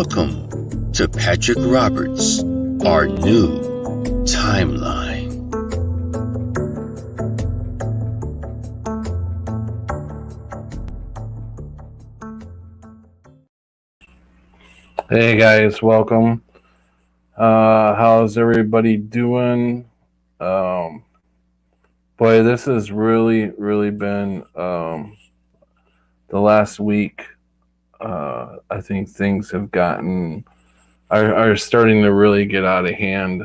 Welcome to Patrick Roberts, Our New Timeline. Hey guys, welcome. How's everybody doing? Boy, this has really been the last week. I think things have are starting to really get out of hand.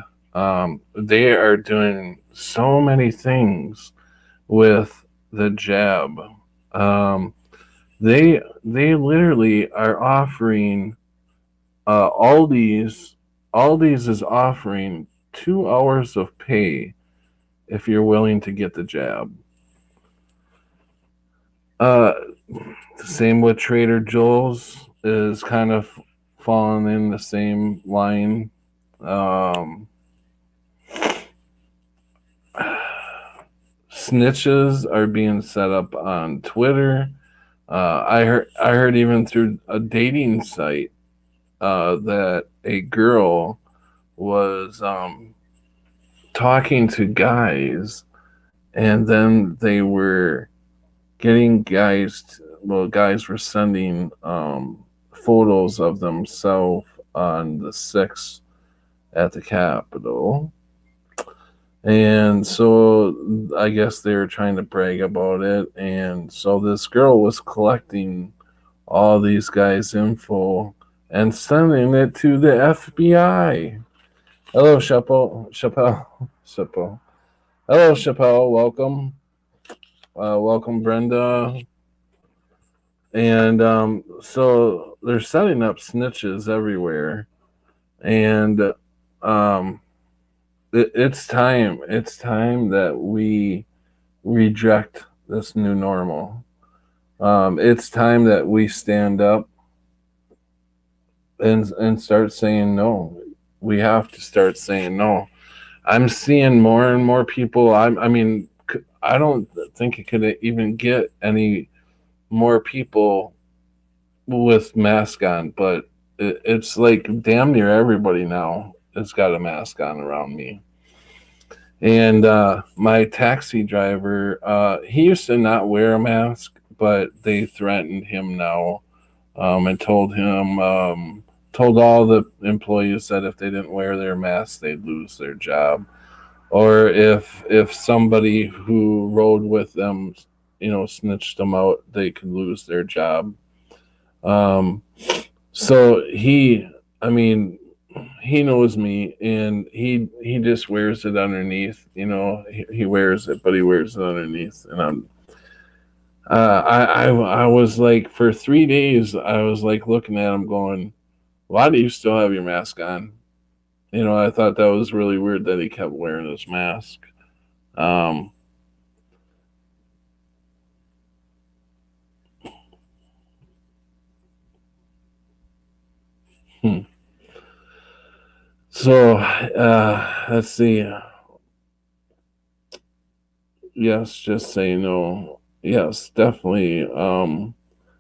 They are doing so many things with the jab. They literally are offering Aldi's is offering 2 hours of pay if you're willing to get the jab. Same with Trader Joe's is kind of falling in the same line. Snitches are being set up on Twitter. I heard even through a dating site that a girl was talking to guys, and then they were getting guys were sending photos of themselves on the 6th at the Capitol. And so I guess they were trying to brag about it. And so this girl was collecting all these guys' info and sending it to the FBI. Hello, Chappelle. Hello, Chappelle. Welcome. Welcome, Brenda. And so they're setting up snitches everywhere. And it's time. It's time that we reject this new normal. It's time that we stand up and start saying no. We have to start saying no. I'm seeing more and more people. I don't think it could even get any more people with mask on, but it's like damn near everybody now has got a mask on around me. And my taxi driver, he used to not wear a mask, but they threatened him now and told all the employees that if they didn't wear their masks, they'd lose their job. Or if somebody who rode with them, snitched them out, they could lose their job. So he knows me, and he just wears it underneath. He wears it, but he wears it underneath. And I was like, for 3 days, I was like looking at him going, why do you still have your mask on? I thought that was really weird that he kept wearing his mask. So, let's see. Yes, just say no. Yes, definitely.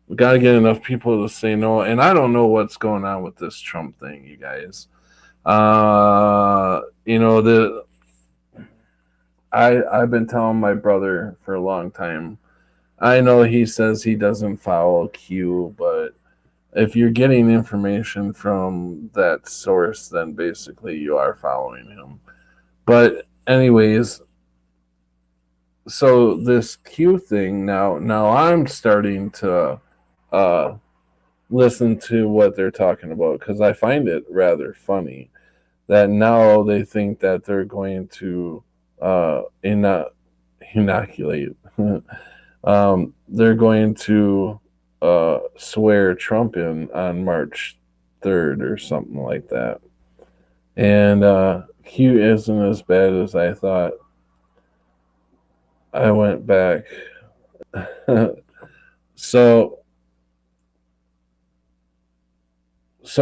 We got to get enough people to say no. And I don't know what's going on with this Trump thing, you guys. I've been telling my brother for a long time. I know he says he doesn't follow Q, but if you're getting information from that source, then basically you are following him. But anyways, so this Q thing now I'm starting to listen to what they're talking about, because I find it rather funny that now they think that they're going to inoculate. They're going to swear Trump in on March 3rd or something like that. And Q isn't as bad as I thought. I went back. So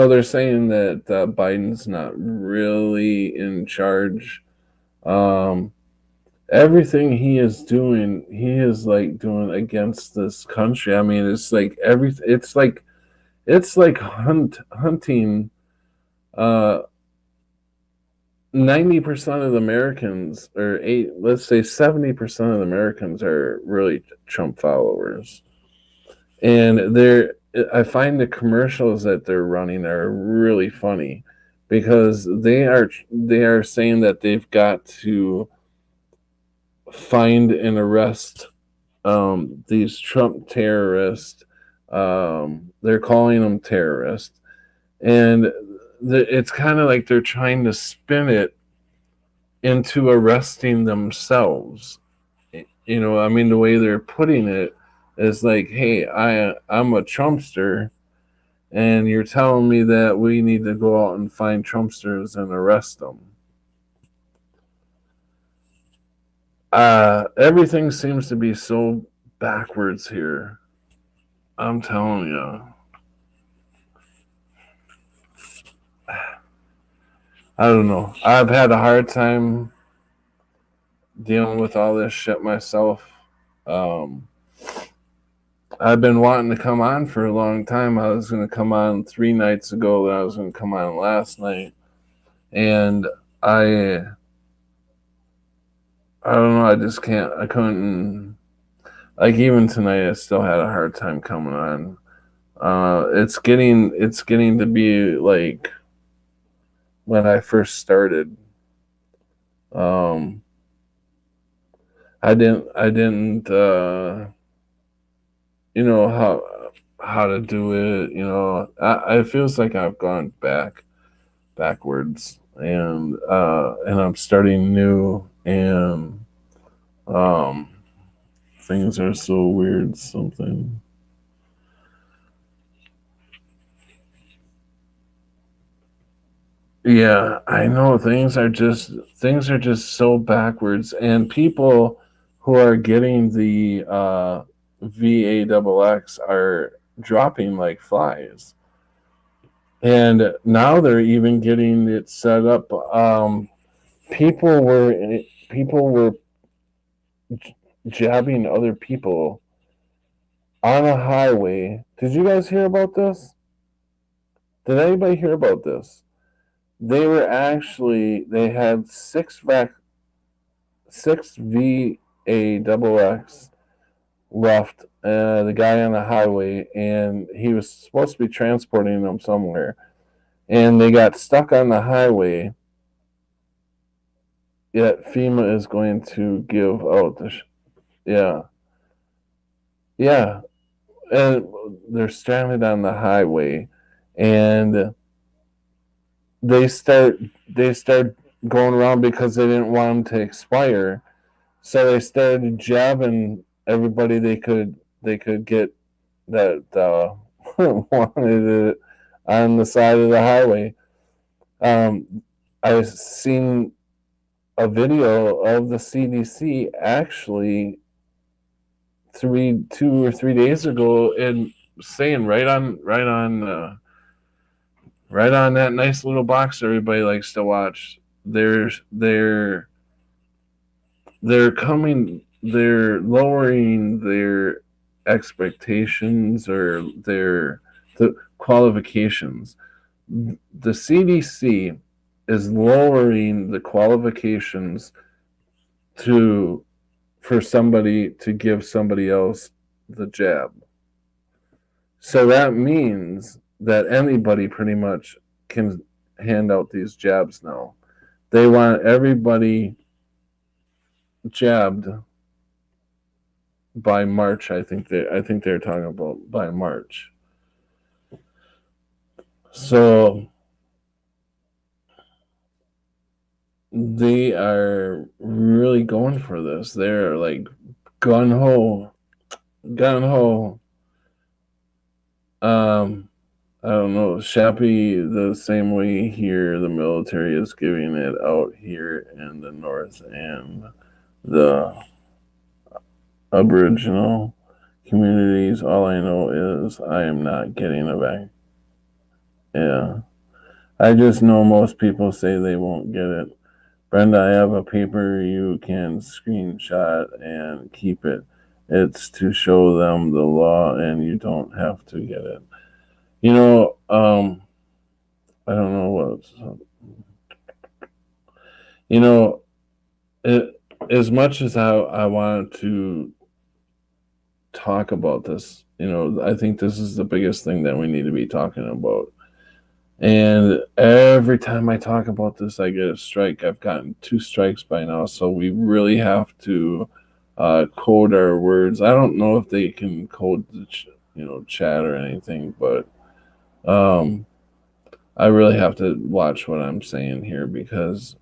they're saying that Biden's not really in charge. Everything he is doing, he is like doing against this country. I mean, it's like It's like hunting. 90% of the Americans, or let's say 70% of the Americans, are really Trump followers, and I find the commercials that they're running are really funny because they are saying that they've got to find and arrest these Trump terrorists. They're calling them terrorists, and it's kind of like they're trying to spin it into arresting themselves. I mean, the way they're putting it is like, hey, I'm a Trumpster, and you're telling me that we need to go out and find Trumpsters and arrest them. Everything seems to be so backwards here. I'm telling you. I don't know. I've had a hard time dealing with all this shit myself. Um, I've been wanting to come on for a long time. I was going to come on 3 nights ago, and I was going to come on last night. And I don't know. I just can't. I couldn't. Like, even tonight, I still had a hard time coming on. It's getting to be like when I first started. Um, I didn't how to do it. It feels like I've gone backwards, and I'm starting new, and um things are so weird. Something. Yeah, I know things are just so backwards, and people who are getting the VAXX are dropping like flies, and now they're even getting it set up. People were jabbing other people on a highway. Did you guys hear about this? Did anybody hear about this? They had six VAXX left. The guy on the highway, and he was supposed to be transporting them somewhere, and they got stuck on the highway. Yet FEMA is going to give out yeah, yeah, and they're stranded on the highway, and they start going around because they didn't want them to expire. So they started jabbing everybody they could get that wanted it on the side of the highway. I've seen a video of the CDC actually 2 or 3 days ago, and saying right on that nice little box everybody likes to watch. They're lowering their expectations, or the qualifications. The CDC is lowering the qualifications to for somebody to give somebody else the jab. So that means that anybody pretty much can hand out these jabs now. They want everybody jabbed by March. I think they're talking about by March. So they are really going for this. They're like gun ho, gun ho. I don't know. Shappy, the same way here, the military is giving it out here in the north, and the Aboriginal communities. All I know is I am not getting a back. Yeah. I just know most people say they won't get it. Brenda, I have a paper you can screenshot and keep it. It's to show them the law, and you don't have to get it. You know, I don't know what. You know, as much as I wanted to talk about this, I think this is the biggest thing that we need to be talking about. And every time I talk about this, I get a strike. I've gotten 2 strikes by now, so we really have to code our words. I don't know if they can code the chat or anything, but um, I really have to watch what I'm saying here because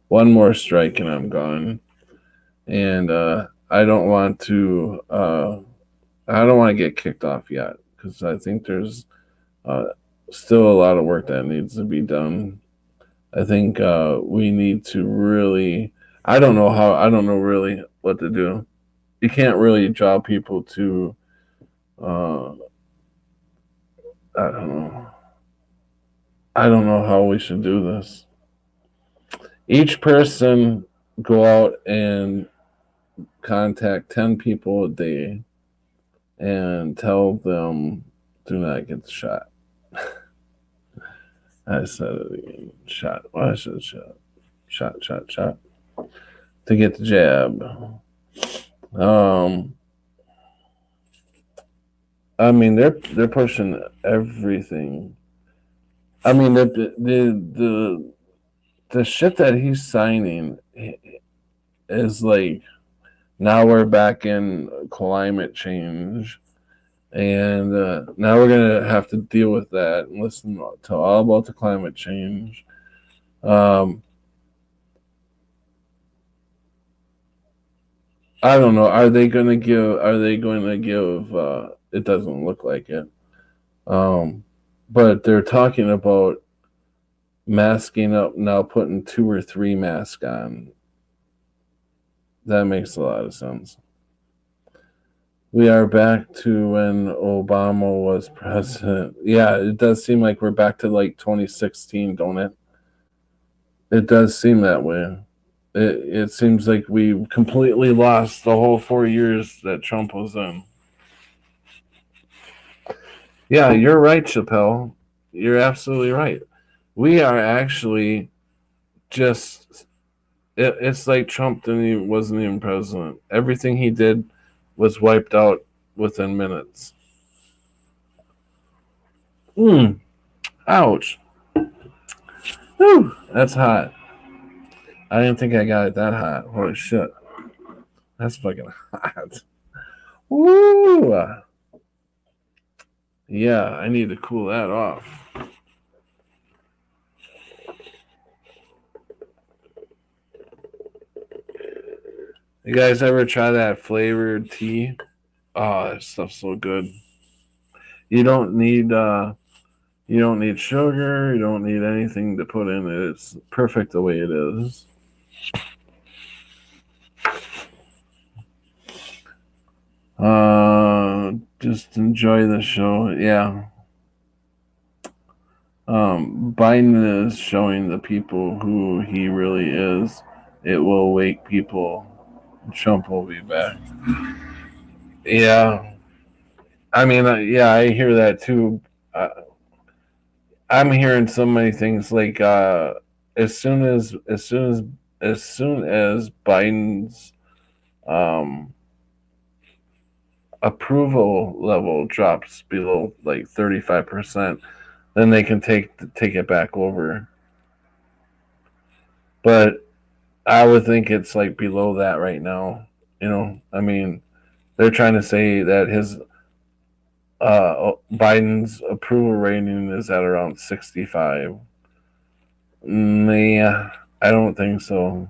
one more strike and I'm gone. And I don't want to. I don't want to get kicked off yet because I think there's uh, still a lot of work that needs to be done. I think we need to really. I don't know how. I don't know really what to do. You can't really draw people to. Uh, I don't know. I don't know how we should do this. Each person go out and contact 10 people a day and tell them do not get the shot. I said it again. Shot. Why I said shot. Shot. To get the jab. I mean they're pushing everything. I mean the shit that he's signing is like now we're back in climate change. And now we're gonna have to deal with that and listen to all about the climate change. I don't know. Are they going to give? Are they going to give? It doesn't look like it. But they're talking about masking up now, putting 2 or 3 masks on. That makes a lot of sense. We are back to when Obama was president. Yeah, it does seem like we're back to like 2016, don't it? It does seem that way. It seems like we completely lost the whole 4 years that Trump was in. Yeah, you're right, Chappelle. You're absolutely right. We are actually just. It's like Trump wasn't even president. Everything he did was wiped out within minutes. Ouch. Whew, that's hot. I didn't think I got it that hot. Holy shit. That's fucking hot. Woo! Yeah, I need to cool that off. You guys ever try that flavored tea? Oh, that stuff's so good. You don't need sugar, you don't need anything to put in it. It's perfect the way it is. Just enjoy the show. Yeah. Biden is showing the people who he really is. It will wake people. Trump will be back. Yeah. I mean, yeah, I hear that too. I'm hearing so many things like as soon as Biden's um, approval level drops below like 35%, then they can take it back over. But I would think it's like below that right now. I mean, they're trying to say that his Biden's approval rating is at around 65. Yeah, I don't think so.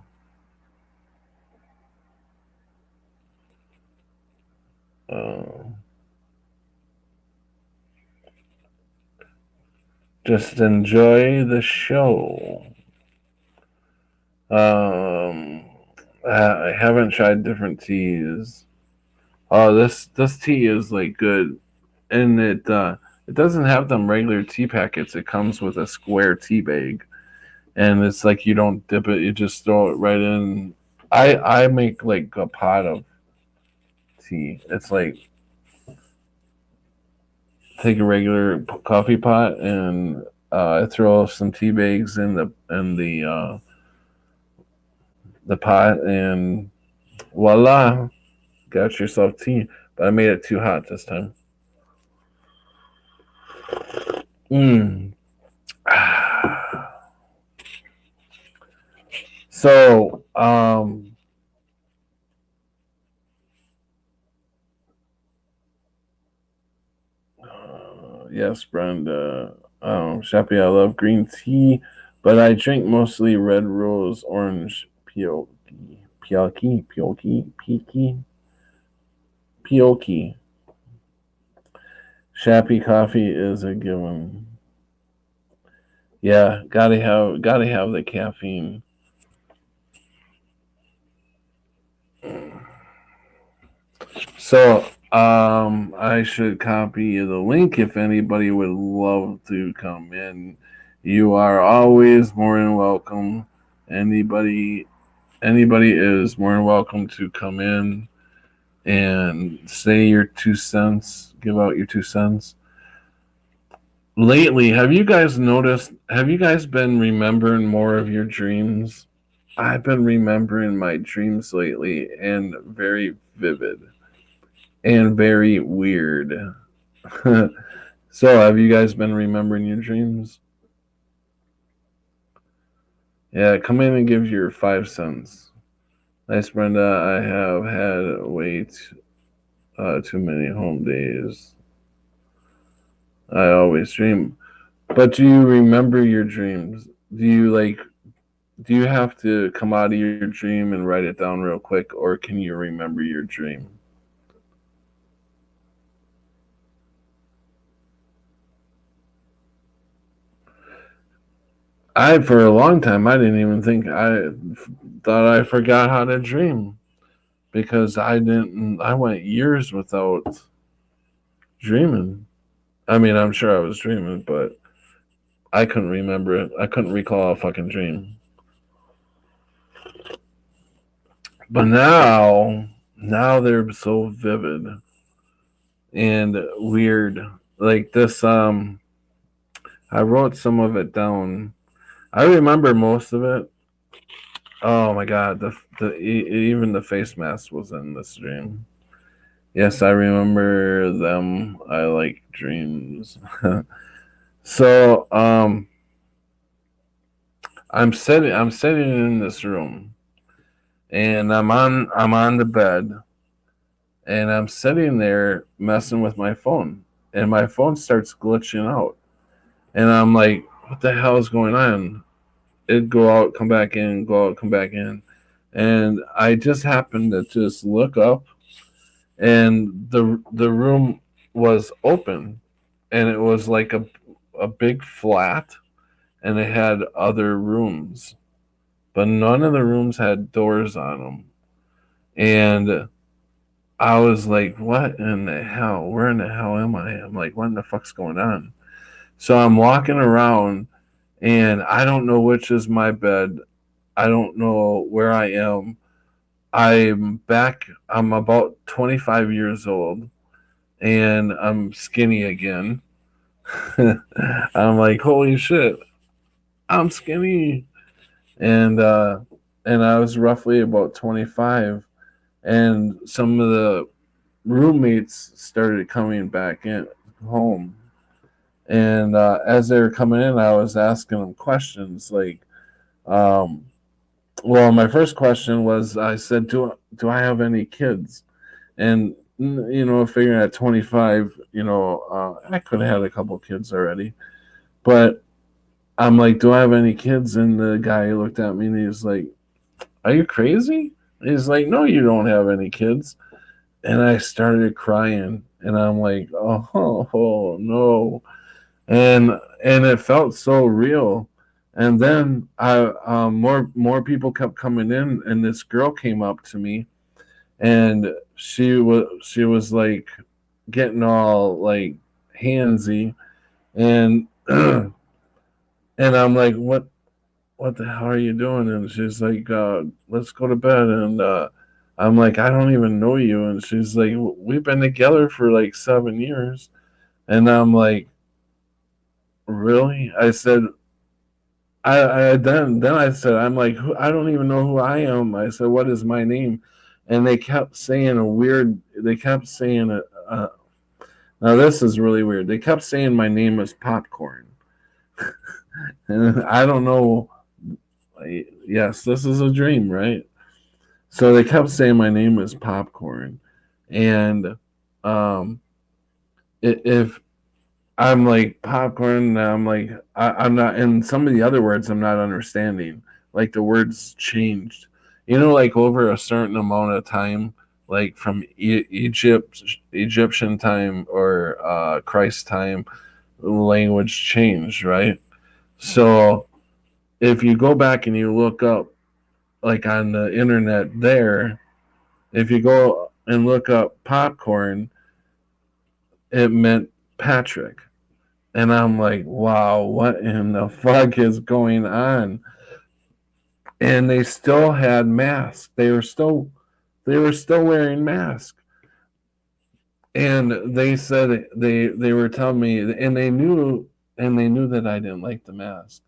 Just enjoy the show. I haven't tried different teas. Oh, this tea is like good, and it doesn't have them regular tea packets. It comes with a square tea bag, and it's like you don't dip it; you just throw it right in. I make like a pot of tea. It's like take a regular coffee pot and I throw some tea bags in the pot, and voila, got yourself tea. But I made it too hot this time. Mm. So, yes, Brenda. Shappy, I love green tea, but I drink mostly red rose, orange, pioki. Shappy coffee is a given. Yeah, gotta have the caffeine. So, I should copy the link if anybody would love to come in. You are always more than welcome. Anybody is more than welcome to come in and say your 2 cents, give out your 2 cents. Lately, have you guys noticed? Have you guys been remembering more of your dreams? I've been remembering my dreams lately, and very vivid and very weird. So, have you guys been remembering your dreams? Yeah, come in and give your 5 cents. Nice, Brenda. I have had way too many home days. I always dream. But do you remember your dreams? Do you have to come out of your dream and write it down real quick, or can you remember your dream? For a long time, I didn't even think thought I forgot how to dream because I went years without dreaming. I mean, I'm sure I was dreaming, but I couldn't remember it. I couldn't recall a fucking dream. But now they're so vivid and weird. Like this, I wrote some of it down. I remember most of it. Oh my god, even the face mask was in this dream. Yes, I remember them. I like dreams. So, I'm sitting in this room, and I'm on the bed, and I'm sitting there messing with my phone, and my phone starts glitching out, and I'm like, what the hell is going on? It'd go out, come back in, go out, come back in, and I just happened to just look up, and the room was open, and it was like a big flat, and it had other rooms, but none of the rooms had doors on them. And I was like, what in the hell? Where in the hell am I? I'm like, what in the fuck's going on? So I'm walking around, and I don't know which is my bed. I don't know where I am. I'm back. I'm about 25 years old, and I'm skinny again. I'm like, holy shit, I'm skinny. And I was roughly about 25, and some of the roommates started coming back in home, and as they were coming in, I was asking them questions like, um, well, my first question was, I said, do I have any kids? And figuring at 25, I could have had a couple kids already, but I'm like, do I have any kids? And the guy looked at me and he was like, are you crazy? He's like, no, you don't have any kids. And I started crying, and I'm like, oh no. And it felt so real. And then more people kept coming in, and this girl came up to me, and she was like getting all like handsy, and and I'm like, what the hell are you doing? And she's like, let's go to bed. And I'm like, I don't even know you. And she's like, we've been together for like 7 years. And I'm like, really? I said, then I said, I'm like, I don't even know who I am. I said, what is my name? And they kept saying they kept saying now this is really weird. They kept saying my name is Popcorn. And I don't know. Yes, this is a dream, right? So they kept saying my name is Popcorn. And um, if I'm like popcorn. I'm like I'm not. And some of the other words I'm not understanding. Like the words changed. Like over a certain amount of time, like from Egyptian time or Christ time, language changed, right? So if you go back and you look up, like on the internet, if you go and look up popcorn, it meant Patrick. And I'm like, wow, what in the fuck is going on? And they still had masks. They were still wearing masks. And they said they were telling me, and they knew that I didn't like the mask.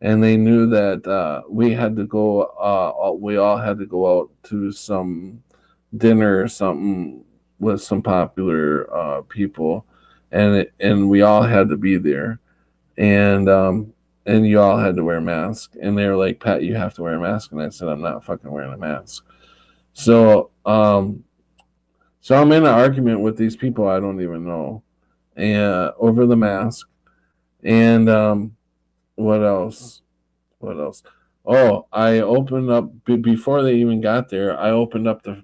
And they knew that we all had to go out to some dinner or something with some popular people, and we all had to be there, and you all had to wear a mask, and they were like, Pat, you have to wear a mask, and I said, I'm not fucking wearing a mask. So I'm in an argument with these people I don't even know, and over the mask. And what else? What else? Oh, I opened up before they even got there. I opened up the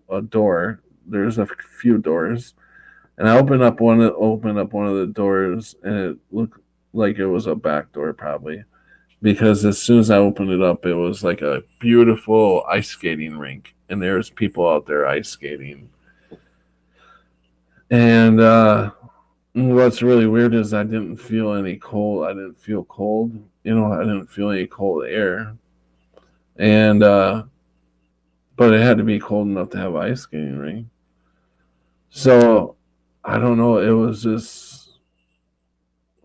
a door. There's a few doors, and I opened up one of the doors, and it looked like it was a back door, probably, because as soon as I opened it up, it was like a beautiful ice skating rink, and there's people out there ice skating. And what's really weird is I didn't feel any cold. I didn't feel cold. I didn't feel any cold air, and but it had to be cold enough to have an ice skating rink. So I don't know. It was just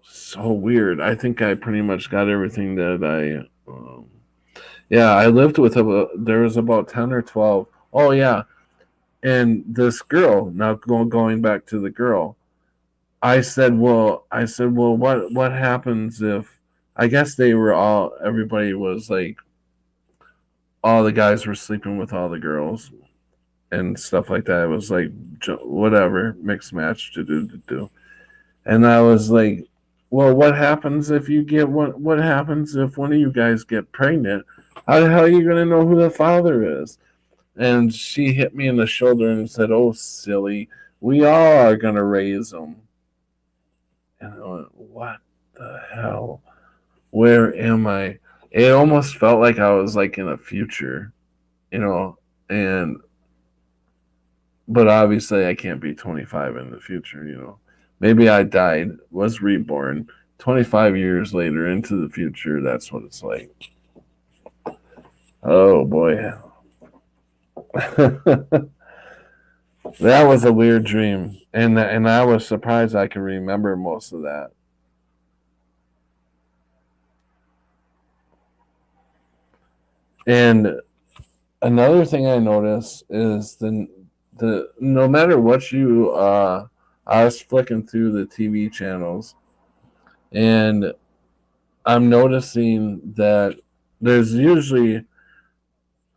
so weird. I think I pretty much got everything that I. Yeah, I lived with there was about 10 or 12. Oh yeah, and this girl. Now going back to the girl, I said, well, what happens if? I guess everybody was like, all the guys were sleeping with all the girls and stuff like that. It was like whatever, mixed match to do. And I was like, well, what happens if you get one? What happens if one of you guys get pregnant? How the hell are you gonna know who the father is? And she hit me in the shoulder and said, "Oh, silly, we all are gonna raise them." And I went, "What the hell? Where am I?" It almost felt like I was like in a future, you know, and but obviously I can't be 25 in the future. Maybe I died, was reborn 25 years later into the future. That's what it's like. Oh boy. That was a weird dream, and I was surprised I could remember most of that. And another thing I noticed is the no matter what I was flicking through the TV channels, and I'm noticing that there's usually,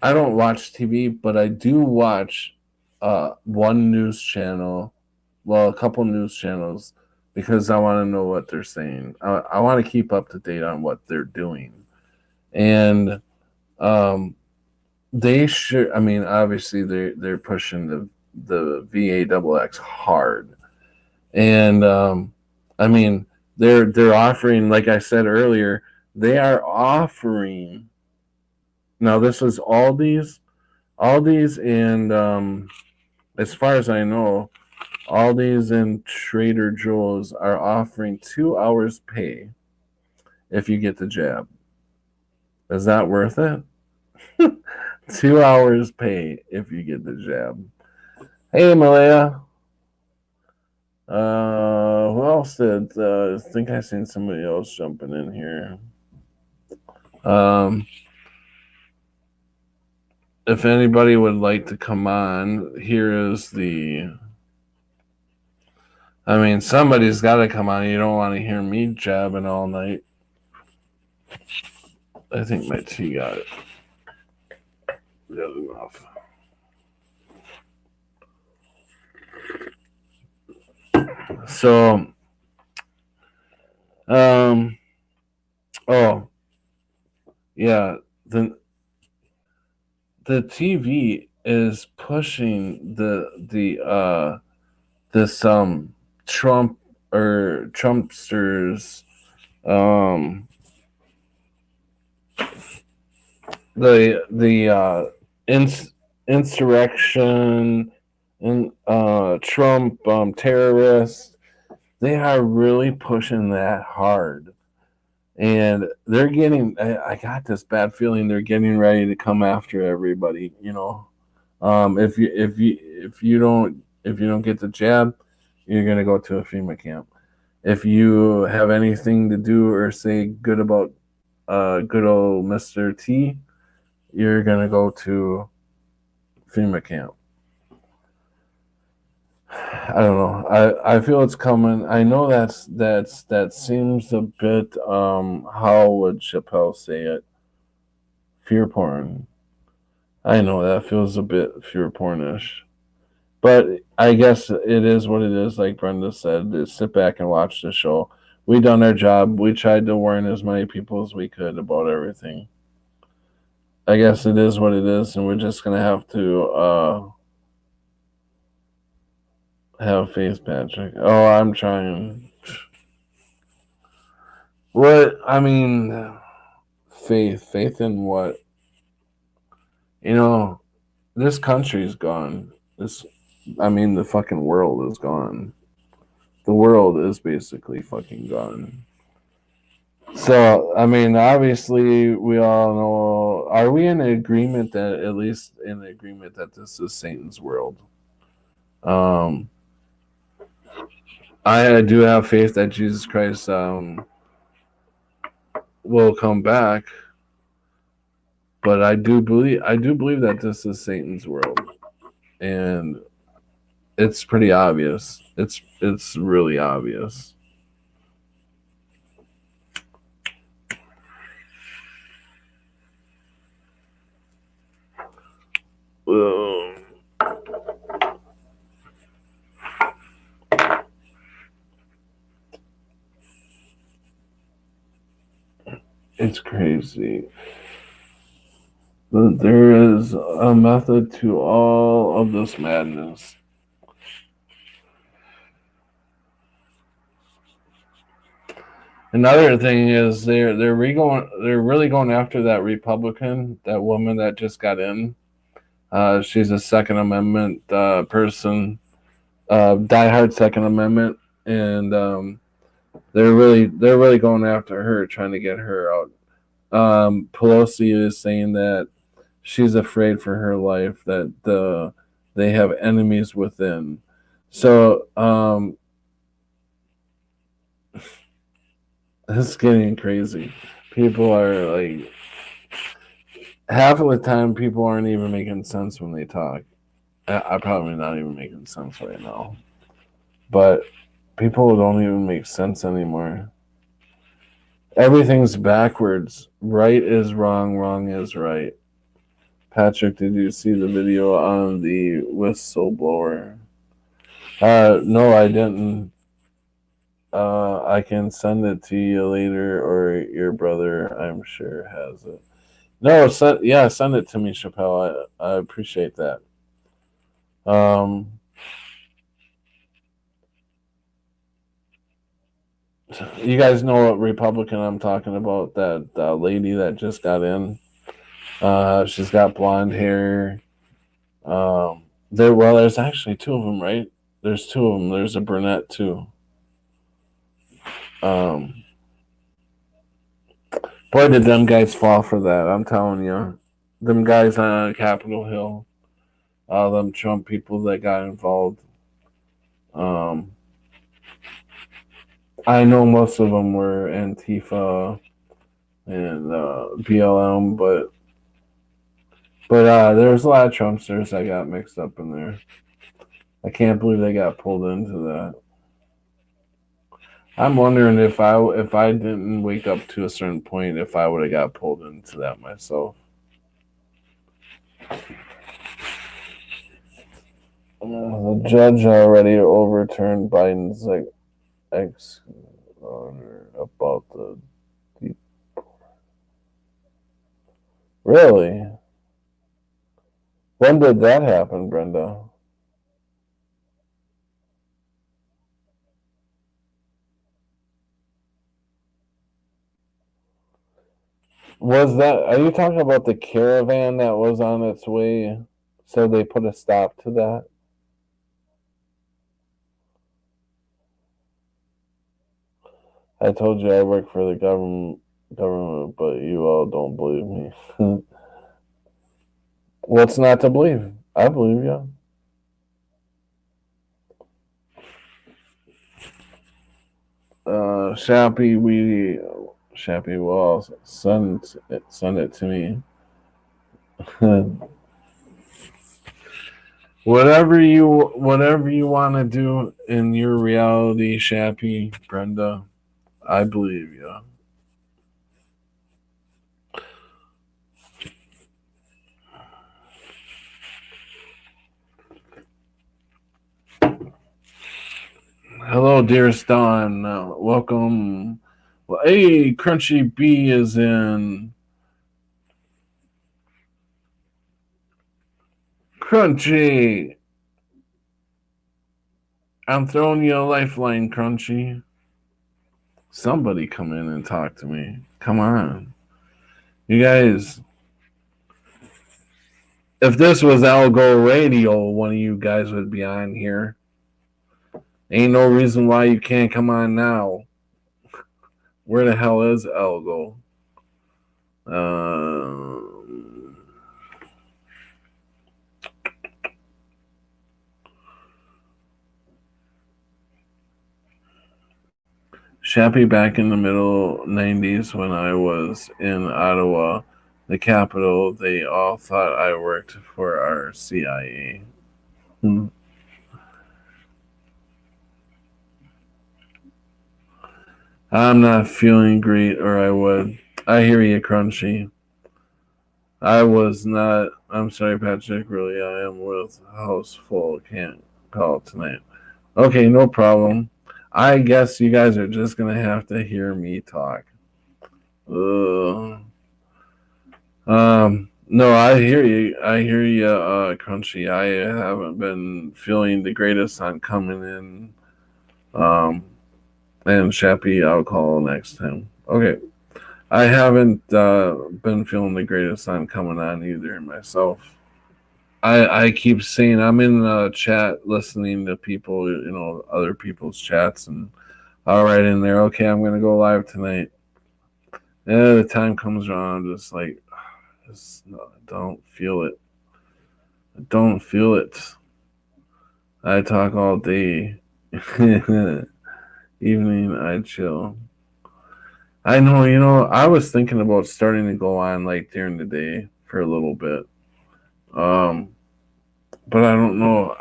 I don't watch TV, but I do watch one news channel, well, a couple news channels, because I want to know what they're saying. I want to keep up to date on what they're doing, and um, they should. I mean, obviously they're pushing the VAXX hard, and I mean they're offering, like I said earlier, they are offering. Now this is Aldi's, and as far as I know, Aldi's and Trader Joe's are offering 2 hours pay if you get the jab. Is that worth it? 2 hours pay if you get the jab. Hey, Malaya. Who else did? I think I seen somebody else jumping in here. If anybody would like to come on, here is the. I mean, somebody's got to come on. You don't want to hear me jabbing all night. I think my tea got enough. So, oh, yeah, the TV is pushing this Trump or Trumpsters the insurrection and Trump terrorists. They are really pushing that hard, and they're getting. I got this bad feeling they're getting ready to come after everybody. If you don't get the jab, you're gonna go to a FEMA camp. If you have anything to do or say good about good old Mr. T, you're gonna go to FEMA camp. I don't know. I feel it's coming. I know that seems a bit how would Chappelle say it? Fear porn. I know that feels a bit fear pornish. But I guess it is what it is, like Brenda said. Is sit back and watch the show. We done our job. We tried to warn as many people as we could about everything. I guess it is what it is, and we're just gonna have to have faith, Patrick. Oh, I'm trying. What? I mean, faith in what? This country's gone. The fucking world is gone. The world is basically fucking gone. So, obviously, we all know. Are we in agreement that, at least in agreement that this is Satan's world? I do have faith that Jesus Christ will come back, but I do believe that this is Satan's world, and it's pretty obvious. It's really obvious. It's crazy. There is a method to all of this madness. Another thing is they're really going after that Republican, that woman that just got in. She's a Second Amendment person, diehard Second Amendment, and they're really going after her, trying to get her out. Pelosi is saying that she's afraid for her life, that they have enemies within. So it's getting crazy. People are like, half of the time, people aren't even making sense when they talk. I'm probably not even making sense right now, but people don't even make sense anymore. Everything's backwards. Right is wrong, wrong is right. Patrick, did you see the video on the whistleblower? No, I didn't. I can send it to you later, or your brother, I'm sure, has it. No, send it to me, Chappelle. I appreciate that. You guys know what Republican I'm talking about? That lady that just got in. She's got blonde hair. There's actually two of them, right? There's two of them. There's a brunette too. Boy, did them guys fall for that. I'm telling you, them guys on Capitol Hill, them Trump people that got involved. I know most of them were Antifa and BLM, but there's a lot of Trumpsters that got mixed up in there. I can't believe they got pulled into that. I'm wondering if I didn't wake up to a certain point, if I would have got pulled into that myself. The judge already overturned Biden's ex order about the deep. Really? When did that happen, Brenda? Was that? Are you talking about the caravan that was on its way? So they put a stop to that? I told you I work for the government, but you all don't believe me. What's not to believe? I believe you. Shappy will send it to me. whatever you want to do in your reality, Shappy, Brenda, I believe you. Hello, dearest Dawn. Welcome. Well, hey, Crunchy B is in. Crunchy. I'm throwing you a lifeline, Crunchy. Somebody come in and talk to me. Come on. You guys. If this was Algo Radio, one of you guys would be on here. Ain't no reason why you can't come on now. Where the hell is Algo? Shappy, back in the middle 90s when I was in Ottawa, the capital, they all thought I worked for our CIA. I'm not feeling great, or I would. I hear you, Crunchy. I was not. I'm sorry, Patrick. Really, I am with house full. Can't call tonight. Okay, no problem. I guess you guys are just gonna have to hear me talk. No, I hear you. Crunchy. I haven't been feeling the greatest on coming in. And Shappy, I'll call next time. Okay. I haven't been feeling the greatest on coming on either myself. I keep saying I'm in the chat listening to people, other people's chats, and I'll write in there, okay, I'm going to go live tonight. And the time comes around, I'm just like, don't feel it. I don't feel it. I talk all day. Evening, I chill. I know, I was thinking about starting to go on like during the day for a little bit. But I don't know.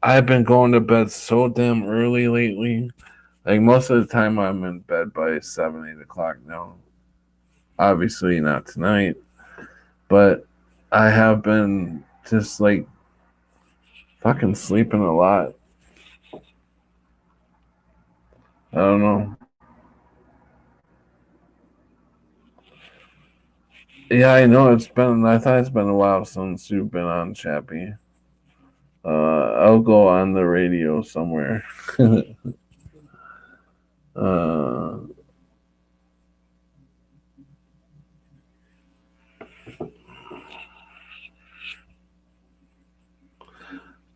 I've been going to bed so damn early lately. Like most of the time I'm in bed by 7, 8 o'clock now. Obviously not tonight. But I have been just like fucking sleeping a lot. I don't know. Yeah, I know I thought it's been a while since you've been on, Chappie. I'll go on the radio somewhere.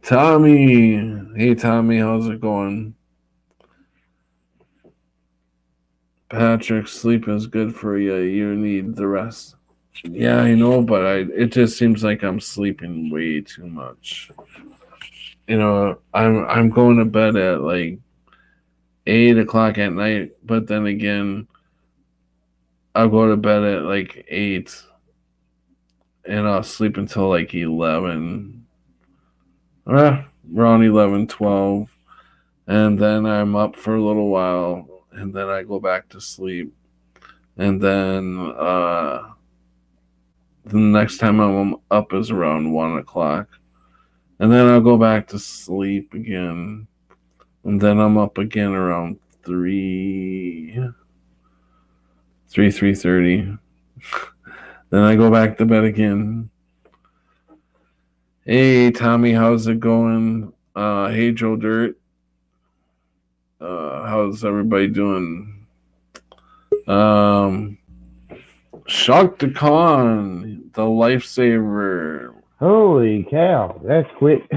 Tommy. Hey, Tommy, how's it going? Patrick, sleep is good for you. You need the rest. Yeah, I know, but it just seems like I'm sleeping way too much. I'm going to bed at like 8 o'clock at night, but then again, I'll go to bed at like 8 and I'll sleep until like 11, around 11, 12. And then I'm up for a little while and then I go back to sleep. And then the next time I'm up is around 1 o'clock. And then I'll go back to sleep again. And then I'm up again around 3:30. Then I go back to bed again. Hey Tommy, how's it going? Hey Joe Dirt. How's everybody doing? Shock the Con, the lifesaver. Holy cow, that's quick.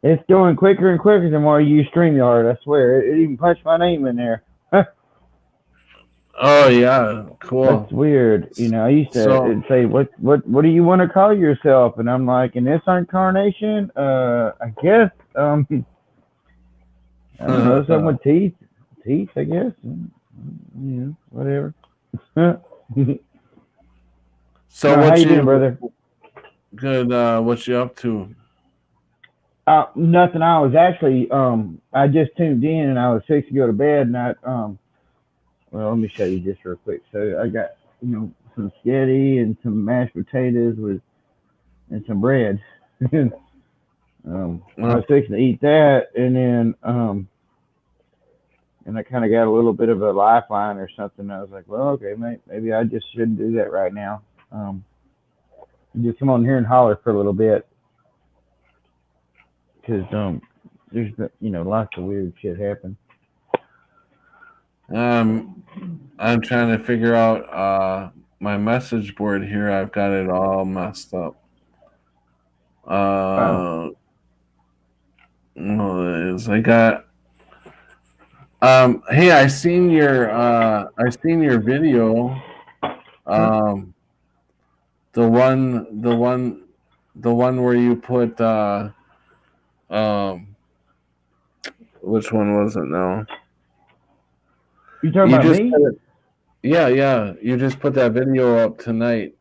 It's going quicker and quicker the more you use StreamYard, I swear. It even punched my name in there. Oh yeah, cool. That's weird. You know, I used to say, what do you want to call yourself? And I'm like, in this incarnation, I guess, I don't know, something with teeth, I guess. Whatever. So how you doing, brother? Good. What you up to? Nothing. I was actually, I just tuned in and I was fixing to go to bed and well, let me show you just real quick. So I got, some spaghetti and some mashed potatoes and some bread. I was fixing to eat that, and then and I kind of got a little bit of a lifeline or something. I was like, well, okay, maybe I just shouldn't do that right now. Just come on here and holler for a little bit, because there's lots of weird shit happen. I'm trying to figure out my message board here. I've got it all messed up. I got. Hey, I seen your video. The one where you put which one was it now? You talking about me? Yeah. You just put that video up tonight.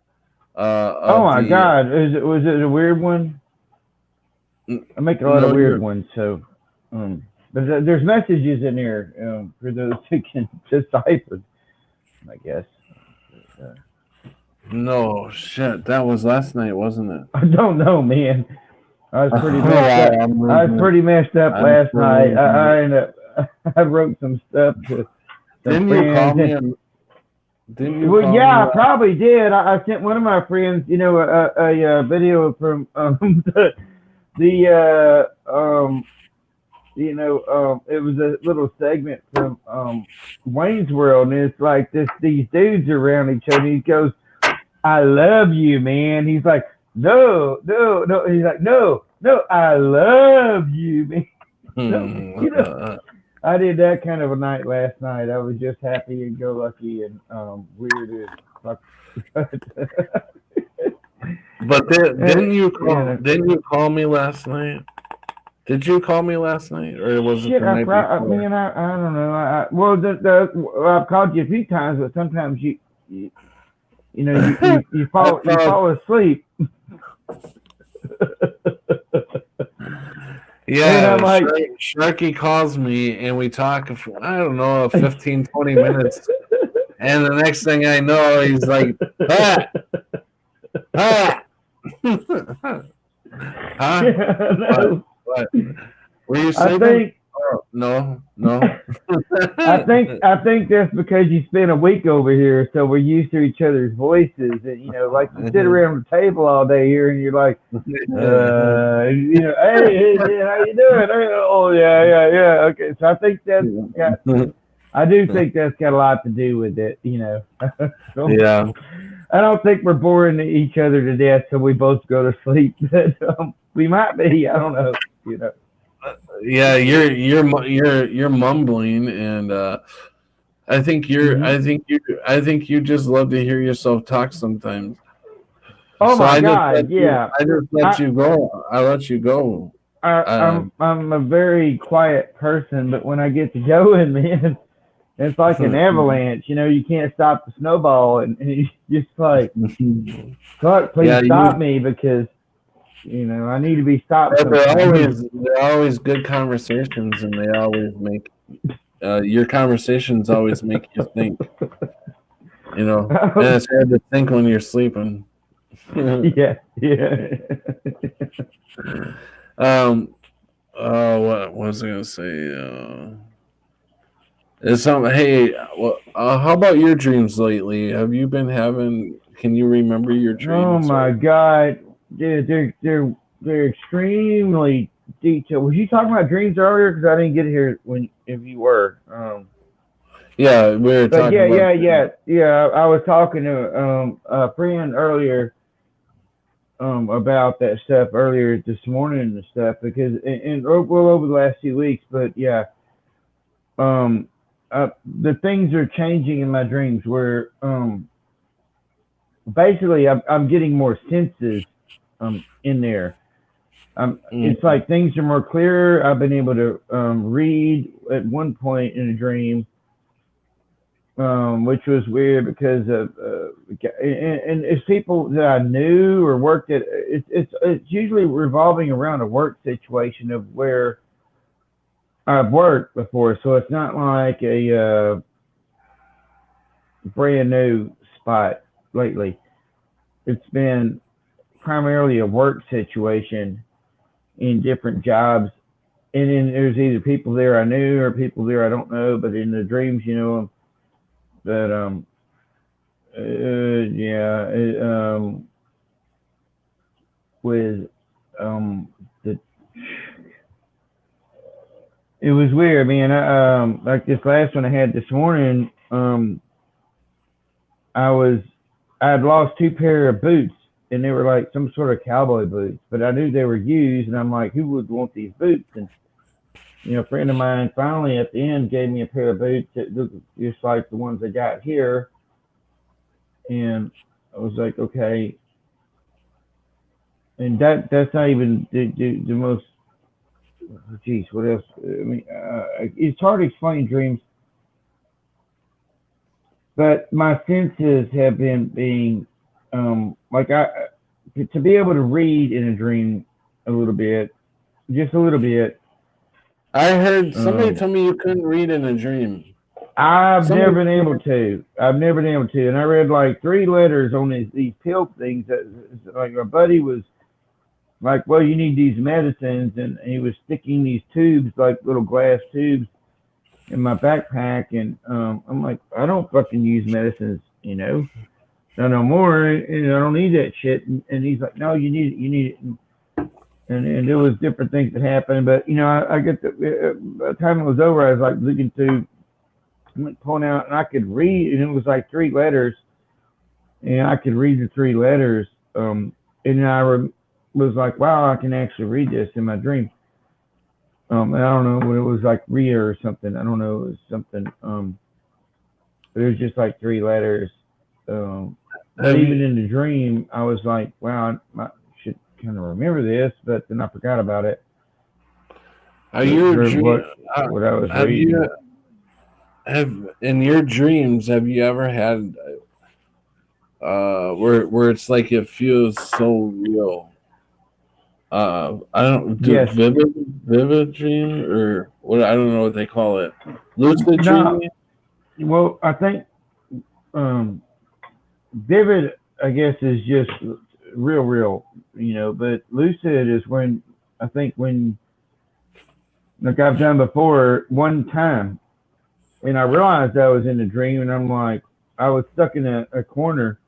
Oh my God! Was it a weird one? I make a lot of weird ones, so. But there's messages in there for those who can decipher, I guess. No shit, that was last night, wasn't it? I don't know, man. I was pretty messed up. I was pretty messed up last night. I wrote some stuff to. Didn't you call me? Well, yeah, I probably did. I sent one of my friends, a video from it was a little segment from Wayne's World, and it's like these dudes are around each other. And he goes, "I love you, man." He's like, "No." He's like, "No, I love you, man." I did that kind of a night last night. I was just happy and go lucky and weird as fuck. But didn't you call me last night? Did you call me last night, or was it the night before? I don't know. I've called you a few times, but sometimes you fall asleep. Yeah, like, Sharky calls me and we talk for, I don't know, 15, 20 minutes. And the next thing I know, he's like, Huh? No. What? Were you sleeping? No. I think that's because you spent a week over here, so we're used to each other's voices, and like you sit around the table all day here, and you're like, hey, how you doing? Oh, yeah. Okay, so I think I do think that's got a lot to do with it, So, yeah. I don't think we're boring each other to death, so we both go to sleep. We might be. I don't know. Yeah, you're mumbling, and I think I think you just love to hear yourself talk sometimes. Oh, so my God! Yeah, I just let you go. I let you go. I'm a very quiet person, but when I get to going, man, it's like an avalanche. You know, you can't stop the snowball, and you just like, fuck, please Yeah, stop me because I need to be stopped but sometimes. they're always good conversations, and they always make your conversations always make you think. And it's hard to think when you're sleeping. Yeah. What was I gonna say? It's something. Hey, how about your dreams lately? Have you been having? Can you remember your Oh dreams? my God, dude, they're extremely detailed. Was you talking about dreams earlier? Because I didn't get here if you were. Yeah, we were But talking about. yeah. I was talking to a friend earlier about that stuff earlier this morning and stuff because and well over the last 2 weeks. But yeah, the things are changing in my dreams where basically I'm getting more senses in there. It's like things are more clear. I've been able to read at one point in a dream, which was weird because of and it's people that I knew or worked at. It's usually revolving around a work situation of where I've worked before, so it's not like a brand new spot lately. It's been primarily a work situation in different jobs. And then there's either people there I knew or people there I don't know, but in the dreams, that with the it was weird, man. Like this last one I had this morning, I had lost two pair of boots, and they were like some sort of cowboy boots, but I knew they were used, and I'm like, who would want these boots? And a friend of mine finally at the end gave me a pair of boots that looked just like the ones I got here, and I was like, okay. And that's not even the most. Geez, what else? I mean, it's hard to explain dreams, but my senses have been being like to be able to read in a dream a little bit, just a little bit. I heard somebody tell me you couldn't read in a dream. I've never been able to. And I read like 3 letters on these pill things that like my buddy was like, well, you need these medicines, and he was sticking these tubes, like little glass tubes, in my backpack, and I'm like, I don't fucking use medicines, no more, and I don't need that shit. And he's like, no, you need it. And there was different things that happened, but I get by the time it was over, I was like looking through, pulling out, and I could read, and it was like 3 letters, and I could read the 3 letters, and I was like, wow, I can actually read this in my dream. And I don't know what it was, like Rhea or something. I don't know, it was something. But it was just like 3 letters. But even in the dream, I was like, wow, I should kind of remember this, but then I forgot about it. Are you what I was reading? In your dreams, have you ever had where it's like it feels so real? I don't do Yes. vivid dream or what, I don't know what they call it. Lucid dreaming? Well, I think vivid, I guess, is just real, but lucid is when like I've done before one time, and I realized I was in a dream, and I'm like, I was stuck in a corner,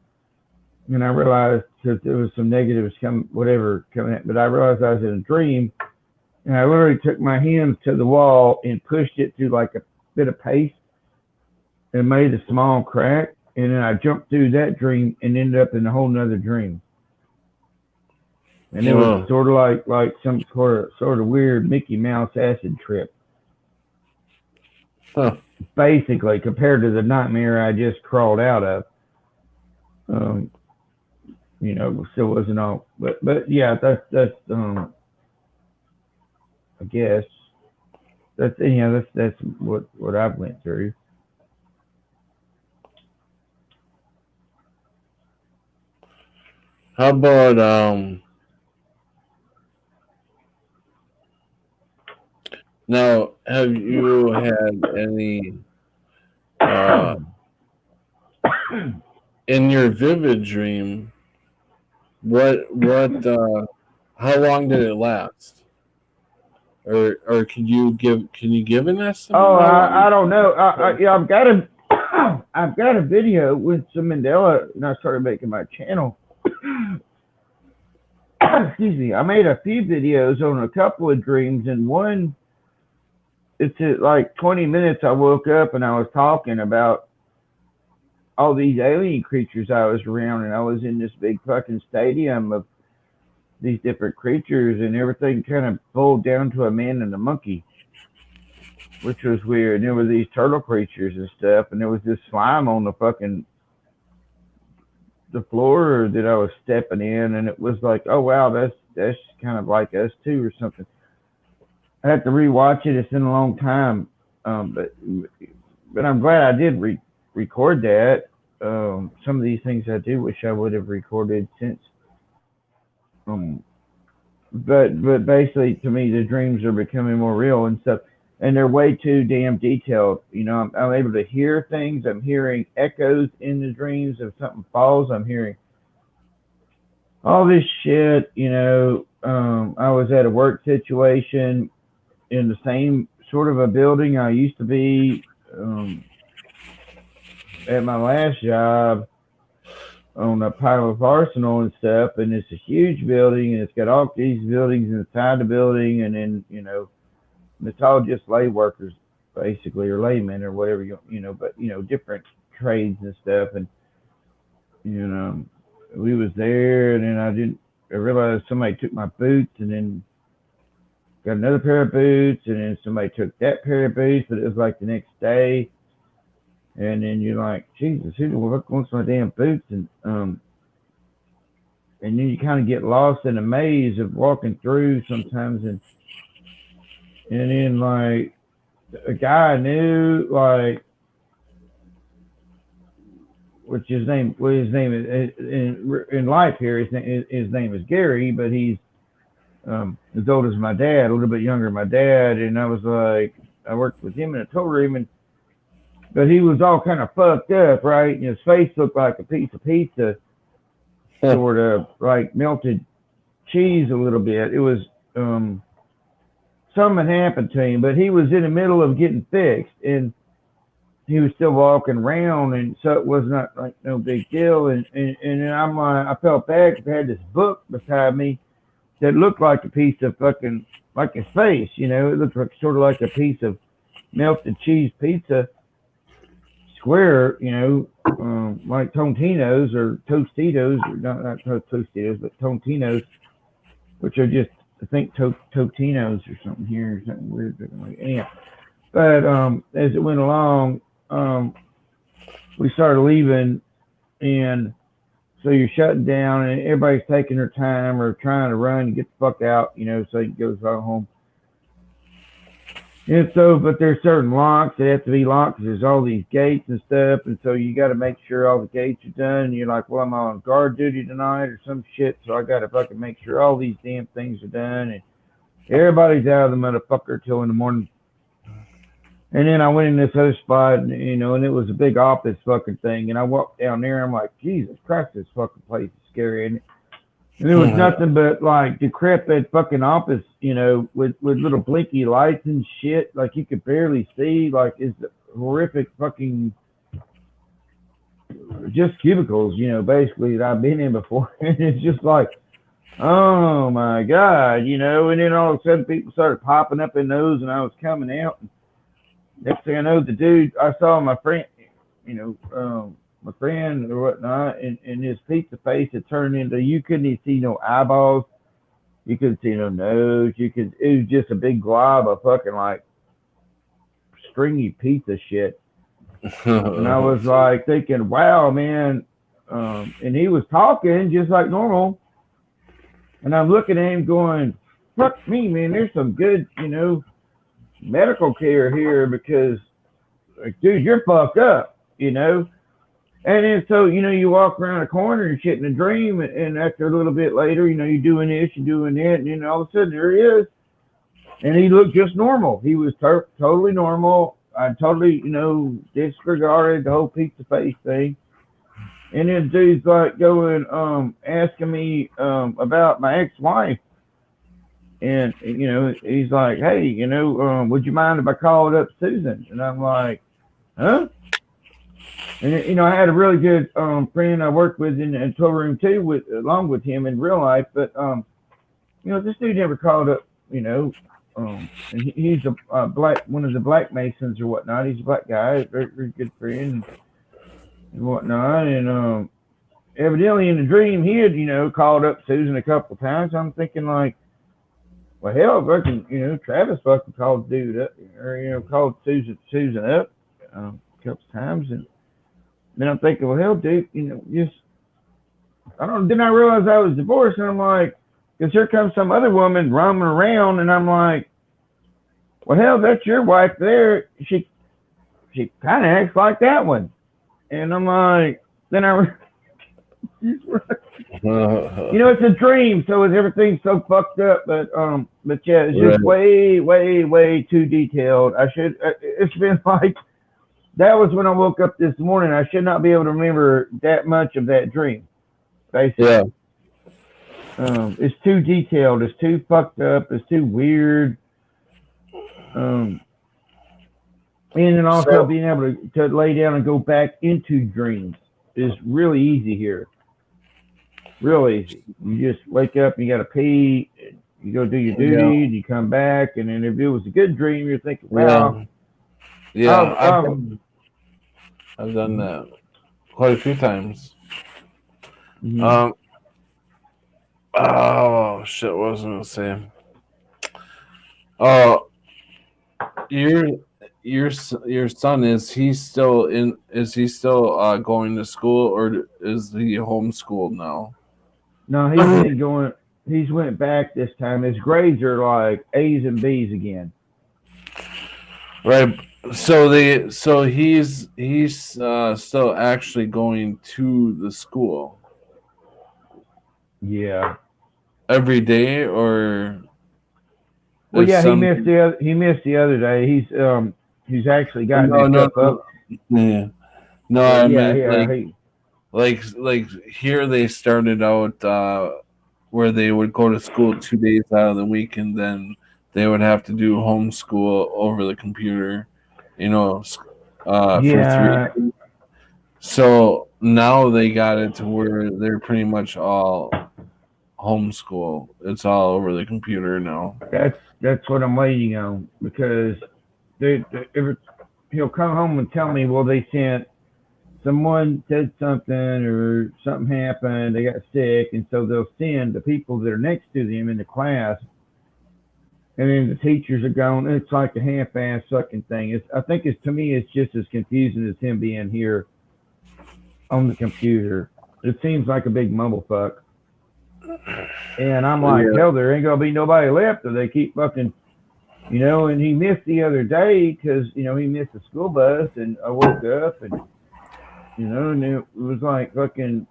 and I realized that there was some negatives coming at, but I realized I was in a dream, and I literally took my hands to the wall and pushed it through like a bit of paste and made a small crack, and then I jumped through that dream and ended up in a whole nother dream. And it was sort of like some sort of weird Mickey Mouse acid trip. Huh. Basically, compared to the nightmare I just crawled out of. Still wasn't all, but yeah, that's I guess that's that's what I've went through. How about now? Have you had any uh in your vivid dream? What how long did it last? Or can you give an estimate? Oh, How long? I don't know. Yeah, I've got a I've got a video with some Mandela, and I started making my channel. Excuse me. I made a few videos on a couple of dreams, and one it's at like 20 minutes. I woke up and I was talking about all these alien creatures I was around, and I was in this big fucking stadium of these different creatures, and everything kind of boiled down to a man and a monkey, which was weird. And there were these turtle creatures and stuff, and there was this slime on the floor that I was stepping in, and it was like, oh wow, that's kind of like us too, or something. I have to rewatch it. It's been a long time, but I'm glad I did record that. Some of these things I do wish I would have recorded since. Um, but basically, to me, the dreams are becoming more real and stuff, and they're way too damn detailed. You know, I'm able to hear things. I'm hearing echoes in the dreams. If something falls, I'm hearing all this shit. You know, I was at a work situation in the same sort of a building I used to be at my last job on a pile of arsenal and stuff, and it's a huge building, and it's got all these buildings inside the building, and then it's all just lay workers basically, or laymen, or whatever but different trades and stuff, and we was there, and then I realized somebody took my boots, and then got another pair of boots, and then somebody took that pair of boots, but it was like the next day. And then you're like, Jesus, who wants my damn boots? And then you kind of get lost in a maze of walking through sometimes, and then like a guy I knew, like, which his name is in life here. His name is Gary, but he's as old as my dad, a little bit younger than my dad. And I was like, I worked with him in a tow room, but he was all kind of fucked up, right? And his face looked like a piece of pizza, sort of like melted cheese a little bit. It was something happened to him, but he was in the middle of getting fixed, and he was still walking around, and so it was not like no big deal. And I'm like, I felt bad because I had this book beside me that looked like a piece of fucking, like his face, it looked like sort of like a piece of melted cheese pizza, square, like Tostitos or Tostitos, or not Tostitos, but Tostitos, which are just, I think, Totinos or something here, or something weird. Anyhow, but as it went along, we started leaving, and so you're shutting down, and everybody's taking their time or trying to run and get the fuck out, so you can go home. And so, but there's certain locks that have to be locked because there's all these gates and stuff, and so you got to make sure all the gates are done. And you're like, well, I'm on guard duty tonight or some shit, so I got to fucking make sure all these damn things are done, and everybody's out of the motherfucker till in the morning. And then I went in this other spot, and it was a big office fucking thing, and I walked down there, and I'm like, Jesus Christ, this fucking place is scary, and there was nothing but like decrepit fucking office, with little blinky lights and shit. Like you could barely see. Like it's horrific fucking just cubicles, basically that I've been in before. And it's just like, oh my God, and then all of a sudden people started popping up in those, and I was coming out. And next thing I know, the dude, I saw my friend, my friend or whatnot, and his pizza face had turned into, you couldn't even see no eyeballs, you couldn't see no nose, it was just a big glob of fucking like stringy pizza shit. And I was like thinking, wow, man. And he was talking just like normal, and I'm looking at him going, fuck me, man. There's some good, medical care here because, like, dude, you're fucked up, And then so, you walk around a corner and shit in a dream, and after a little bit later, you're doing this, you're doing that, and then all of a sudden there he is. And he looked just normal. He was totally normal. I totally, disregarded the whole pizza face thing. And then dude's like going, asking me about my ex-wife. And, he's like, hey, would you mind if I called up Susan? And I'm like, huh? And, I had a really good friend I worked with in the 12 room too, along with him in real life. But, this dude never called up, and he's a one of the Black Masons or whatnot. He's a black guy, very, very good friend and whatnot. And evidently in the dream, he had, called up Susan a couple of times. I'm thinking like, well, hell, fucking, Travis fucking called the dude up, or, called Susan up a couple of times. And then I'm thinking, well, hell, dude, didn't I realize I was divorced? And I'm like, because here comes some other woman roaming around, and I'm like, well, hell, that's your wife there. She kind of acts like that one. And I'm like, then it's a dream, so everything's so fucked up. But yeah, it's just way, way, way too detailed. It's been like, that was when I woke up this morning. I should not be able to remember that much of that dream, basically. Yeah. It's too detailed. It's too fucked up. It's too weird. And then also being able to lay down and go back into dreams is really easy here. Real easy. You just wake up and you got to pee. You go do your duty. And you come back. And then if it was a good dream, you're thinking, wow. Yeah, I've done that quite a few times. Mhm. Oh shit! What was I gonna say? Oh, your son, is he still going to school, or is he homeschooled now? No, he's been going. He's went back this time. His grades are like A's and B's again. Right. So he's still actually going to the school. Yeah. Every day, or well, yeah, he missed the other day. He's actually gotten himself up. Yeah. No, I meant like here they started out where they would go to school 2 days out of the week, and then they would have to do homeschool over the computer, for 3 days. So now they got it to where they're pretty much all homeschool. It's all over the computer now. That's what I'm waiting on, because he'll come home and tell me, well, someone said something or something happened, they got sick, and so they'll send the people that are next to them in the class, and then the teachers are gone. It's like a half-ass fucking thing. I think to me it's just as confusing as him being here on the computer. It seems like a big mumblefuck. And I'm like, hell, there ain't gonna be nobody left if they keep fucking, and he missed the other day because, he missed the school bus, and I woke up and, and it was like fucking,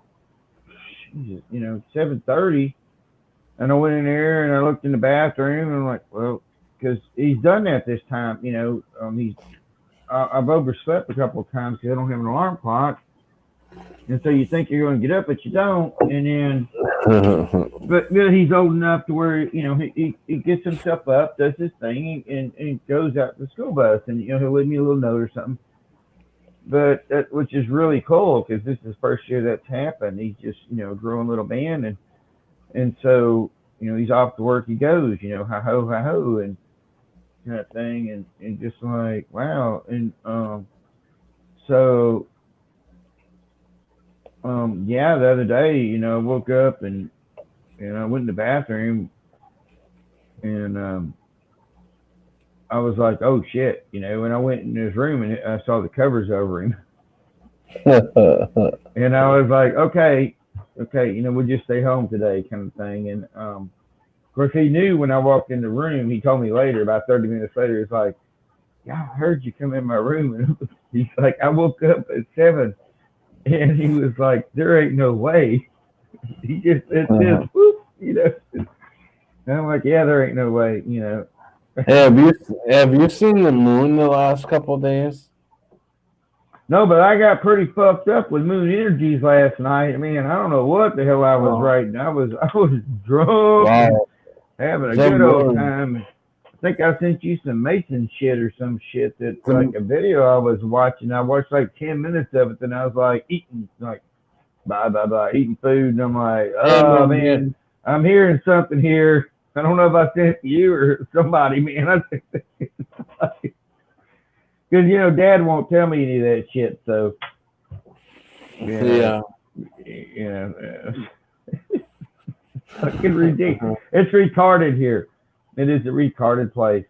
7:30, and I went in there and I looked in the bathroom, and I'm like, well, because he's done that this time, I've overslept a couple of times because I don't have an alarm clock. And so you think you're going to get up, but you don't. And then, but he's old enough to where, he gets himself up, does his thing, and goes out to the school bus. And, he'll leave me a little note or something. But which is really cool, because this is the first year that's happened. He's just, growing little man. And so, he's off to work, he goes, hi-ho, and kind of thing. And just like, wow. And so... the other day, I woke up and I went in the bathroom, and I was like, oh shit, and I went in his room and I saw the covers over him. And I was like, okay, we'll just stay home today, kind of thing. And Of course, he knew when I walked in the room. He told me later, about 30 minutes later, he's like, "Yeah, I heard you come in my room." And he's like, "I woke up at 7." And he was like, "There ain't no way." He just said this, whoop, you know. And I'm like, "Yeah, there ain't no way, you know." Hey, have you seen the moon the last couple of days? No, but I got pretty fucked up with moon energies last night. Man, I don't know what the hell I was writing. I was drunk and Wow. having a Some good old moon. time. I think I sent you some Mason shit or some shit that's like a video I was watching. I watched like 10 minutes of it, then I was like eating, like, blah, eating food. And I'm like, oh, man, I'm hearing something here. I don't know if I sent it to you or somebody, man. I think because, you know, Dad won't tell me any of that shit, so. Yeah. You know, fucking ridiculous. It's retarded here. It is a retarded place.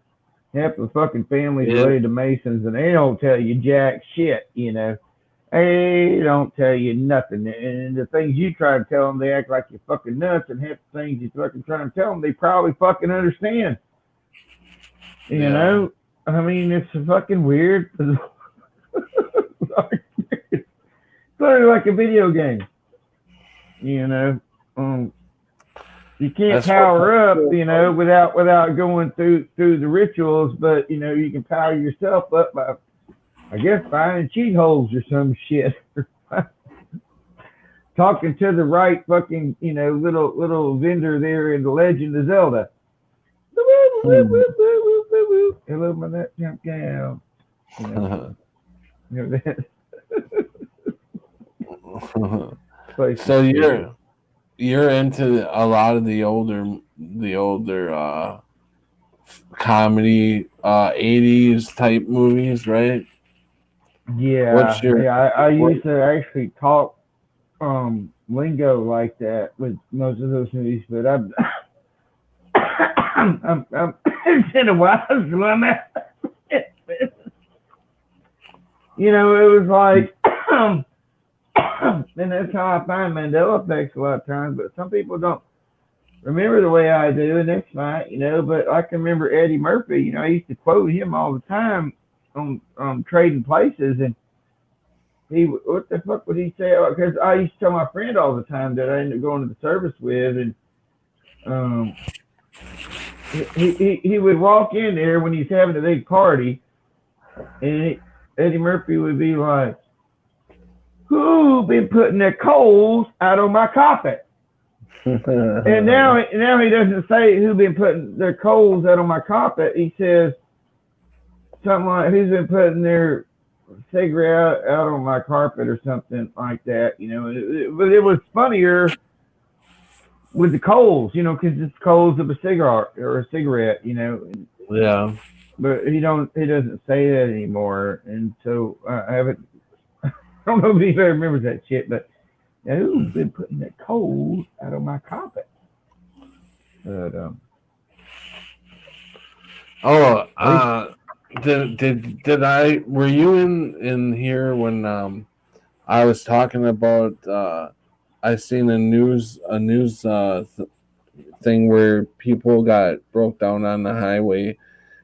Half the fucking family's related to Masons, and they don't tell you jack shit, you know. They don't tell you nothing. And the things you try to tell them, they act like you're fucking nuts, and half the things you fucking try to tell them, they probably fucking understand. You know? I mean, it's fucking weird. It's sort of like a video game. You know? You can't power up, you know, without going through the rituals, but, you know, you can power yourself up by, I guess, finding cheat holes or some shit. Talking to the right fucking, you know, little vendor there in The Legend of Zelda. Hello, my nut jump down. You know that. So you're into a lot of the older comedy 80s type movies, right? Yeah. I used to actually talk lingo like that with most of those movies, but I'm it's been a while since I'm at. You know, it was like and that's how I find Mandela effects a lot of times, but some people don't remember the way I do, and that's fine, you know. But I can remember Eddie Murphy. You know, I used to quote him all the time on Trading Places, and what the fuck would he say? Because I used to tell my friend all the time that I ended up going to the service with, and he would walk in there when he's having a big party, and Eddie Murphy would be like, "Who been putting their coals out on my carpet?" And now he doesn't say who been putting their coals out on my carpet. He says something like, "Who's been putting their cigarette out on my carpet," or something like that. You know, but it was funnier with the coals, you know, because it's coals of a cigar or a cigarette, you know. Yeah. But he doesn't say that anymore, and so I haven't. I don't know if anybody remembers that shit, but who's been putting that coal out of my carpet? But did I were you in here when I was talking about I seen a news thing where people got broke down on the highway,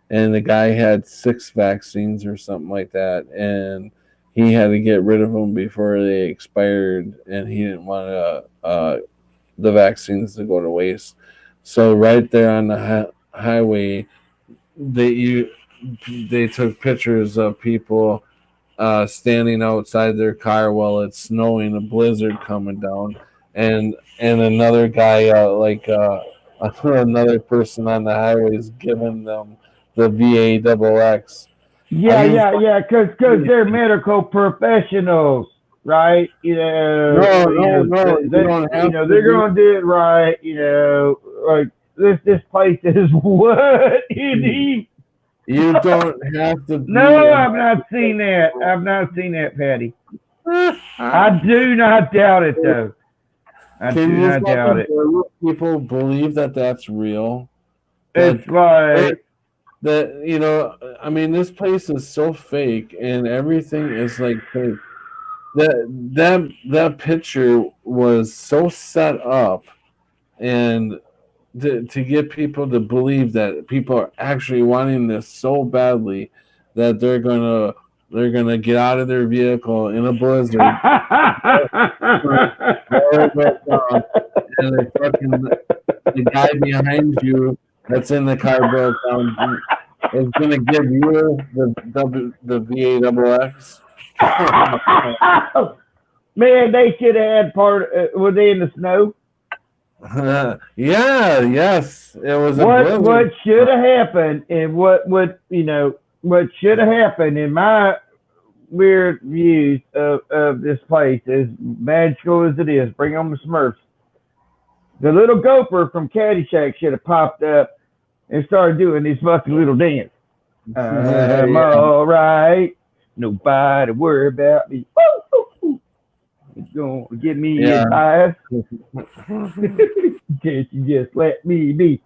and the guy had 6 vaccines or something like that, and he had to get rid of them before they expired, and he didn't want the vaccines to go to waste. So right there on the highway, they took pictures of people standing outside their car while it's snowing, a blizzard coming down, and another guy another person on the highway is giving them the VAXX. Yeah, because they're medical professionals, right? You know, they're going to do it right. You know, like this place is what you need. You don't have to. No, I've not seen that. I've not seen that, Patty. I do not doubt it, though. I do not doubt it. People believe that that's real. It's like that, you know, I mean, this place is so fake, and everything is like fake. That picture was so set up, and to get people to believe that people are actually wanting this so badly that they're gonna get out of their vehicle in a blizzard, and the guy behind you that's in the car broke down is gonna give you the VAXX. Man, they should have had were they in the snow? Yes, it was. What should have happened, and what should have happened in my weird views of this place, as magical as it is, bring on the Smurfs. The little gopher from Caddyshack should have popped up and started doing this fucking little dance. I'm all right. Nobody worry about me. It's gonna give me advice. just let me be.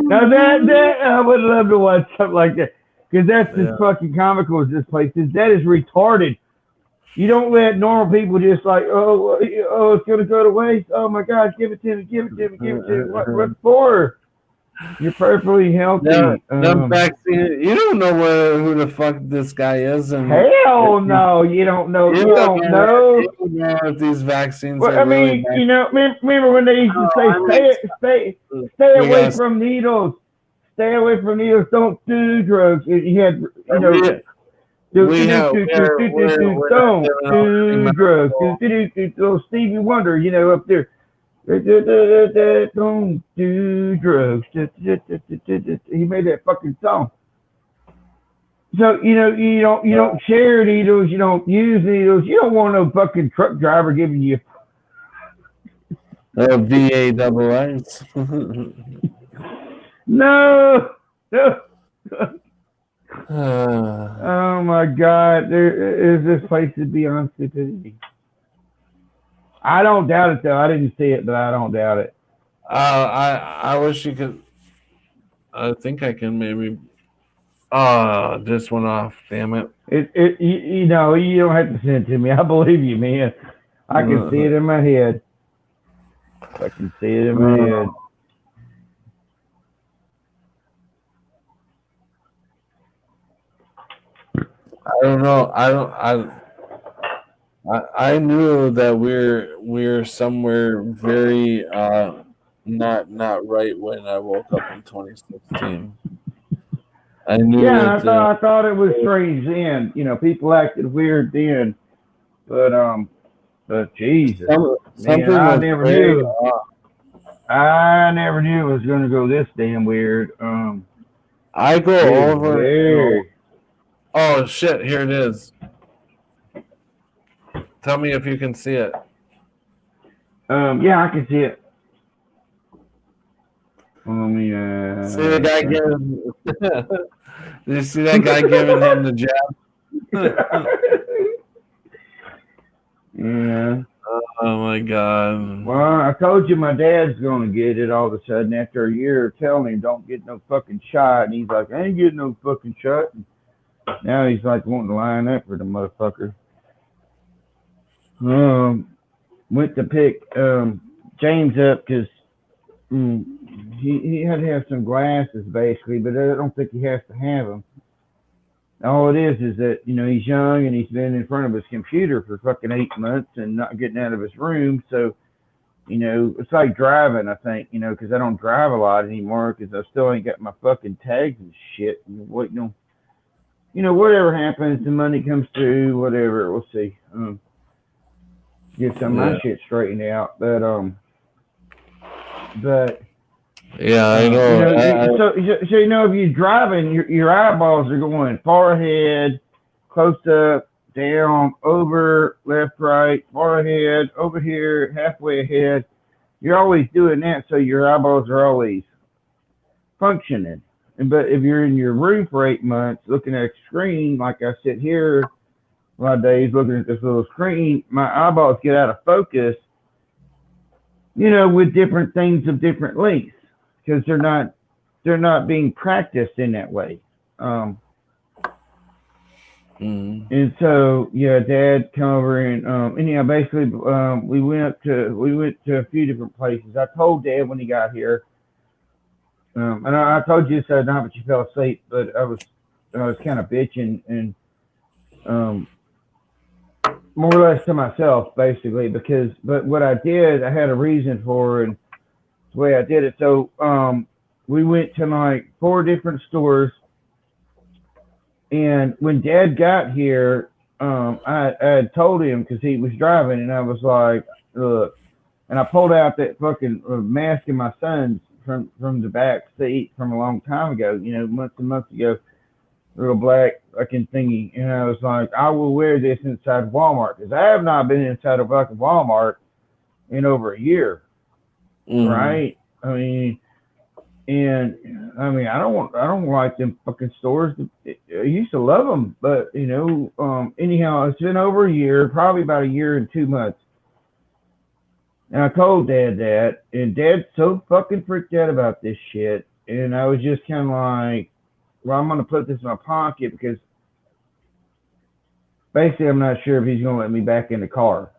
Now that I would love to watch something like that, because that's as fucking comical as this place is. That is retarded. You don't let normal people just like, oh, it's gonna go to waste. Oh my God, give it to me. What for? You're perfectly healthy. Vaccine, you don't know who the fuck this guy is. And hell no, you don't know. You don't know. You don't know if these vaccines. Well, I mean, remember when they used to say, stay away from needles. Stay away from needles. Don't do drugs. You had, don't do drugs. Stevie Wonder, up there. Don't do drugs. He made that fucking song. So you don't share needles. You don't use needles. You don't want no fucking truck driver giving you VAXX. No. Oh my God! There is this place is beyond stupidity. I don't doubt it though. I didn't see it, but I don't doubt it. I wish you could. I think I can maybe. This went off. Damn it! You don't have to send it to me. I believe you, man. I can see it in my head. I can see it in my head. I don't know. I knew that we're somewhere very not right when I woke up in 2016. I knew. Yeah, I thought it was strange then. People acted weird then, but Jesus, man, I never knew. I never knew it was going to go this damn weird. I go over. Weird. Oh shit! Here it is. Tell me if you can see it. Yeah, I can see it. Let me see the guy giving. Did you see that guy giving him the jab? Yeah. Oh my God. Well, I told you my dad's gonna get it all of a sudden after a year of telling him don't get no fucking shot, and he's like, I ain't getting no fucking shot. And now he's like wanting to line up for the motherfucker. Went to pick James up because he had to have some glasses basically, but I don't think he has to have them. All it is that he's young and he's been in front of his computer for fucking 8 months and not getting out of his room. So it's like driving, I think, because I don't drive a lot anymore because I still ain't got my fucking tags and shit. And waiting on, whatever happens, the money comes through, whatever, we'll see. Get some of my shit straightened out, but yeah, I know. So if you're driving, your eyeballs are going far ahead, close up, down, over, left, right, far ahead, over here, halfway ahead. You're always doing that, so your eyeballs are always functioning. But if you're in your room for 8 months looking at a screen, like I sit here a lot of days looking at this little screen, my eyeballs get out of focus, with different things of different lengths because they're not being practiced in that way. And so, yeah, Dad come over and anyhow, basically, we went to a few different places. I told Dad when he got here, and I told you this the other night, but you fell asleep. But I was kind of bitching and more or less to myself, basically, but what I did, I had a reason for, and the way I did it. So we went to like 4 different stores. And when Dad got here, I had told him because he was driving, and I was like, "Look," and I pulled out that fucking mask of my son's from the back seat from a long time ago, months and months ago, little black fucking thingy, and I was like, "I will wear this inside Walmart because I have not been inside a fucking Walmart in over a year, right? I don't like them fucking stores. I used to love them, but anyhow, it's been over a year, probably about a year and 2 months. And I told Dad that, and Dad's so fucking freaked out about this shit. And I was just kind of like, well, I'm gonna put this in my pocket because basically I'm not sure if he's gonna let me back in the car.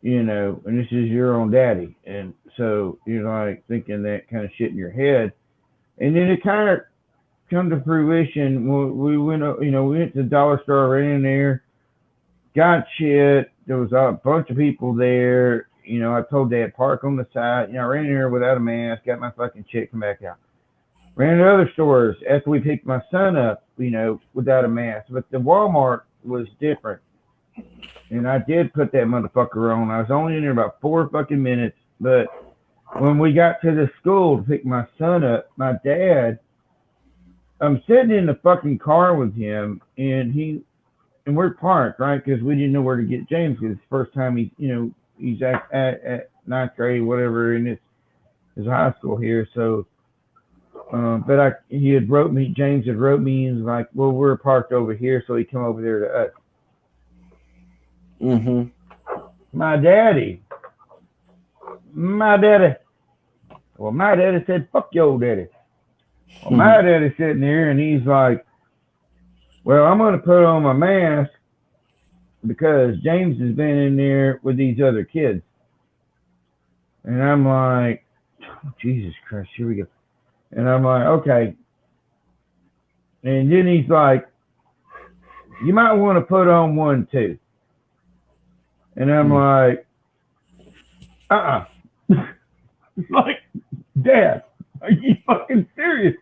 And this is your own daddy. And so you're like thinking that kind of shit in your head. And then it kind of come to fruition. We went to the dollar store, ran in there, got shit. There was a bunch of people there. I told Dad, park on the side. I ran in there without a mask, got my fucking shit, come back out. Ran to other stores after we picked my son up, without a mask. But the Walmart was different. And I did put that motherfucker on. I was only in there about 4 fucking minutes. But when we got to the school to pick my son up, my dad, I'm sitting in the fucking car with him, and we're parked, right? Because we didn't know where to get James because it's the first time he's at 9th grade, whatever, in his high school here. So, but James had wrote me and was like, well, we're parked over here. So he come over there to us. My daddy. Well, my daddy said, fuck your daddy. Well, my daddy's sitting there and he's like, well, I'm going to put on my mask because James has been in there with these other kids. And I'm like, oh, Jesus Christ, here we go. And I'm like, okay. And then he's like, you might want to put on one too. And I'm like, like, Dad, are you fucking serious?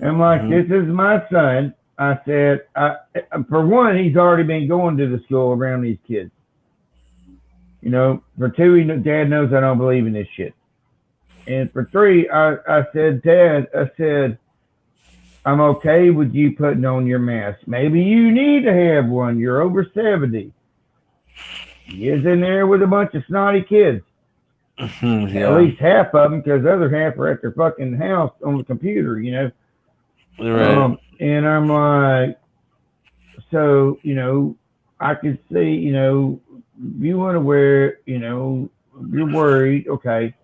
I'm like, this is my son. I said, for one, he's already been going to the school around these kids. For 2, Dad knows I don't believe in this shit. And for 3, I said, Dad, I'm okay with you putting on your mask. Maybe you need to have one. You're over 70. He is in there with a bunch of snotty kids. Yeah. At least half of them, because the other half are at their fucking house on the computer, Right. And I'm like, so, I could see, you want to wear, you're worried, okay.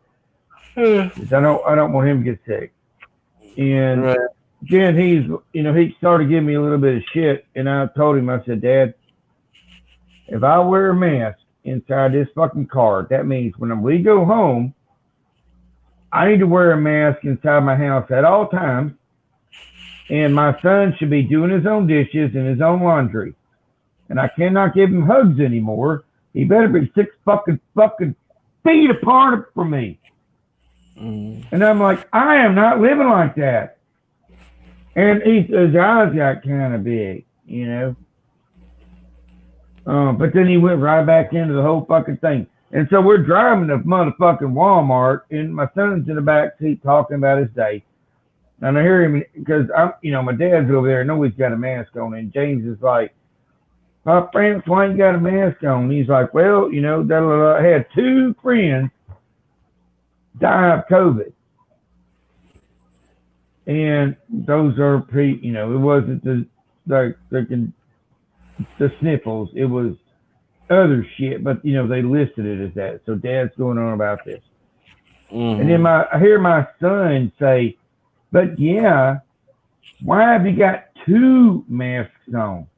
I don't want him to get sick. And then he started giving me a little bit of shit, and I told him, I said, Dad, if I wear a mask inside this fucking car, that means when we go home, I need to wear a mask inside my house at all times. And my son should be doing his own dishes and his own laundry. And I cannot give him hugs anymore. He better be 6 fucking feet apart from me. And I'm like, I am not living like that. And his eyes got kind of big, But then he went right back into the whole fucking thing. And so we're driving to motherfucking Walmart, and my son's in the back seat talking about his day. And I hear him because my dad's over there. I know he's got a mask on, and James is like, "My friends, why you got a mask on?" And he's like, "Well, I had 2 friends die of COVID, and those are it wasn't the sniffles, it was other shit, but they listed it as that." So Dad's going on about this, and then I hear my son say, "But yeah, why have you got 2 masks on.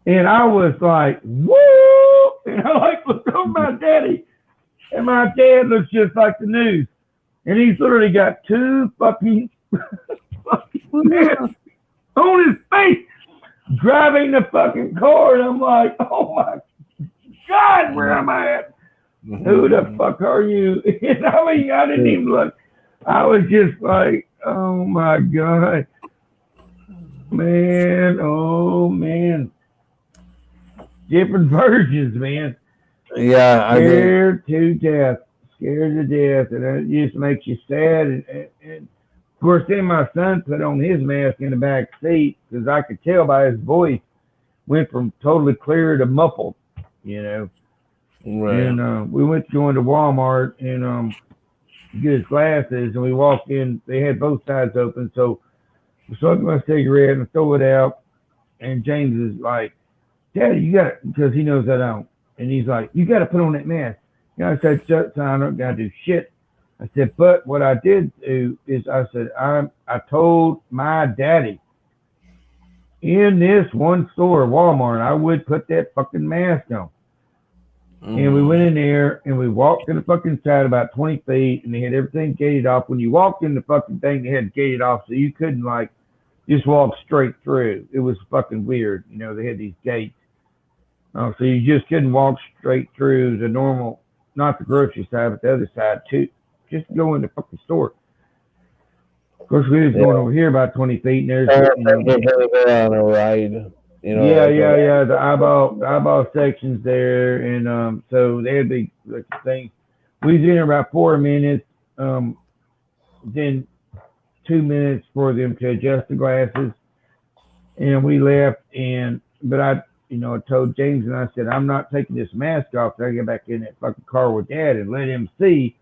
And I was like, woo! And I like looked over my daddy. And my dad looks just like the news. And he's literally got 2 fucking masks on his face, driving the fucking car. And I'm like, oh my God, where am I at? Who the fuck are you? And I mean, I didn't even look. I was just like, oh my God. Man, oh man. Different versions, man. Yeah, I mean, Scared to death. Scared to death. And it just makes you sad. And of course, then my son put on his mask in the back seat because I could tell by his voice went from totally clear to muffled, you know. right. And we went going to Walmart and get his glasses, and we walked in. They had both sides open, so I smoking my cigarette and throw it out. And James is like, "Daddy, you got it," because he knows I don't. And he's like, "You got to put on that mask." You know, I said, "Son, I don't got to do shit." I said, "But what I did do is I said I told my daddy in this one store, Walmart, I would put that fucking mask on." And we went in there and we walked in the fucking side about 20 feet and they had everything gated off. When you walked in the fucking thing, they had gated off so you couldn't like just walk straight through. It was fucking weird. You know, they had these gates. So you just couldn't walk straight through the normal, not the grocery side, but the other side too. Just go in the fucking store. Of course, we was going over here about 20 feet and there's, on a ride. You know, yeah. The eyeball sections there, and so they had big things. We was in there about 4 minutes. Then 2 minutes for them to adjust the glasses, and we left. But I told James and I said I'm not taking this mask off till I get back in that fucking car with Dad and let him see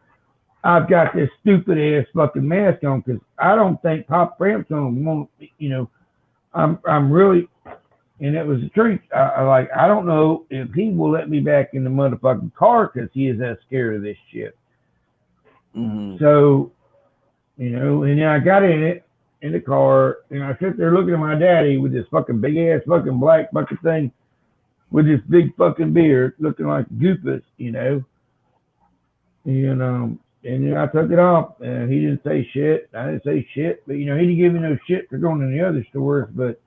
I've got this stupid ass fucking mask on because I don't think Pop Framp's gonna want. I'm really. And it was a treat. I don't know if he will let me back in the motherfucking car because he is that scared of this shit. Mm-hmm. So, and then I got in the car, and I sit there looking at my daddy with this fucking big ass fucking black fucking thing with this big fucking beard looking like Goofus, And then I took it off, and he didn't say shit. I didn't say shit, but he didn't give me no shit for going in the other stores, but.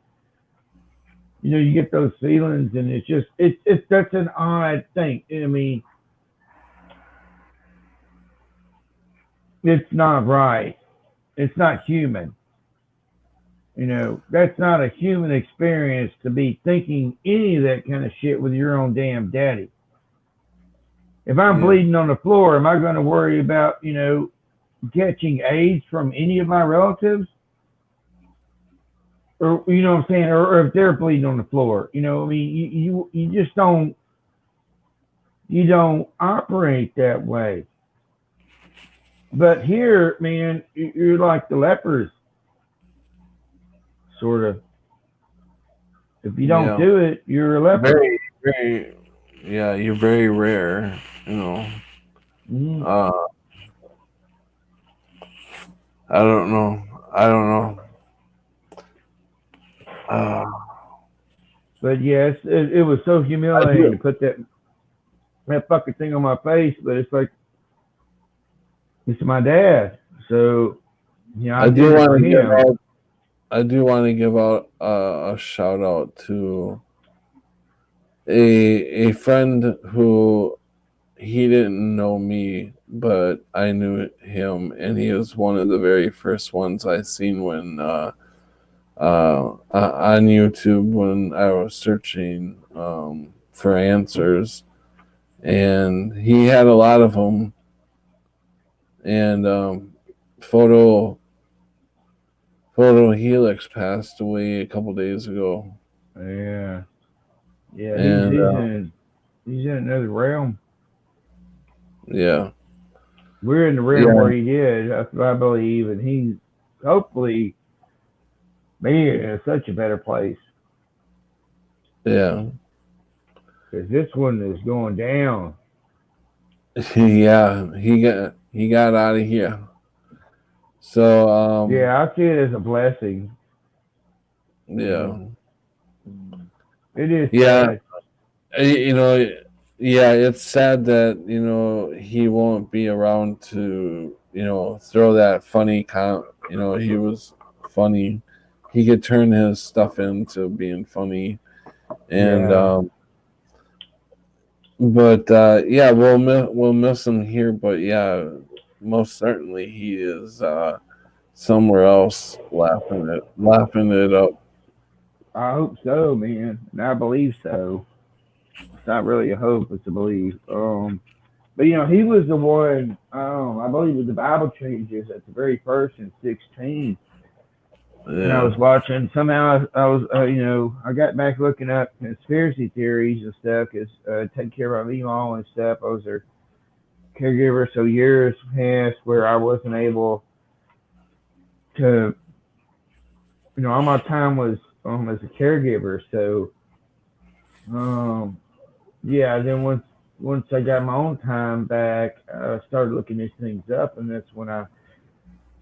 You get those feelings, and it's that's an odd thing. I mean, it's not right. It's not human. That's not a human experience to be thinking any of that kind of shit with your own damn daddy. If I'm bleeding on the floor, am I going to worry about, catching AIDS from any of my relatives? Or what I'm saying, or if they're bleeding on the floor, you just don't operate that way. But here, man, you're like the lepers, sort of. If you don't do it, you're a leper. Very, very, you're very rare, Mm-hmm. I don't know. But yes, it was so humiliating to put that fucking thing on my face. But it's like it's my dad, so I do want to give out a shout out to a friend who he didn't know me, but I knew him, and he was one of the very first ones I seen when. On YouTube when I was searching for answers, and he had a lot of them. And Photo Helix passed away a couple days ago. Yeah. And he's in another realm. Yeah, we're in the realm where he is. That's what I believe, and he's hopefully. Man, it's such a better place. Yeah. Because this one is going down. Yeah, he got out of here. So yeah, I see it as a blessing. Yeah. It is Yeah. sad. You know, yeah, it's sad that, you know, he won't be around to, you know, throw that funny you know, he was funny. He could turn his stuff into being funny. And Yeah. but yeah, we'll miss him here, but yeah, most certainly he is somewhere else laughing it up. I hope so, man. And I believe so. It's not really a hope, it's a belief. But you know, he was the one. I believe with the Bible changes at the very first in 16. And I Yeah. was watching. Somehow I was, you know, I got back looking up conspiracy theories and stuff because taking care of my Limo and stuff. I was their caregiver, so years passed where I wasn't able to, you know, all my time was as a caregiver. So, um, yeah. Then once I got my own time back, I started looking these things up, and that's when I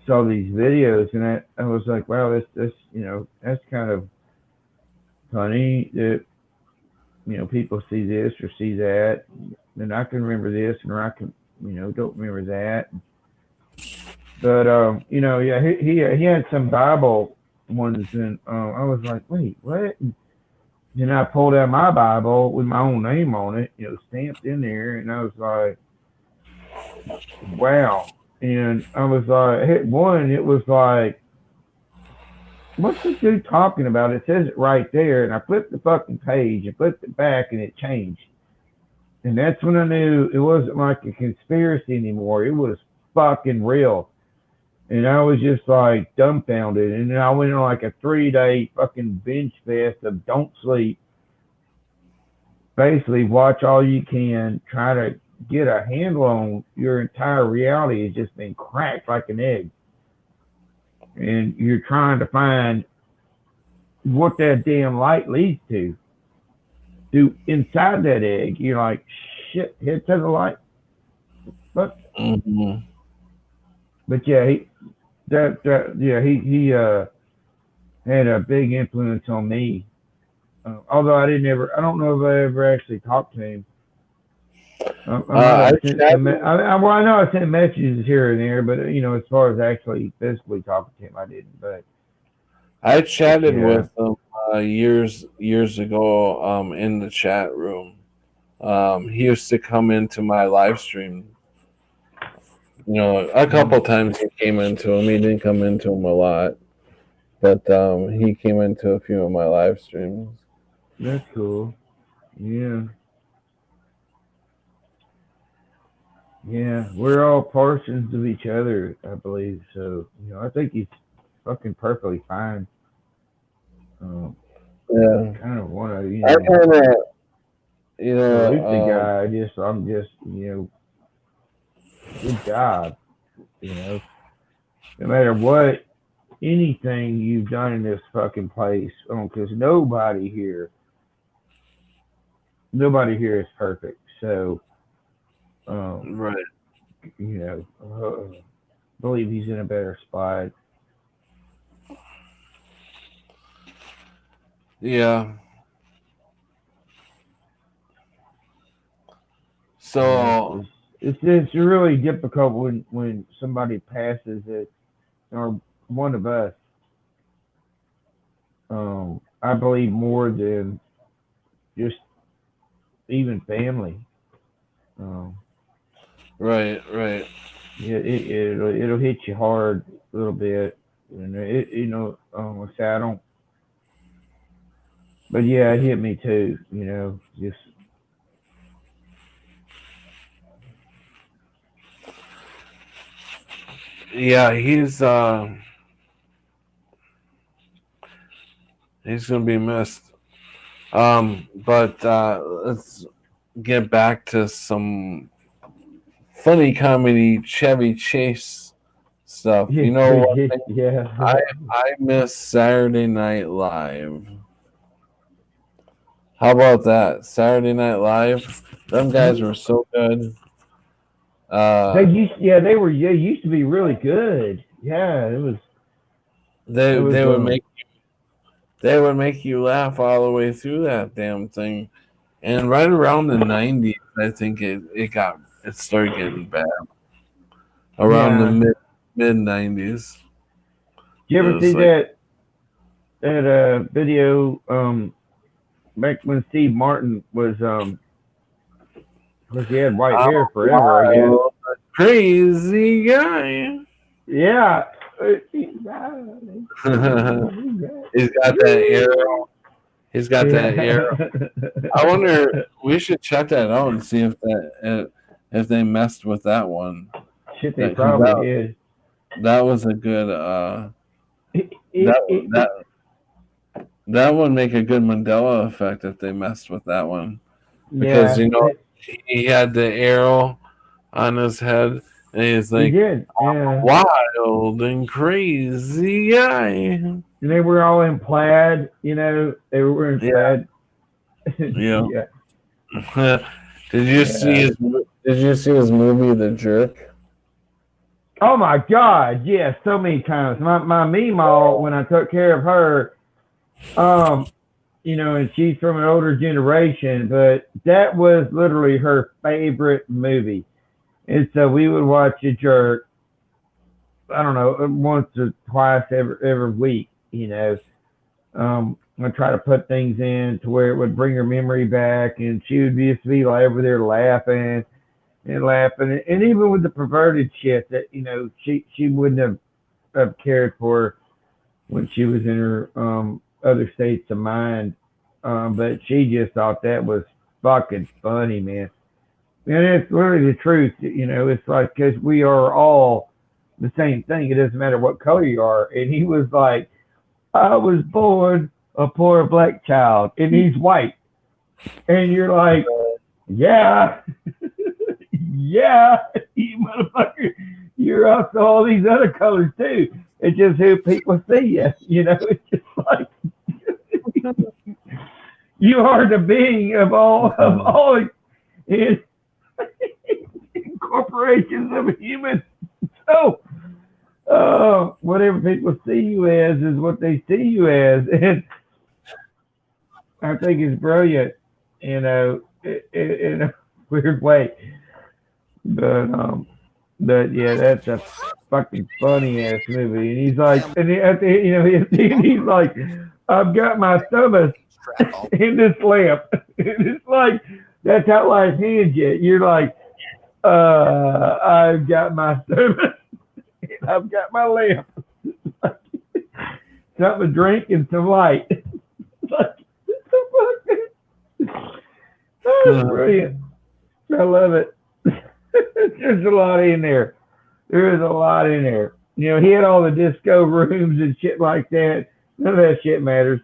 saw these videos, and I was like, wow, this you know, that's kind of funny that you know people see this or see that, and I can remember this, and I can you know don't remember that. But you know, yeah, he had some Bible ones, and I was like, wait, what? And then I pulled out my Bible with my own name on it, you know, stamped in there, and I was like, wow. And I was like, hit one, it was like, what's this dude talking about? It says it right there, and I flipped the fucking page and flipped it back, and it changed. And that's when I knew it wasn't like a conspiracy anymore. It was fucking real. And I was just like dumbfounded. And then I went on like a 3 day fucking binge fest of don't sleep. Basically, watch all you can, try to get a handle on your entire reality has just been cracked like an egg. And you're trying to find what that damn light leads to. Do inside that egg, you're like, shit, head to the light. But Hmm. but yeah, he had a big influence on me. Although I don't know if I ever actually talked to him. I might I have sent some. chatted, Well, I know I sent messages here and there, but you know, as far as actually physically talking to him, I didn't. I But chatted yeah, with him years ago in the chat room. He used to come into my live stream. You know, a couple times he came into him. He didn't come into him a lot, but he came into a few of my live streams. that's cool. Yeah, yeah, we're all portions of each other, I believe. So you know, I think he's fucking perfectly fine. Um, Yeah, kind of want to, I kind of, you salute the know, guy. I'm just, you know, good job. You know, no matter what, anything you've done in this fucking place, because nobody here is perfect. So, um, right. you know, believe he's in a better spot. Yeah. Yeah, So, it's really difficult when somebody passes it or one of us. I believe more than just even family. Um, right. yeah, it'll hit you hard a little bit, and you know, like I say I don't, but yeah, it hit me too. You know, just Yeah, he's gonna be missed. But let's get back to some funny comedy Chevy Chase stuff. yeah, You know what? yeah. I miss Saturday Night Live. How about that? Saturday Night Live. Them guys were so good. They Uh, used to be really good. Yeah, it was they would um make they would make you laugh all the way through that damn thing. And right around the 90s, I think it started getting bad. Around the Yeah. mid 90s, You it ever was see like, that video back when Steve Martin was because he had white hair forever, I guess. wow, crazy guy. Yeah. He's got that arrow. He's got that arrow. I wonder. We should check that out and see if they messed with that one. Shit, they 'Cause probably did. that was a good. It, That it, that that would make a good Mandela effect if they messed with that one, because yeah, he had the arrow on his head and he's he like did. Yeah. wild and crazy guy. And they were all in plaid, they were wearing plaid. Yeah. Yeah. Did you see his movie The Jerk? Oh my God, yes, so many times. My Meemaw, when I took care of her, and she's from an older generation, but that was literally her favorite movie. And so we would watch The Jerk, I don't know, once or twice every week, I try to put things in to where it would bring her memory back, and she would just be like over there laughing and laughing, and even with the perverted shit that she wouldn't have cared for when she was in her other states of mind, but she just thought that was fucking funny, man. And it's literally the truth, It's like because we are all the same thing. It doesn't matter what color you are. And he was like, I was born a poor black child, and he's white, and you're like, yeah. Yeah, you motherfucker. You're also all these other colors too. It's just who people see you. It's just like you are the being of all incorporations of humans. So whatever people see you as is what they see you as, and I think it's brilliant. In a weird way. But yeah, that's a fucking funny ass movie. And he's like, and at the he's like, I've got my stomach in this lamp. And it's like that's how life hands you. You're like, I've got my stomach, and I've got my lamp. Something to drink and some light. Like, that's brilliant. I love it. There's a lot in there. There is a lot in there. He had all the disco rooms and shit like that. None of that shit matters.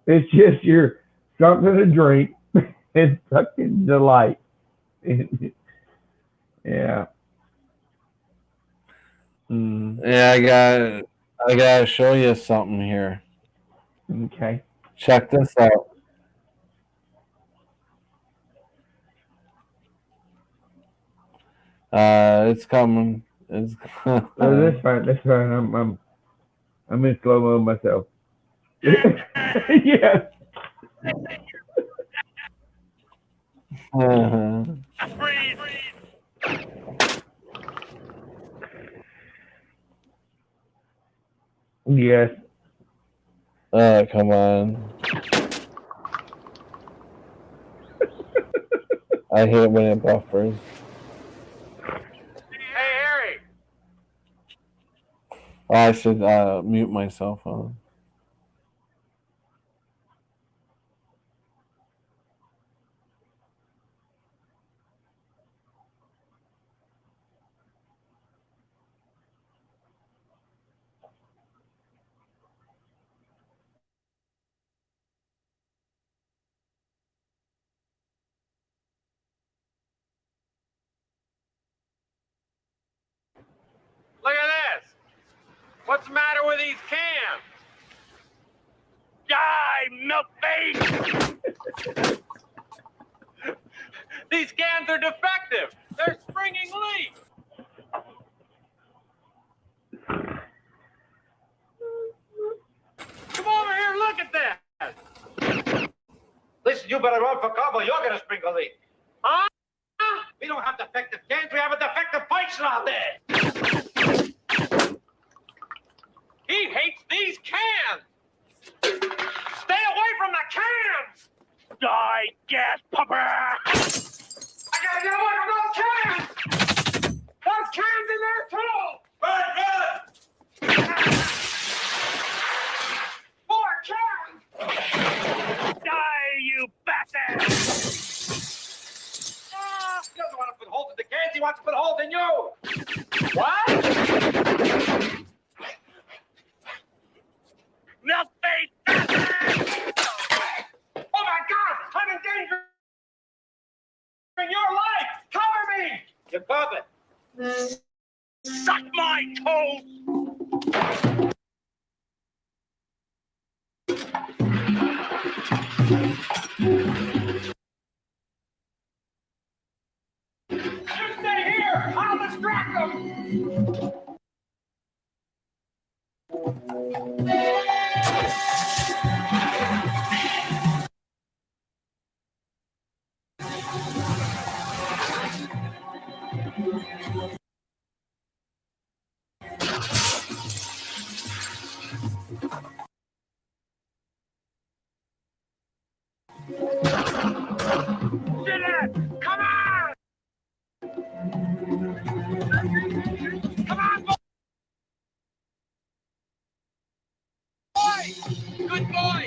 It's just your something to drink and fucking delight. Yeah. Yeah, I gotta show you something here. Okay. Check this out. It's coming. It's Oh, that's fine. That's fine. I'm in slow mo myself. Yes. Yes. Come on. I hate when it buffers. Hey, Harry. I should mute myself on. Look at this. What's the matter with these cans? Die, milk face! These cans are defective. They're springing leaks. Come over here, look at you better run for cover. You're gonna sprinkle the. Huh? We don't have defective cans. We have a defective function out there. He hates these cans. Stay away from the cans. Die, gas pumper. I gotta get away from those cans. Those cans in there too. Run, run. 4 cans. Die, you bastard. He doesn't want to put holes in the cans. He wants to put holes in you. What? Milk-face bastard! Oh my God! I'm in danger in your life! Cover me! You're covered. Suck my toes! You stay here! I'll distract them! Come on! Come on, boy! Good boy!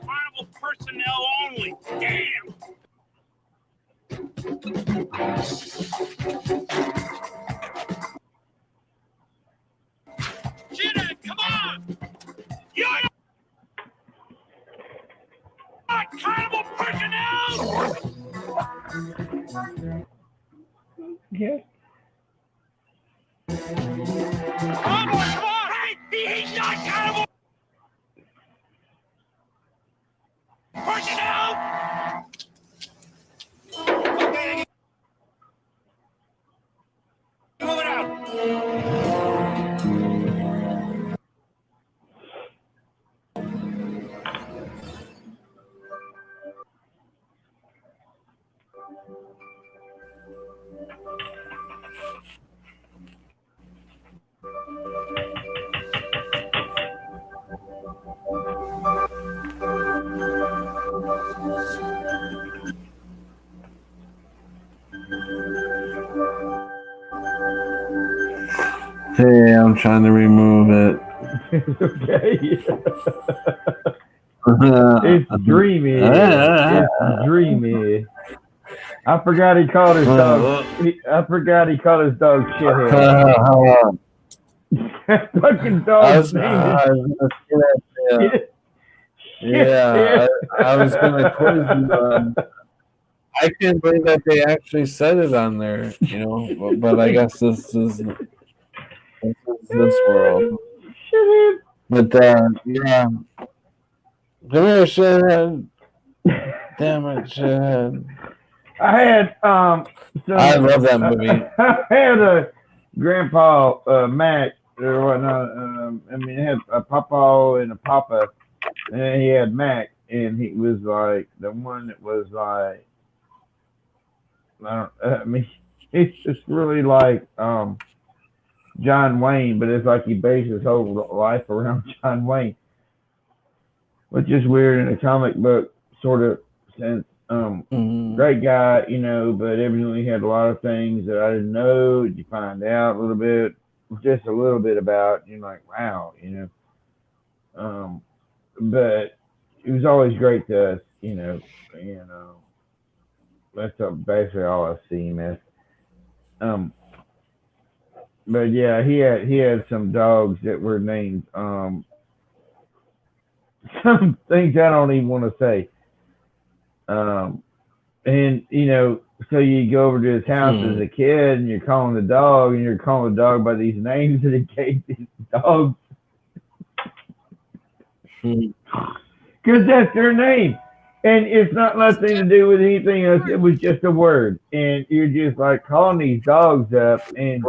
Carnival personnel only. Damn! Shithead, come on! You're not carnival personnel! Yeah. Come on, boy, come on! Hey, he's not carnival personnel! Okay, move it out. Hey, I'm trying to remove it. Okay. It's dreamy. It's dreamy. I forgot he called his dog. I forgot he called his dog shithead. Fucking dog's name is Yeah, I was gonna quiz you. I can't believe that they actually said it on there, you know. But I guess this is this world. Shithead. But yeah, come here, shithead. Damn it, shithead. I had I love that movie. I had a grandpa Mac or whatnot. I mean, I had a papa and a papa, and he had Mac, and he was like the one that was like, I mean, it's just really like John Wayne, but it's like he based his whole life around John Wayne, which is weird in a comic book sort of sense. Great guy, you know, but evidently had a lot of things that I didn't know. You find out a little bit, just a little bit about. You're like, wow, you know. But it was always great to us, you know, and that's basically all I've seen as. Um, but yeah, he had some dogs that were named some things I don't even want to say. And you know, so you go over to his house as a kid, and you're calling the dog by these names that he gave these dogs, because that's their name, and it's not nothing to do with anything else. It was just a word, and you're just like calling these dogs up, and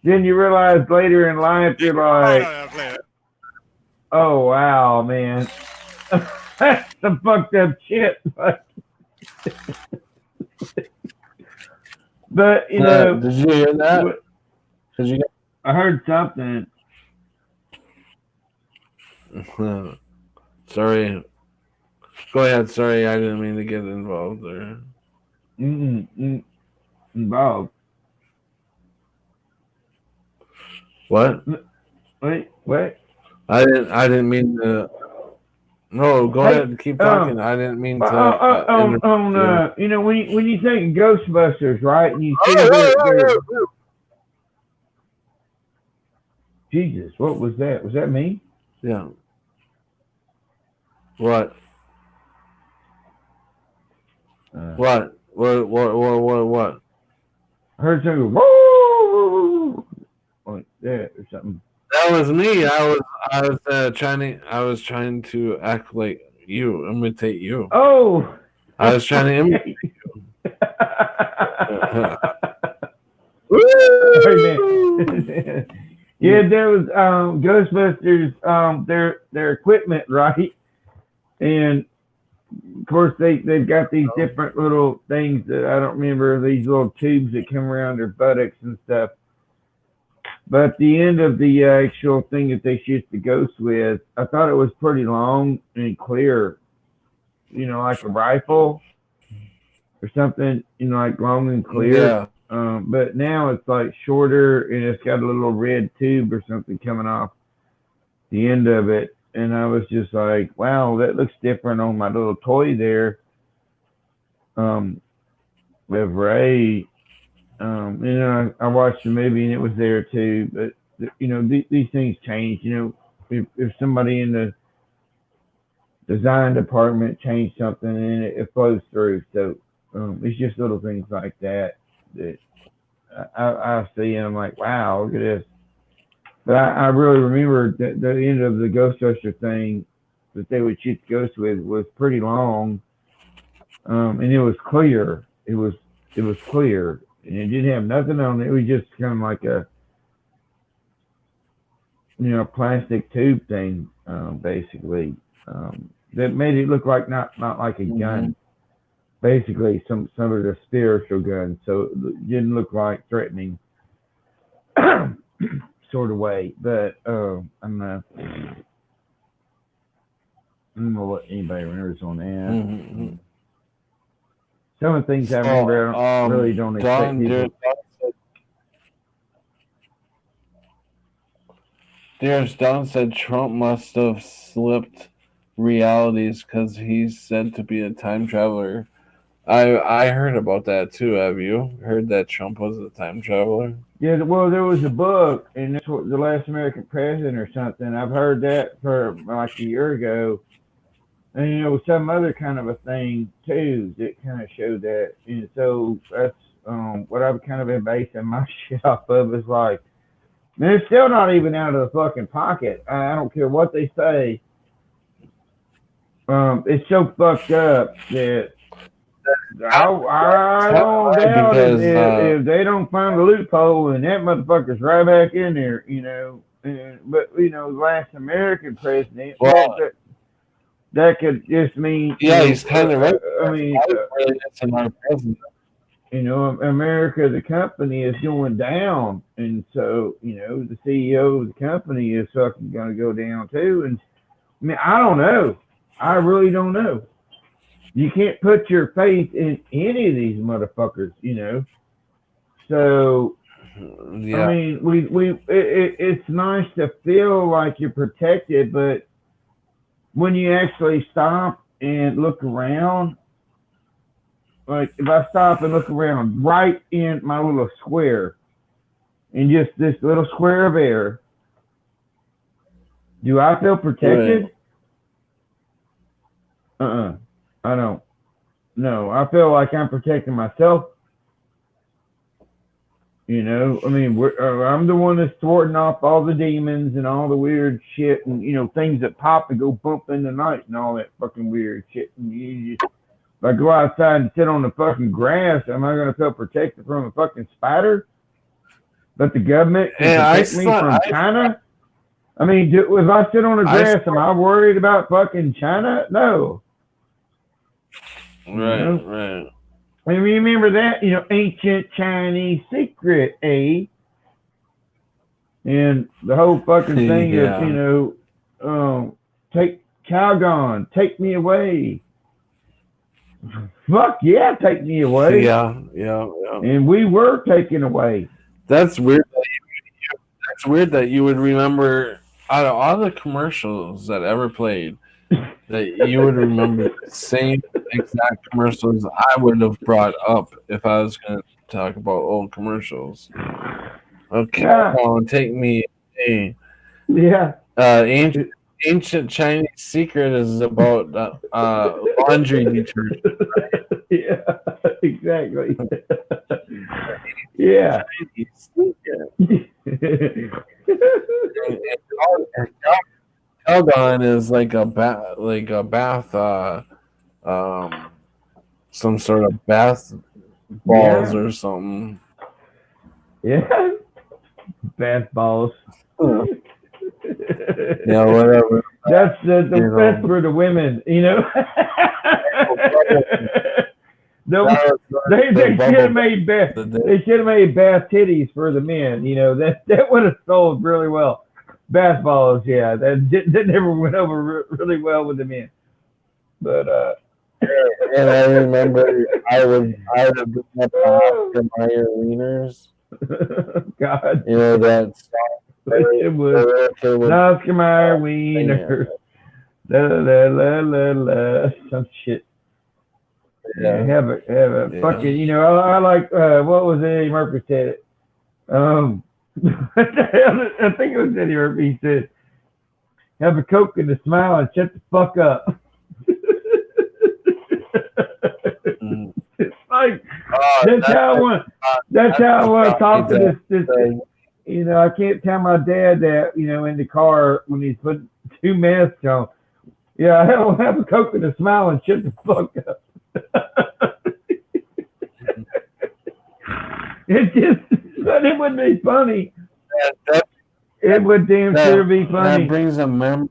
then you realize later in life you're like, oh wow, man, that's some fucked up shit. But you know, did you hear that? I heard something. Sorry. Go ahead. Sorry, I didn't mean to get involved there. Involved. What? Wait, what? I didn't mean to. No, go ahead. Keep talking. I didn't mean to. You know, when you think Ghostbusters, right? And you see their Jesus, what was that? Was that me? Yeah. What? What? I heard something go, whoa, like that or something. That was me. I was trying to act like you, imitate you. Oh. I was trying to imitate you. Yeah, there was Ghostbusters, their equipment, right? And of course they've got these different little things that I don't remember, these little tubes that come around their buttocks and stuff. But at the end of the actual thing that they shoot the ghost with, I thought it was pretty long and clear, you know, like a rifle or something, you know, like long and clear. Yeah. But now it's like shorter and it's got a little red tube or something coming off the end of it. And I was just like, wow, that looks different on my little toy there. With Ray. You know, I watched the movie and it was there too. But, you know, these things change. You know, if somebody in the design department changed something and it flows through. So it's just little things like that I see and I'm like, wow, look at this. But I really remember that the end of the Ghostbuster thing that they would shoot the ghost with was pretty long, and it was clear. It was clear, and it didn't have nothing on it. It was just kind of like a, you know, plastic tube thing, basically, that made it look like not like a gun. Basically, some of the spiritual guns, so it didn't look like threatening. Sort of way, but I don't know what anybody remembers on that. Some of the things I remember, I really don't expect people. Dearest Don said Trump must have slipped realities because he's said to be a time traveler. I heard about that too. Have you heard that Trump was a time traveler? Yeah, well, there was a book, and that's what The Last American President or something. I've heard that for like a year ago. And, you know, some other kind of a thing, too, that kind of showed that. And so that's what I've kind of been basing my shit off of is like, man, it's still not even out of the fucking pocket. I don't care what they say. It's so fucked up that I don't doubt if they don't find a loophole and that motherfucker's right back in there, you know. But, you know, the last American president, that could just mean... Yeah, he's kind of right. I mean, you know, America, the company is going down. And so, you know, the CEO of the company is fucking going to go down too. And, I mean, I don't know. I really don't know. you can't put your faith in any of these motherfuckers, you know. So Yeah. I mean, it's nice to feel like you're protected, but when you actually stop and look around, like if I stop and look around right in my little square, in just this little square of air, do I feel protected? Right. I don't. No, I feel like I'm protecting myself. You know, I mean, I'm the one that's thwarting off all the demons and all the weird shit and, you know, things that pop and go bump in the night and all that fucking weird shit. And you just, if I go outside and sit on the fucking grass, am I going to feel protected from a fucking spider? But the government can protect me from China? I mean, if I sit on the grass, am I worried about fucking China? No. Right, you know? right. I mean, remember that, you know, ancient Chinese secret, eh? And the whole fucking thing Yeah. of, you know, take Calgon, take me away. Fuck yeah, take me away. Yeah. And we were taken away. That's weird. That's weird that you would remember out of all the commercials that ever played, that you would remember the same exact commercials I would have brought up if I was going to talk about old commercials. Okay, Yeah. take me. Hey. Yeah. Ancient Chinese secret is about laundry detergent. Yeah, exactly. Yeah. Calgon is like a bath, some sort of bath balls or something. Yeah. Bath balls. Yeah, whatever. That's the best for the women, you know. They should have made bath. They should have made bath titties for the men. You know that would have sold really well. Bath balls, yeah, that never went over really well with the men. But and I remember I would bring up Oscar Mayer wieners. God, you know that song. It was Oscar Mayer wiener. La la la la la. Some shit. Yeah, have a fucking, you know, I like, what was Eddie Murphy said it? What the hell? I think it was Eddie Murphy. He said, have a Coke and a smile and shut the fuck up. It's like, that's how I want to talk to this, you know, I can't tell my dad that, you know, in the car when he's putting 2 masks on. Yeah, I don't have a Coke and a smile and shut the fuck up. But it would be funny. It would damn sure be funny. That brings a memory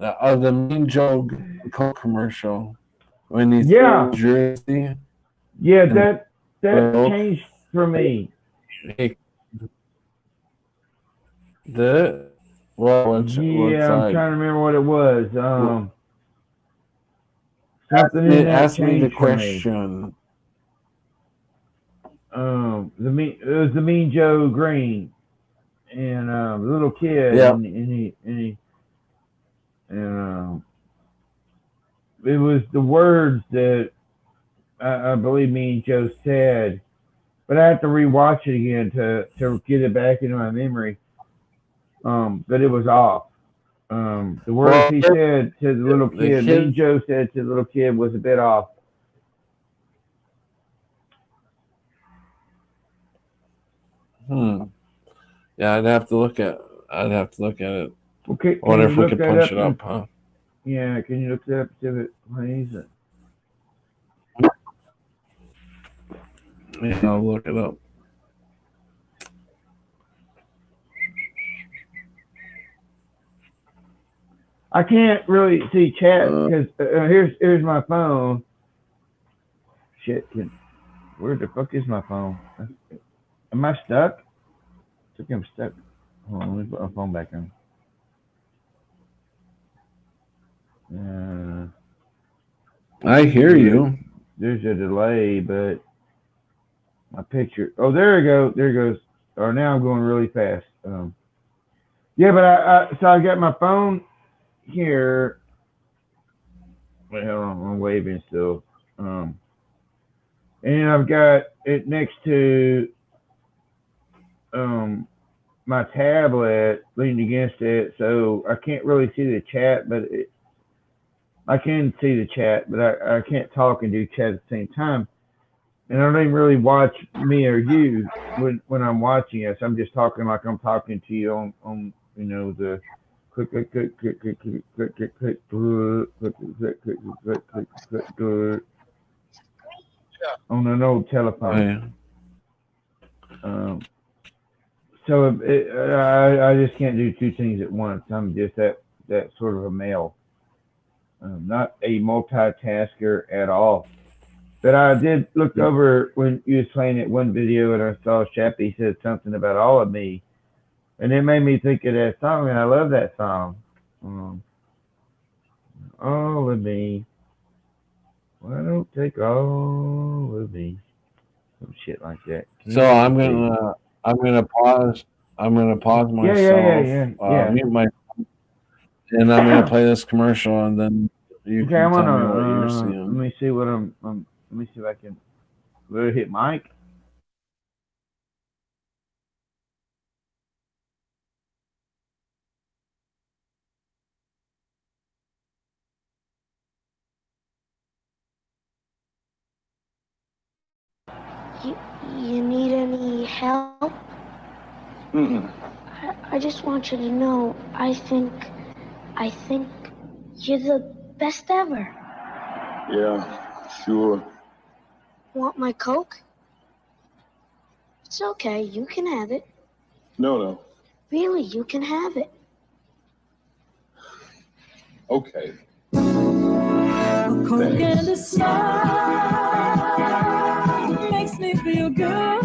of the Mean Joe Coke commercial when he's in Jersey. Yeah, that changed for me. I'm trying to remember what it was. Something in that ask me the question. It was the Mean Joe Green and the little kid, and it was the words that I believe Mean Joe said, but I have to rewatch it again to get it back into my memory. But it was off. The words he said to the little kid, Mean Joe said to the little kid, was a bit off. Yeah, I'd have to look at it. Okay, I wonder if we could punch it up, huh? Yeah, can you look that up to it, please? Yeah, I'll look it up. I can't really see chat because here's my phone. Shit, where the fuck is my phone? Am I stuck? I think I'm stuck. Hold on, let me put my phone back on. I hear you. There's a delay, but my picture. Oh, there we go. There it goes. Or now I'm going really fast. Yeah, but so I got my phone here. Wait, hold on. I'm waving still. And I've got it next to my tablet leaning against it, so I can't really see the chat, but I can see the chat, but I can't talk and do chat at the same time. And I don't even really watch me or you when I'm watching us. I'm just talking like I'm talking to you on you know the click click click click click click click click click click click click click click on an old telephone. So I just can't do two things at once. I'm just that sort of a male, not a multitasker at all. But I did look over when you was playing that one video, and I saw Chappie said something about all of me, and it made me think of that song, and I love that song. All of me. Why don't take all of me? Some shit like that. So I'm gonna pause. I'm gonna pause myself. Yeah. Mute my. And I'm gonna play this commercial, and then you Okay, can I'm tell gonna me what you're let seeing. me see what let me see if I can. Will it hit Mike? You need any help? I just want you to know I think you're the best ever. Yeah, sure. Want my Coke? It's okay, you can have it. No. Really, you can have it. Okay. A Coke and a smile makes me feel good.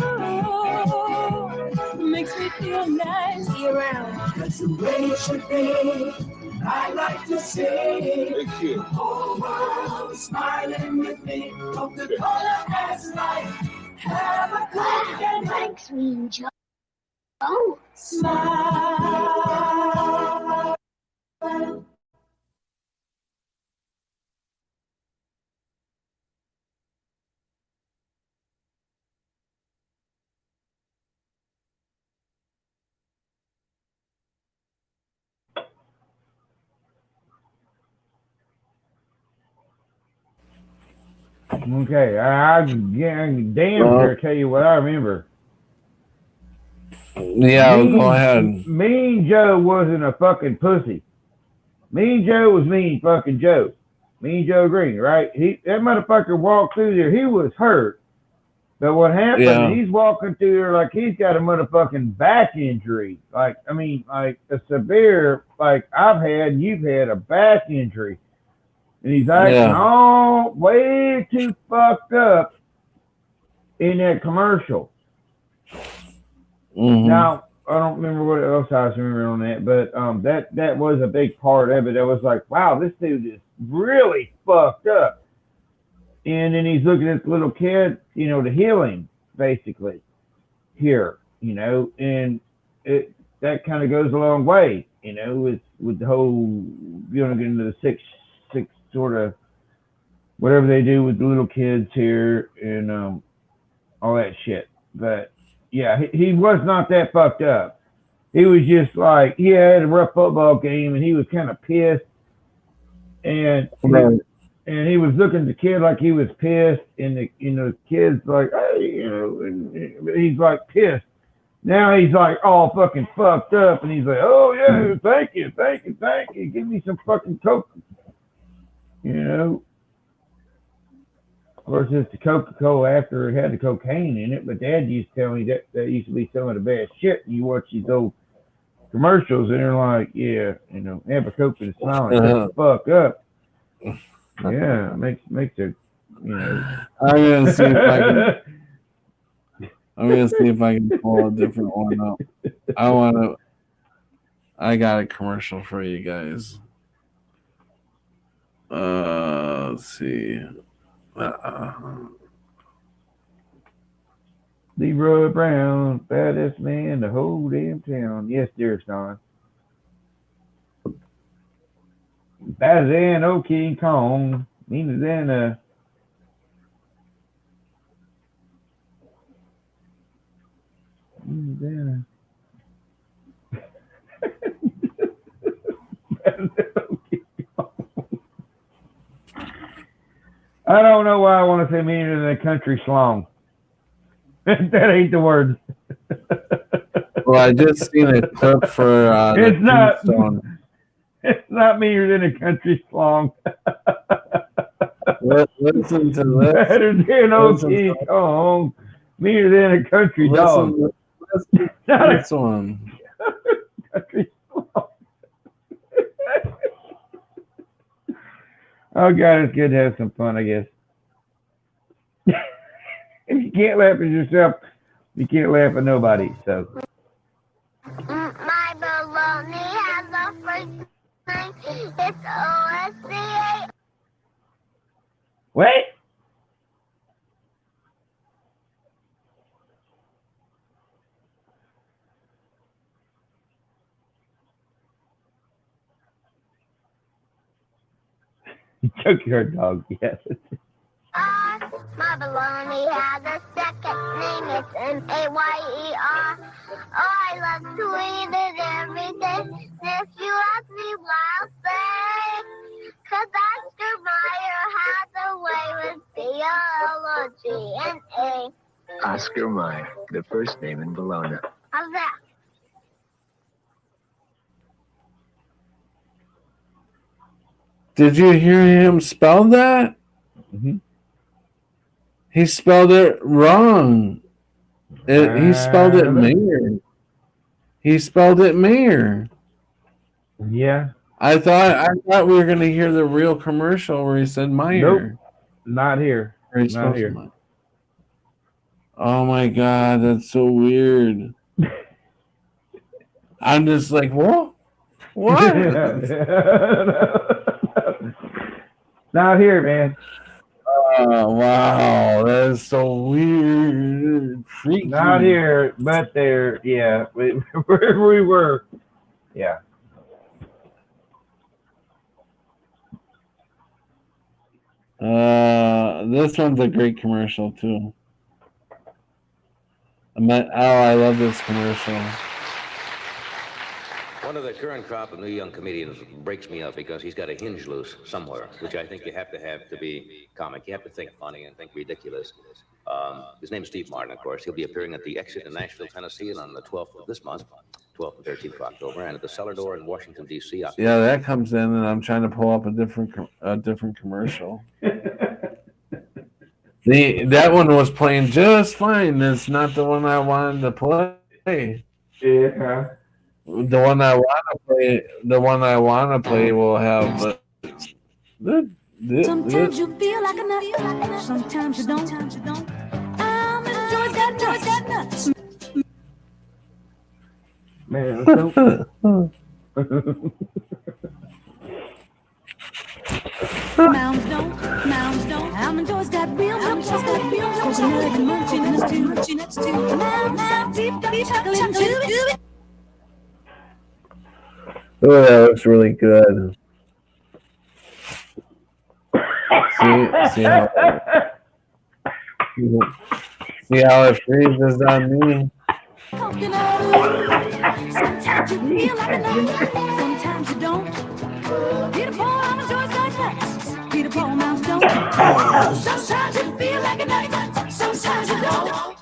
Makes me feel nice. See you around. That's the way it should be. I like to see Hey, kid. the whole world smiling with me. Coca-Cola has life. Have a Coke and Thanks, Mean Joe. smile. Okay, I damn sure tell you what I remember. Yeah, go ahead. Mean Joe wasn't a fucking pussy. Mean Joe was Mean fucking Joe. Mean Joe Green, right? That motherfucker walked through there. He was hurt. But what happened, Yeah. he's walking through there like he's got a motherfucking back injury. Like a severe, like I've had, you've had a back injury. And he's acting all way too fucked up in that commercial. Mm-hmm. Now, I don't remember what else I was remembering on that, but that was a big part of it. I was like, wow, this dude is really fucked up. And then he's looking at the little kid, to heal him, basically, here, and that kind of goes a long way, with the whole, getting into the six sort of, whatever they do with the little kids here and all that shit. But, yeah, he was not that fucked up. He was just like, he had a rough football game, and he was kind of pissed. And he was looking at the kid like he was pissed, and the kid's like, hey, and he's like pissed. Now he's like all fucking fucked up, and he's like, oh yeah, thank you, give me some fucking Coke. Of course, it's the Coca-Cola after it had the cocaine in it, but Dad used to tell me that used to be some of the best shit. And you watch these old commercials, and they're like, yeah, have a Coke and a smile and shut the fuck up. Yeah, makes it, I'm gonna see if I can pull a different one up. I got a commercial for you guys. Let's see. Leroy Brown, baddest man in the whole damn town. Yes, dear son. Better than old King Kong. Meaner than a. I don't know why I want to say meaner than a country slong. That ain't the word. Well, I just seen a clip for It's not. Tombstone. It's not meaner than a country slong. Listen to this. Better than old Listen King to- Kong. Meaner than a country dog. Listen to Not a this one. country slong. Oh God, it's good to have some fun, I guess. If you can't laugh at yourself, you can't laugh at nobody. So My baloney has a first name. It's OSCA. wait. Junkyard dog, yes. My baloney has a second name. It's M-A-Y-E-R. Oh, I love to eat it every day. If you ask me why, I'll say, 'cause Oscar Mayer has a way with B-O-L-O-G-N-A. Oscar Mayer, the first name in Bologna. How's that? Did you hear him spell that? Mhm. He spelled it wrong. He spelled it mayor. He spelled it mayor. Yeah, I thought we were gonna hear the real commercial where he said Meyer. Nope. not here. Or he Not spelled here. Meyer. Oh my God, that's so weird. I'm just like, what? What? Not here, man. Oh, wow, that is so weird. Freaky. Not here, but there. Yeah, wherever we were. Yeah. This one's a great commercial too. I love this commercial. One of the current crop of new young comedians breaks me up because he's got a hinge loose somewhere, which I think you have to be comic. You have to think funny and think ridiculous. His name's Steve Martin, of course. He'll be appearing at the Exit in Nashville, Tennessee, and on the 12th of this month, 12th and 13th of October, and at the Cellar Door in Washington, D.C. Yeah, that comes in, and I'm trying to pull up a different commercial. That one was playing just fine. It's not the one I wanted to play. Yeah. The one I want to play will have. Sometimes you feel like a nut, sometimes you don't. Enjoy that nuts. Man, so, Mounds don't. Almondo's got real milk, cause you know they can munch in nuts too. Mounds, deep, chuckle into it. Oh, that looks really good. See how it freezes on me. Sometimes you feel like a nut, sometimes you don't. Peter Paul, Almondo's got nuts. Peter Paul, Mounds don't. Sometimes you feel like a nut, sometimes you don't.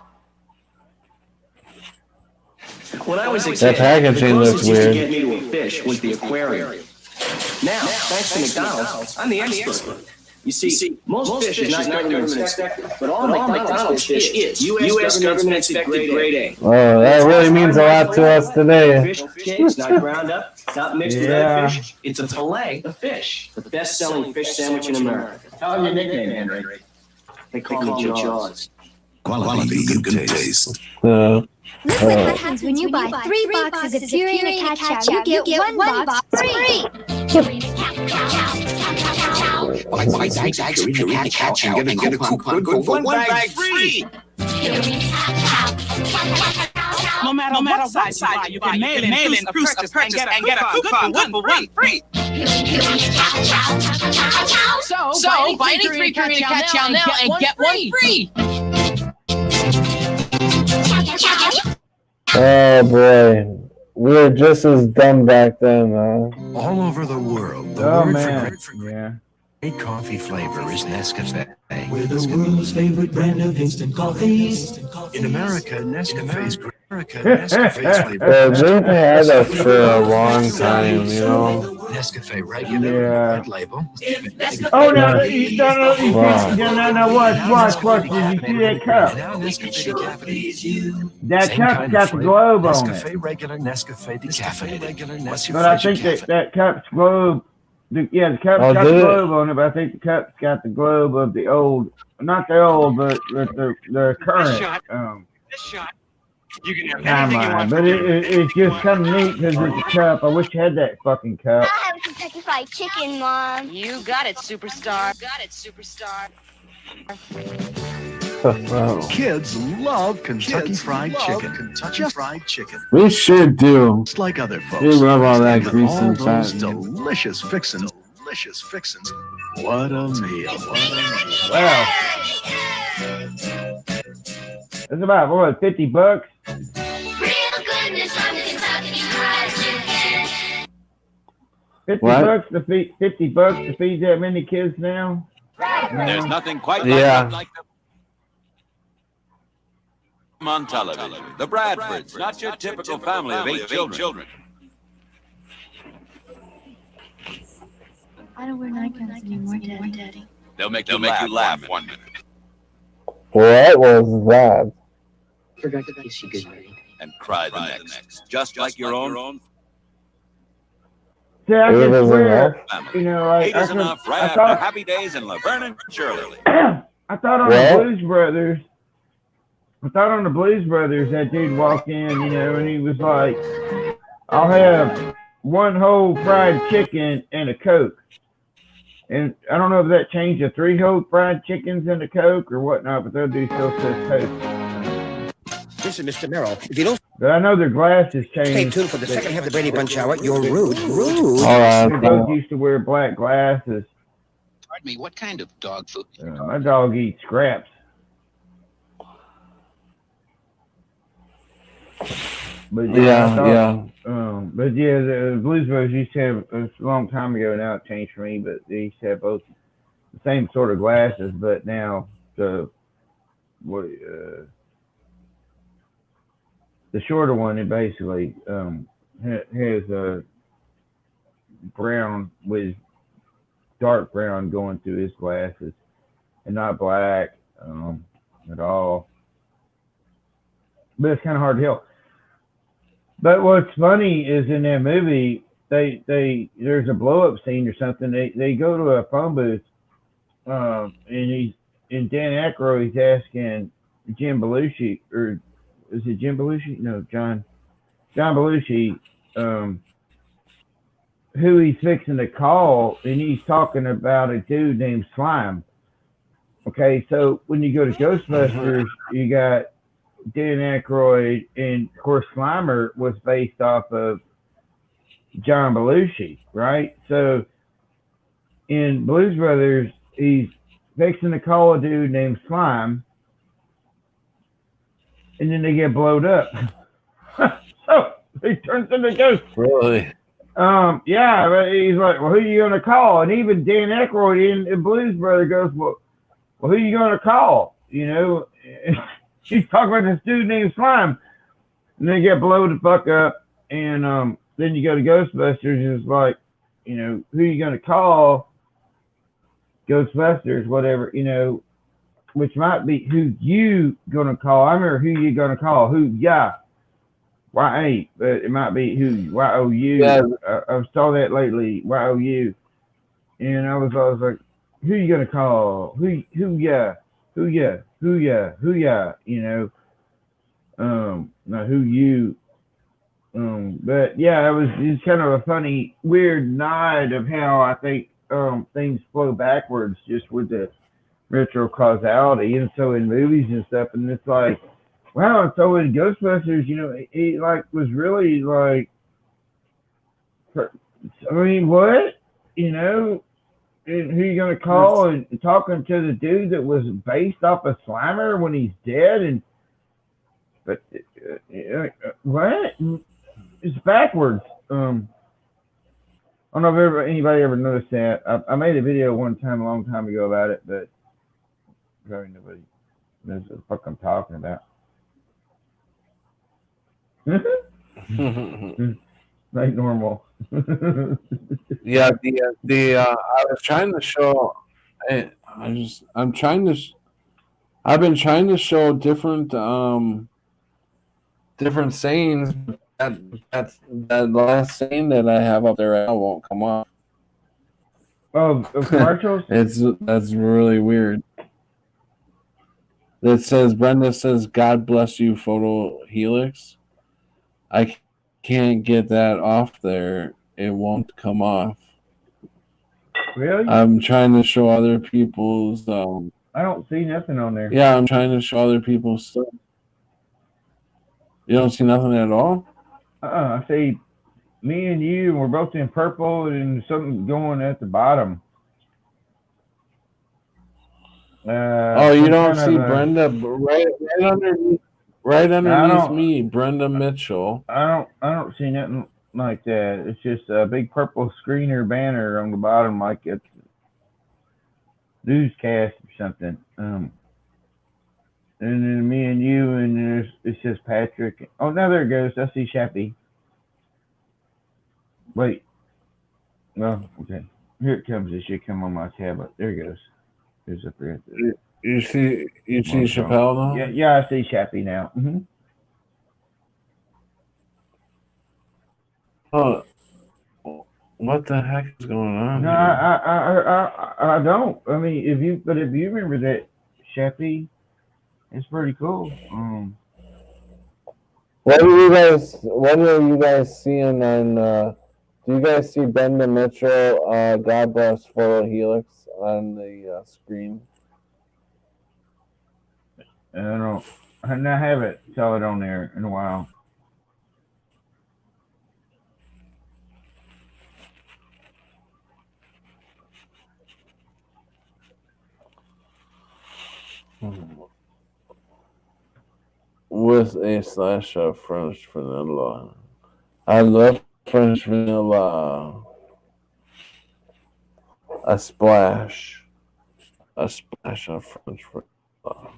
When I was a That kid, packaging the looks closest used to weird. get me to a fish was the aquarium. Now, thanks to McDonald's, I'm the expert. You see, most fish is not government inspected, but all McDonald's fish is U.S. government inspected grade A. Oh, that really means a lot to us today. Fish cakes, not ground up, not mixed with Yeah. other fish. It's a fillet of fish, the best-selling fish sandwich in America. Tell them your nickname, Henry. They call me Jaws. Quality you can taste. Look what happens when you buy 3 boxes of Purina Cat Chow. You get 1 box free. Buy bags of Purina Cat Chow and get a coupon good for one bag free. No matter what side you can mail in a purchase and get a coupon good for one free. So buy any three Purina Cat Chow now and get one free. Oh boy, we were just as dumb back then. All over the world, the Oh word man, for yeah. great coffee flavor is Nescafe. We're the world's favorite brand of instant coffees. In America, Nescafe's flavor. Well, they've had that for a long time, you know. Nescafe regular, red label. Oh no, no, watch. Did you see that cup? That cup's got the globe on it. Nescafe regular, Nescafe decaffeinated. But I think that cup's globe. The cup's got the globe on it, but I think the cup's got the globe of the old, not the old, but the current. This shot. You can have anything you want. But it's just kind of neat because it's a cup. I wish I had that fucking cup. I have Kentucky Fried Chicken, Mom. You got it, superstar. Kids love Kentucky Fried Chicken. We sure do. Just like other folks. We love all that grease all and those fat. delicious fixins. What a meal. Wow. It's about, what, $50? Real goodness from Kentucky Fried Chicken. $50 to feed that many kids now? There's nothing quite like them on television. The Bradfords, not your typical family of 8 children. I don't wear nightgowns anymore, Daddy. They'll make you laugh one minute. What was that? Forgot to kiss you goodnight. And cry the next. Just like your own. See, I can swear, you know, Eight is enough right after Happy Days in Laverne and Shirley. I thought on the Blues Brothers, that dude walked in, you know, and he was like, I'll have one whole fried chicken and a Coke. And I don't know if that changed to 3 whole fried chickens and a Coke or whatnot, but that dude still says Coke. Listen, Mr. Merrill, if you don't But I know their glasses changed. stay tuned for the second half of the Brady Bunch Hour, you're rude. They both used to wear black glasses. Pardon me, what kind of dog food? My dog eats scraps. But but yeah, the Blues Brothers used to have, it was a long time ago now, it changed for me, but they used to have both the same sort of glasses, but now the shorter one, it basically has a brown with dark brown going through his glasses and not black at all. But it's kind of hard to tell. But what's funny is in that movie, there's a blow up scene or something. They go to a phone booth, and Dan Aykroyd's asking Jim Belushi, or is it Jim Belushi? No, John Belushi, who he's fixing to call, and he's talking about a dude named Slime. Okay, so when you go to Ghostbusters, you got Dan Aykroyd, and of course Slimer was based off of John Belushi, right? So in Blues Brothers, he's fixing to call a dude named Slime, and then they get blowed up. So he turns into Ghost. Really? Yeah, but he's like, well, who are you gonna call? And even Dan Aykroyd in Blues Brothers goes, well, who are you gonna call? You know. She's talking about this dude named Slime, and they get blown the fuck up, and then you go to Ghostbusters, it's like, you know, who you gonna call? Ghostbusters, whatever, you know, which might be who you gonna call. I remember who you gonna call, who, yeah, Y-A, but it might be who, Y-O-U. Yeah. I saw that lately, Y-O-U, and I was like, who you gonna call? Who, yeah. Who ya, you know, not who you, but yeah, it was kind of a funny, weird nod of how I think things flow backwards just with the retro causality, and so in movies and stuff, and it's like, wow. And so in Ghostbusters, you know, it like was really like, I mean, what, you know, and who you gonna call, and talking to the dude that was based off of Slimer when he's dead, and but what? It's backwards. I don't know if anybody ever noticed that. I made a video one time, a long time ago, about it, but probably nobody knows what the fuck I'm talking about. Like normal. Yeah, I was trying to show. I've been trying to show different different sayings. That last saying that I have up there, I won't come off. Oh, commercials. That's really weird. It says, Brenda says, "God bless you, Photo Helix." I can't get that off there. It won't come off. Really? I'm trying to show other people's. I don't see nothing on there. Yeah, I'm trying to show other people's stuff. You don't see nothing at all? I see me and you, and we're both in purple, and something going at the bottom. You don't see Brenda right underneath me, Brenda Mitchell. I don't see nothing like that. It's just a big purple screener banner on the bottom, like it's newscast or something. And then me and you, and it says Patrick. Oh, now there it goes. I see Shappy. Wait. No, okay. Here it comes. It should come on my tablet. There it goes. There's up there. You see Chappelle now? Yeah, I see Shappy now. Mm-hmm. Oh, what the heck is going on? No, here? I don't. I mean, if you remember that Shappy, it's pretty cool. What are you guys seeing on? Do you guys see Brenda Mitchell? God bless Photo Helix on the screen. I don't. I haven't saw it on there in a while. With a slash of French vanilla. I love French vanilla. A splash of French vanilla.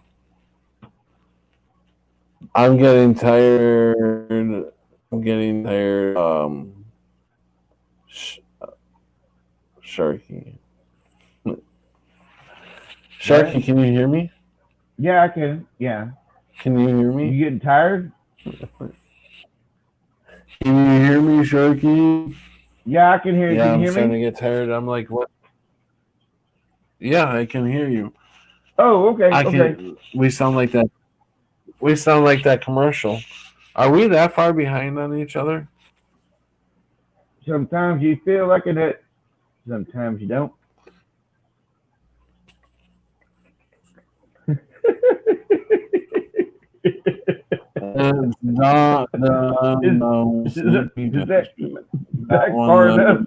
I'm getting tired. Sharky. Sharky, can you hear me? Yeah, I can. Yeah. Can you hear me? You getting tired? Can you hear me, Sharky? Yeah, I can hear you. Yeah, Can I'm you hear starting me? to get tired. I'm like, what? Yeah, I can hear you. Oh, okay. Okay. We sound like that. We sound like that commercial. Are we that far behind on each other? Sometimes you feel like it. Sometimes you don't. It's not no. Is that far enough?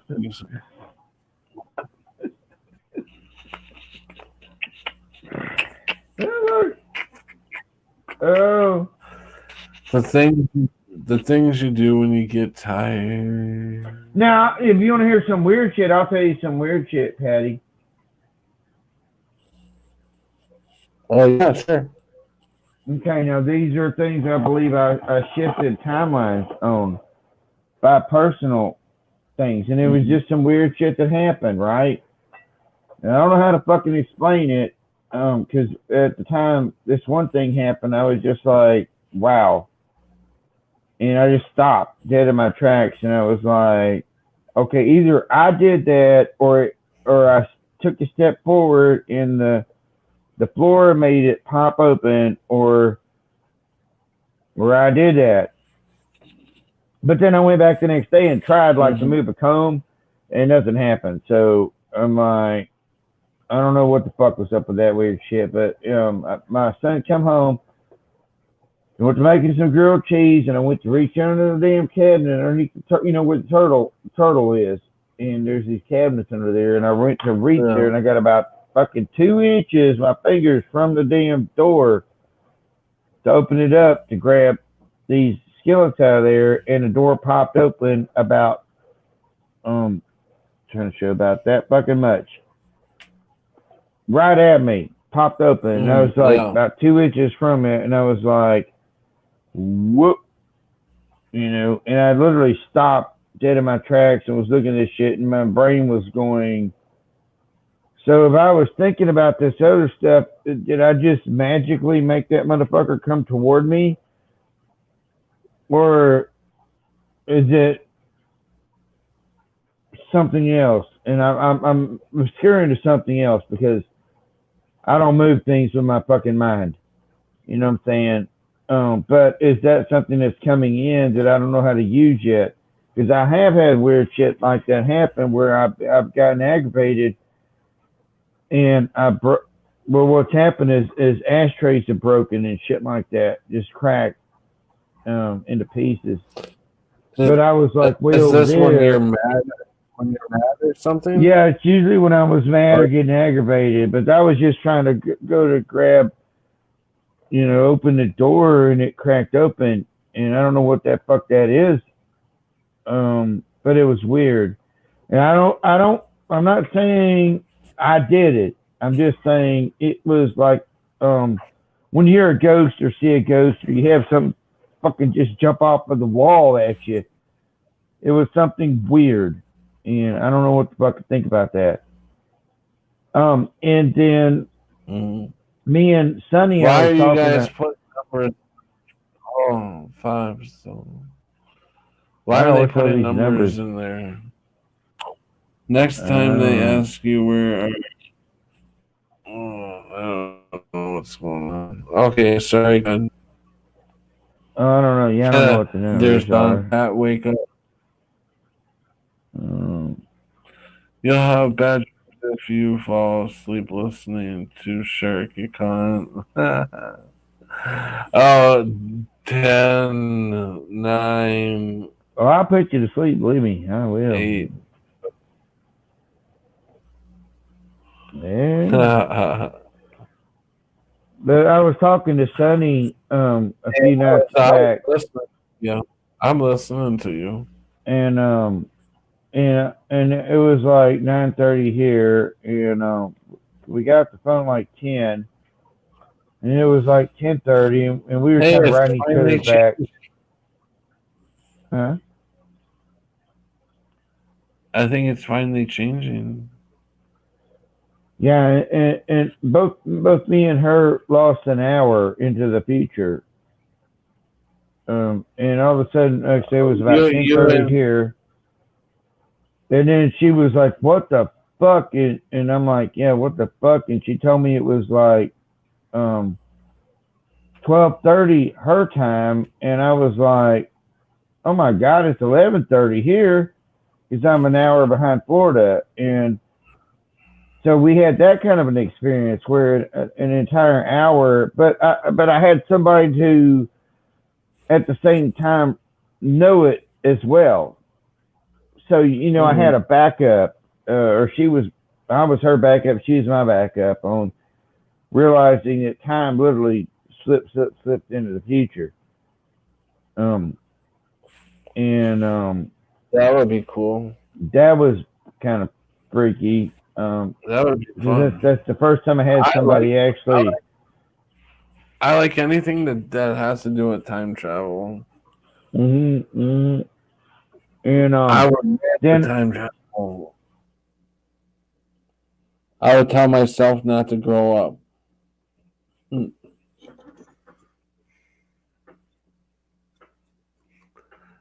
Oh. The things you do when you get tired. Now, if you want to hear some weird shit, I'll tell you some weird shit, Patty. Oh yeah, sure. Okay, now these are things I believe I shifted timelines on by personal things, and it was just some weird shit that happened, right? And I don't know how to fucking explain it, because at the time this one thing happened, I was just like, wow. And I just stopped dead in my tracks, and I was like, okay, either I did that or I took a step forward in the floor made it pop open, or I did that. But then I went back the next day and tried like to move a comb, and nothing happened. So I'm like, I don't know what the fuck was up with that weird shit, but my son come home. I went to making some grilled cheese, and I went to reach under the damn cabinet underneath the where the turtle is, and there's these cabinets under there, and I went to reach there, and I got about fucking 2 inches, my fingers from the damn door to open it up to grab these skillets out of there, and the door popped open about trying to show about that fucking much. Right at me, popped open, and I was like about 2 inches from it, and I was like, whoop, and I literally stopped dead in my tracks and was looking at this shit, and my brain was going. So if I was thinking about this other stuff, did I just magically make that motherfucker come toward me? Or is it something else? And I'm scaring to something else because I don't move things with my fucking mind. You know what I'm saying? But is that something that's coming in that I don't know how to use yet? Because I have had weird shit like that happen where I've gotten aggravated. And what's happened is ashtrays have broken and shit like that, just cracked into pieces. But I was like, well, is this when you're mad? When you're mad or something? Yeah, it's usually when I was mad or getting aggravated. But I was just trying to go to grab, open the door, and it cracked open, and I don't know what that fuck that is. But it was weird, and I'm not saying I did it. I'm just saying it was like when you hear a ghost or see a ghost or you have something fucking just jump off of the wall at you. It was something weird, and I don't know what the fuck to think about that. And then me and Sonny, why are you guys putting numbers? 5. So why are they putting numbers in there? Next time they ask you where are I don't know what's going on. Okay, sorry. I don't know. Yeah, I don't know what the numbers There's are. Pat, wake up. You'll have bad if you fall asleep listening to Sharky Con. 10, 9. Oh, I'll put you to sleep. Believe me, I will. 8. Yeah. But I was talking to Sonny a few nights back. Yeah, I'm listening to you. And it was like 9:30 here, and we got the phone like 10, and it was like 10:30, and we were kind of riding each other back. Huh? I think it's finally changing. Yeah, and both me and her lost an hour into the future. And all of a sudden, like I said, it was about 10:30 here. And then she was like, what the fuck? And I'm like, yeah, what the fuck? And she told me it was like 12:30 her time. And I was like, oh my God, it's 11:30 here because I'm an hour behind Florida. And so we had that kind of an experience where an entire hour, but I had somebody to, at the same time, know it as well. So, I had a backup, or I was her backup, she was my backup on realizing that time literally slipped into the future. And that would be cool. That was kind of freaky. That would be fun. That's the first time I had somebody actually. I like anything that has to do with time travel. And I would then time travel. I would tell myself not to grow up.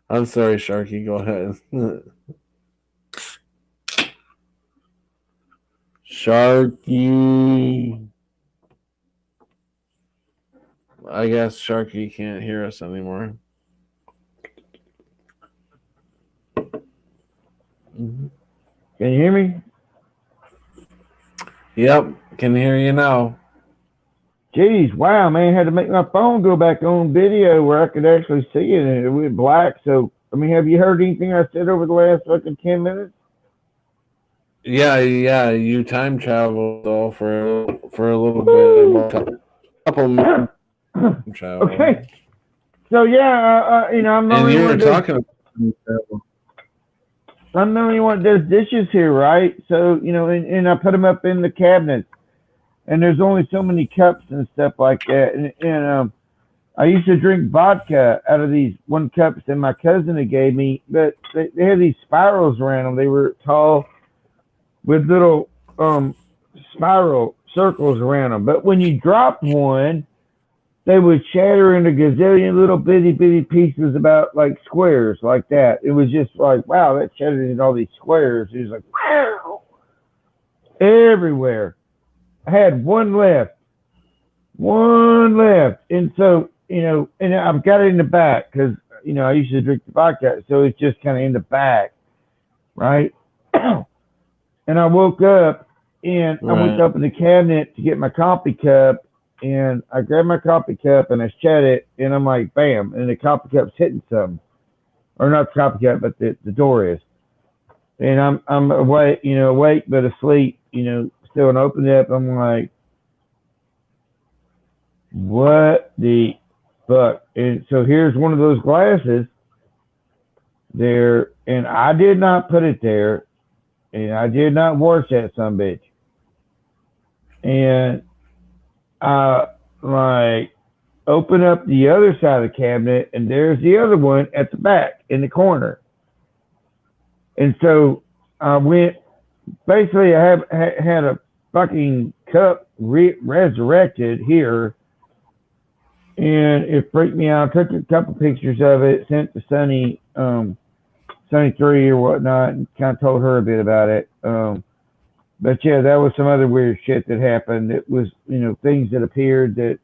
I'm sorry, Sharky. Go ahead. Sharky. I guess Sharky can't hear us anymore. Can you hear me? Yep, can hear you now. Jeez, wow, man, had to make my phone go back on video where I could actually see it, and it went black. So, I mean, have you heard anything I said over the last fucking 10 minutes? Yeah, you time traveled though for a little bit, couple minutes. Travel. Okay. So yeah, you know, I'm the And only you one were that does, talking about I'm the only one that does dishes here, right? So, you know, and I put them up in the cabinets, and there's only so many cups and stuff like that. And I used to drink vodka out of these 1 cups that my cousin had gave me, but they had these spirals around them. They were tall with little spiral circles around them. But when you dropped one, they would shatter into gazillion little bitty pieces about like squares like that. It was just like, wow, that shattered into all these squares. It was like, wow, everywhere. I had one left. And so, you know, and I've got it in the back because, you know, I used to drink the vodka. So it's just kind of in the back, right? And I woke up and I went up in the cabinet to get my coffee cup. And I grabbed my coffee cup and I shut it, and I'm like, bam, and the coffee cup's hitting something, or not the coffee cup, but the door is. And I'm awake, you know, awake but asleep, you know, still, and opened it up. I'm like, what the fuck? And so here's one of those glasses there, and I did not put it there, and I did not wash that sumbitch. And like open up the other side of the cabinet, and there's the other one at the back in the corner. And so I went, basically I had a fucking cup resurrected here, and it freaked me out. I took a couple pictures of it, sent to Sunny 3 or whatnot, and kind of told her a bit about it. But yeah, that was some other weird shit that happened. It was, you know, things that appeared that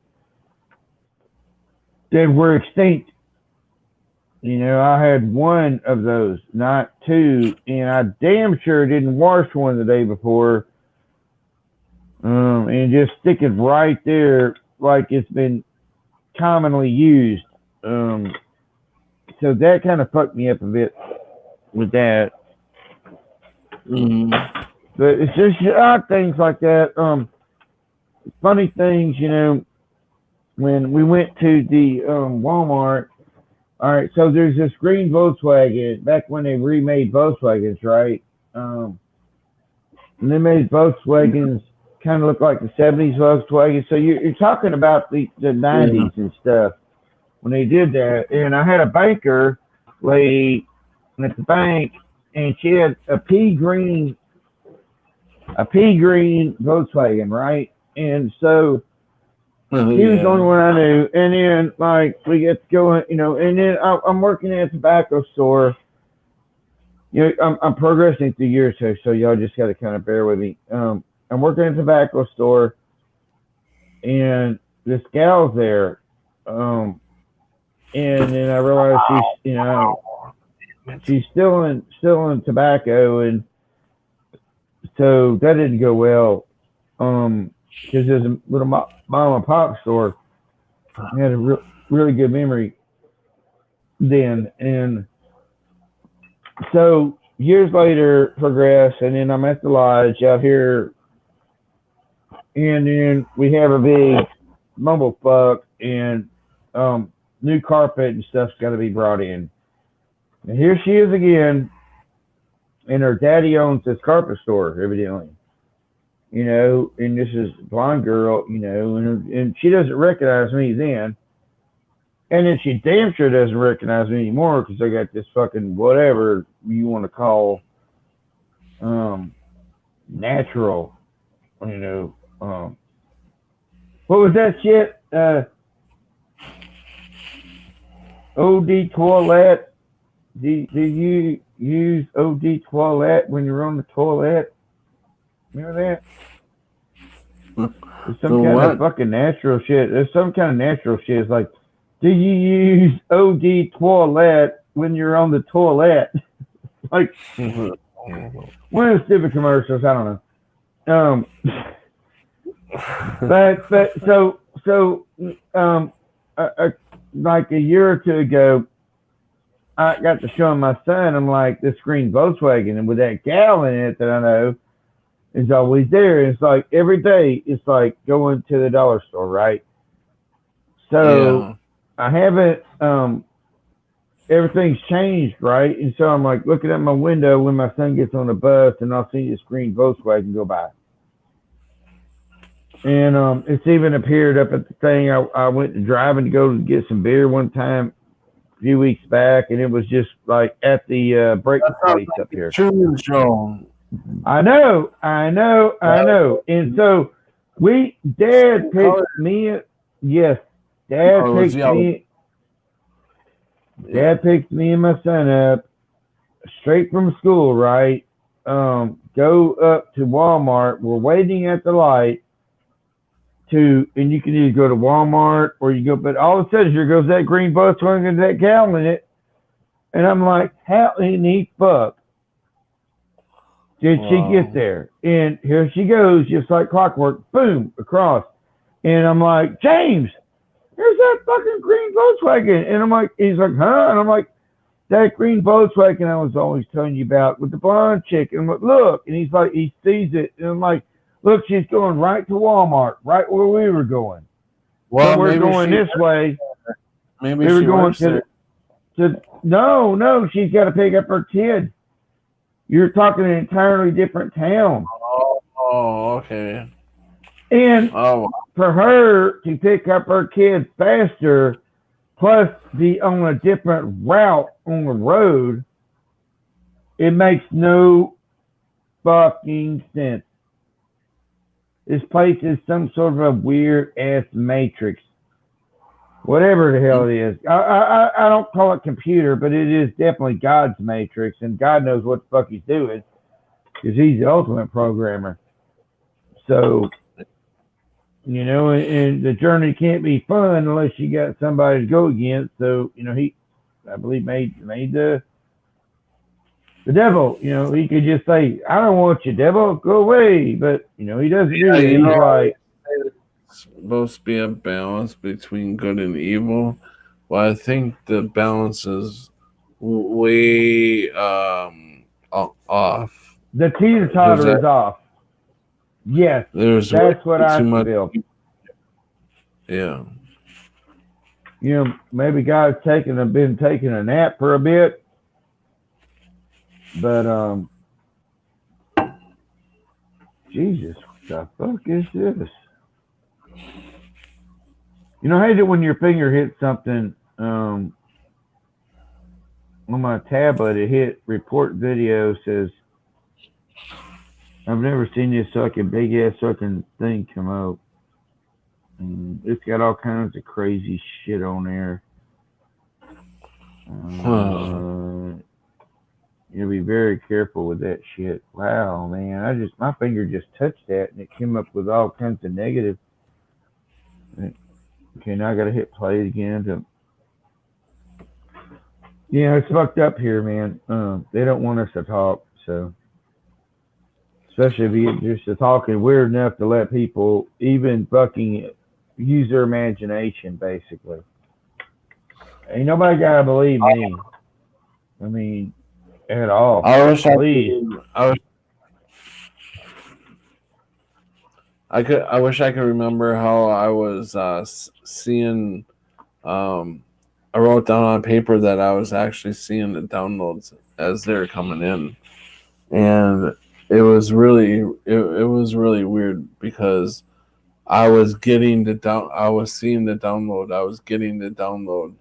were extinct. You know, I had one of those, not two, and I damn sure didn't wash one the day before. And just stick it right there like it's been commonly used. So that kind of fucked me up a bit with that. But it's just odd things like that. Funny things, you know, when we went to the Walmart. All right, so there's this green Volkswagen back when they remade Volkswagens, right? And they made Volkswagens kind of look like the 70s Volkswagen. So you're talking about the 90s and stuff when they did that. And I had a banker lady at the bank, and she had a pea green Volkswagen, right? And so he was the only one I knew. And then, like, we get to go, you know, and then I'm working at a tobacco store. You know, I'm progressing through years here, so y'all just got to kind of bear with me. I'm working at a tobacco store, and this gal's there. And then I realized she's, you know, she's still in tobacco, and so that didn't go well. Because there's a little mom and pop store. I had a really good memory then, and so years later progress, and then I'm at the lodge out here, and then we have a big mumblefuck, and new carpet and stuff's got to be brought in. And here she is again, and her daddy owns this carpet store, evidently. You know, and this is a blonde girl, you know, and she doesn't recognize me then. And then she damn sure doesn't recognize me anymore because I got this fucking whatever you want to call natural, you know. What was that shit? OD toilet. Do you use OD toilet when you're on the toilet? Remember that? There's some kind of fucking natural shit. There's some kind of natural shit. It's like, do you use OD toilet when you're on the toilet? Like, one of the stupid commercials. I don't know. But like a year or two ago, I got to show my son. I'm like, this green Volkswagen, and with that gal in it that I know is always there. It's like every day, it's like going to the dollar store, right? So I haven't. Everything's changed, right? And so I'm like looking at my window when my son gets on the bus, and I'll see this green Volkswagen go by. And it's even appeared up at the thing. I went driving to go to get some beer one time a few weeks back, and it was just like at the break place up here. Truman Show. I know. And so Dad picked me. Yes, Dad picked me and my son up straight from school, right? Go up to Walmart. We're waiting at the light. And you can either go to Walmart or you go, but all of a sudden here goes that green Volkswagen and that gal in it, and I'm like, how in the fuck did she get there? And here she goes, just like clockwork, boom, across, and I'm like, James, here's that fucking green Volkswagen, and I'm like, he's like, huh? And I'm like, that green Volkswagen I was always telling you about with the blonde chick, and I'm like, look, and he's like, he sees it, and I'm like, look, she's going right to Walmart, right where we were going. Well, we're going this way. Maybe we were she going to no, she's got to pick up her kid. You're talking an entirely different town. Oh, okay. And for her to pick up her kids faster, plus be on a different route on the road, it makes no fucking sense. This place is some sort of a weird ass matrix, whatever the hell it is. I don't call it computer, but it is definitely God's matrix, and God knows what the fuck he's doing because he's the ultimate programmer. So, you know, and the journey can't be fun unless you got somebody to go against. So, you know, I believe made the devil, you know, he could just say, I don't want you, devil, go away. But, you know, he doesn't do it. He's like, it's supposed to be a balance between good and evil. Well, I think the balance is way off. The teeter-totter is off. Yes, that's what I feel. Yeah. You know, maybe God's been taking a nap for a bit. But Jesus, what the fuck is this? You know, I hate it when your finger hits something on my tablet. It hit report video, says I've never seen this fucking big ass fucking thing come out. It's got all kinds of crazy shit on there. You know, be very careful with that shit. Wow, man. My finger just touched that and it came up with all kinds of negative. Okay, now I gotta hit play again yeah, it's fucked up here, man. They don't want us to talk, so especially if you just talking weird enough to let people even fucking use their imagination, basically. Ain't nobody gotta believe me. I mean, at all. I wish I wish I could remember how I was seeing. I wrote down on paper that I was actually seeing the downloads as they're coming in, and it was really weird because I was getting I was seeing the download. I was getting the download,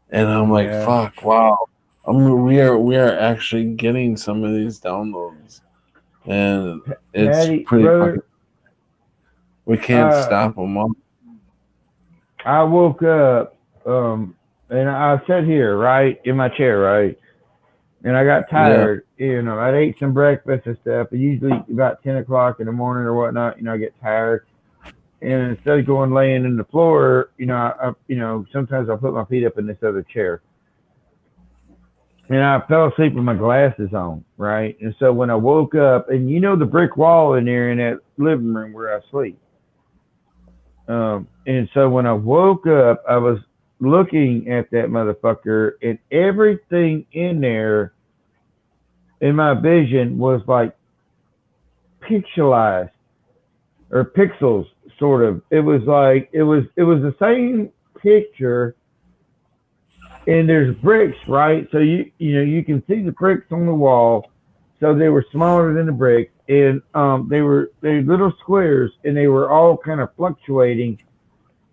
and I'm like, fuck, wow. We are actually getting some of these downloads, and it's Patty, pretty. brother, we can't stop them. I woke up, and I sat here, right, in my chair, right, and I got tired. You know, I ate some breakfast and stuff. And usually about 10 o'clock in the morning or whatnot, you know, I get tired, and instead of going laying in the floor, you know, sometimes I'll put my feet up in this other chair. And I fell asleep with my glasses on, right? And so when I woke up, and you know the brick wall in there in that living room where I sleep, And so when I woke up, I was looking at that motherfucker, and everything in there in my vision was like pixelized or pixels, sort of. It was like it was the same picture, and there's bricks, right? So you can see the bricks on the wall. So they were smaller than the bricks, and they were little squares, and they were all kind of fluctuating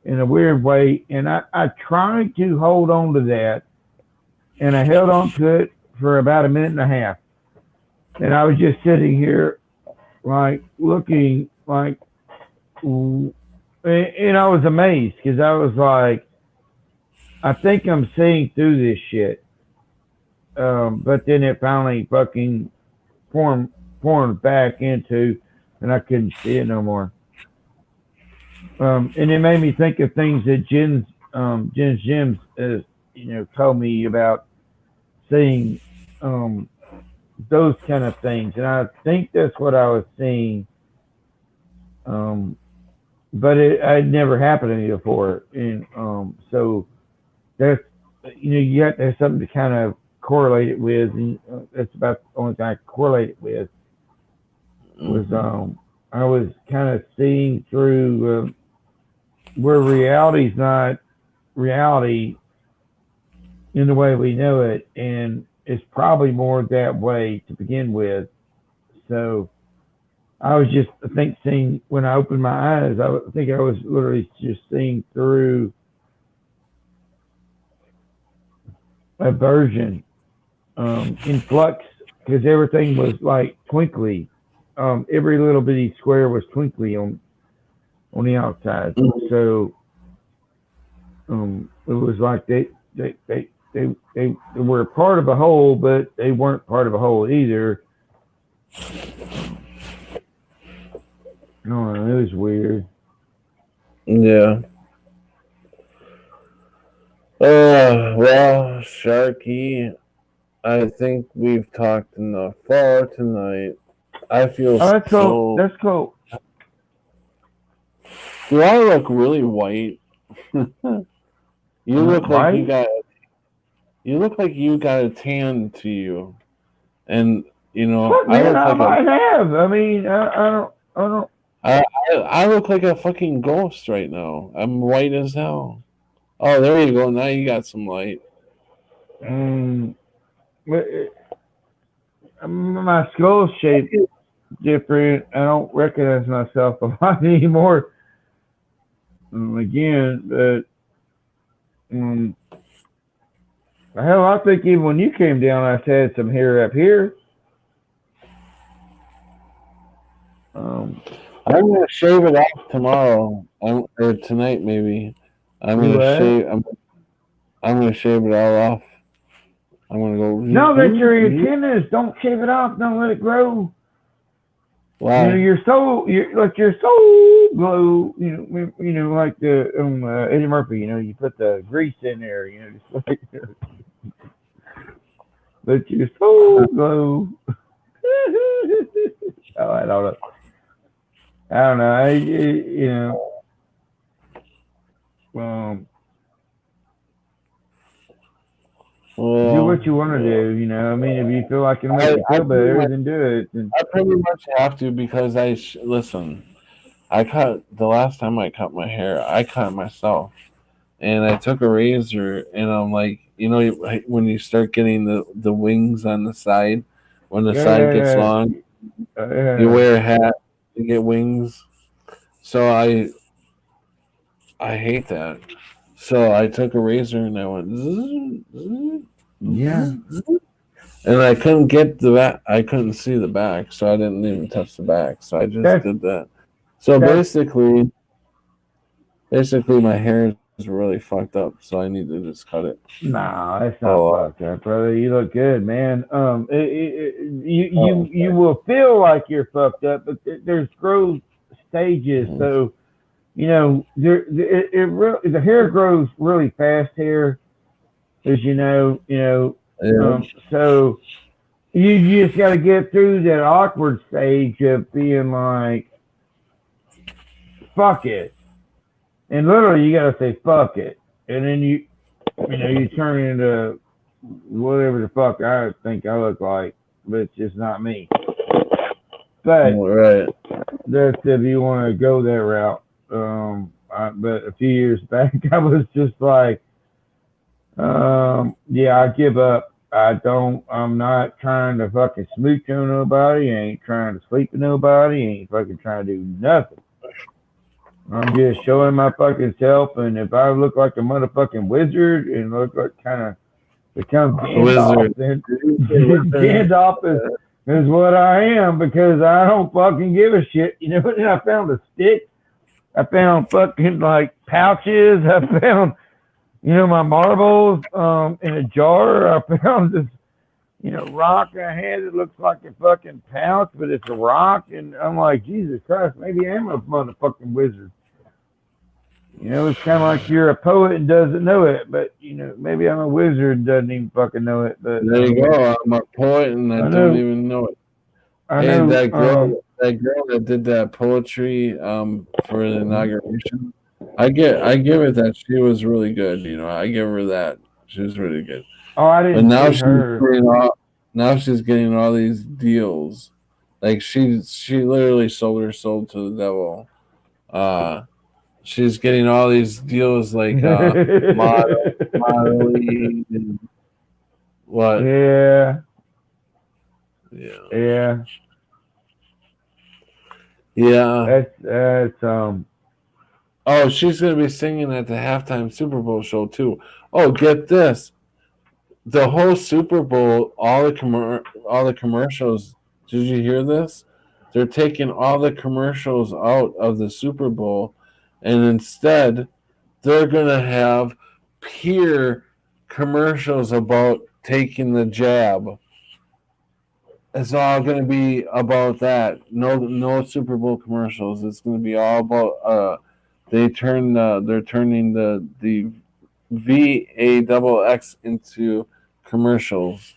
in a weird way. And I tried to hold on to that, and I held on to it for about a minute and a half. And I was just sitting here, like, looking, like, and I was amazed, because I was like, I think I'm seeing through this shit. But then it finally fucking formed back into, and I couldn't see it no more. And it made me think of things that Jen's Gems told me about seeing those kind of things, and I think that's what I was seeing. But it had never happened to me before, and so that's you have to have something to kind of correlate it with, and that's about the only thing I could correlate it with. Was I was kind of seeing through where reality's not reality in the way we know it, and it's probably more that way to begin with. So I was just, I think, seeing, when I opened my eyes, I think I was literally just seeing through a version in flux, because everything was like twinkly. Every little bitty square was twinkly on the outside. So it was like they were part of a whole, but they weren't part of a whole either. No, it was weird. Yeah. Well, Sharky, I think we've talked enough for tonight. I feel that's cool. That's cool. Do I look really white? You look like you look like you got a tan to you, and Look, man, I might have. I mean, I don't. I look like a fucking ghost right now. I'm white as hell. Oh, there you go. Now you got some light. My skull shape different. I don't recognize myself a lot anymore. Again, but hell, I think even when you came down, I had some hair up here. I'm gonna shave it off tomorrow, or tonight maybe. I'm gonna shave. I'm gonna shave it all off. I'm gonna go. No, that's your antennas. Don't shave it off. Don't let it grow. Why? Your soul glow. Like the Eddie Murphy. You put the grease in there. Just like let your soul glow. Oh, I don't know. Do what you want to do. I mean, if you feel like it makes you feel better, then do it. I pretty much have to, because listen. The last time I cut my hair, I cut myself, and I took a razor, and I'm like, when you start getting the wings on the side, when the side gets long, you wear a hat to get wings. So I hate that. So I took a razor and I went zzz, and I couldn't get the back. I couldn't see the back, so I didn't even touch the back. So I just did that. So basically, my hair is really fucked up. So I need to just cut it. Nah, that's not fucked up, brother. You look good, man. You will feel like you're fucked up, but there's growth stages. So the hair grows really fast here, as so you just got to get through that awkward stage of being like, fuck it, And literally, you gotta say "fuck it," and then you turn into whatever the fuck I think I look like, but it's just not me. But Right. that's if you want to go that route. But a few years back, I was just like, yeah, I give up. I'm not trying to fucking smooch on nobody. I ain't trying to sleep with nobody. I ain't fucking trying to do nothing. I'm just showing my fucking self, and if I look like a motherfucking wizard and look like kind of become Gandalf, then Gandalf is what I am, because I don't fucking give a shit. You know, and I found a stick. I found fucking like pouches. I found, my marbles in a jar. I found this, rock I had that looks like a fucking pouch, but it's a rock. And I'm like, Jesus Christ, maybe I am a motherfucking wizard. It's kind of like you're a poet and doesn't know it, but, maybe I'm a wizard and doesn't even fucking know it. But there you go. I'm a poet and I don't even know it. And that girl that did that poetry for the inauguration, I give it that she was really good. I give her that. She was really good. Oh, I didn't. But her. Now she's getting all these deals. Like she literally sold her soul to the devil. She's getting all these deals like modeling and what? Yeah. That's Oh, she's gonna be singing at the halftime Super Bowl show too. Oh, get this! The whole Super Bowl, all the commercials. Did you hear this? They're taking all the commercials out of the Super Bowl, and instead, they're gonna have peer commercials about taking the jab. It's all going to be about that. No Super Bowl commercials. It's going to be all about. They're turning the VAXX into commercials.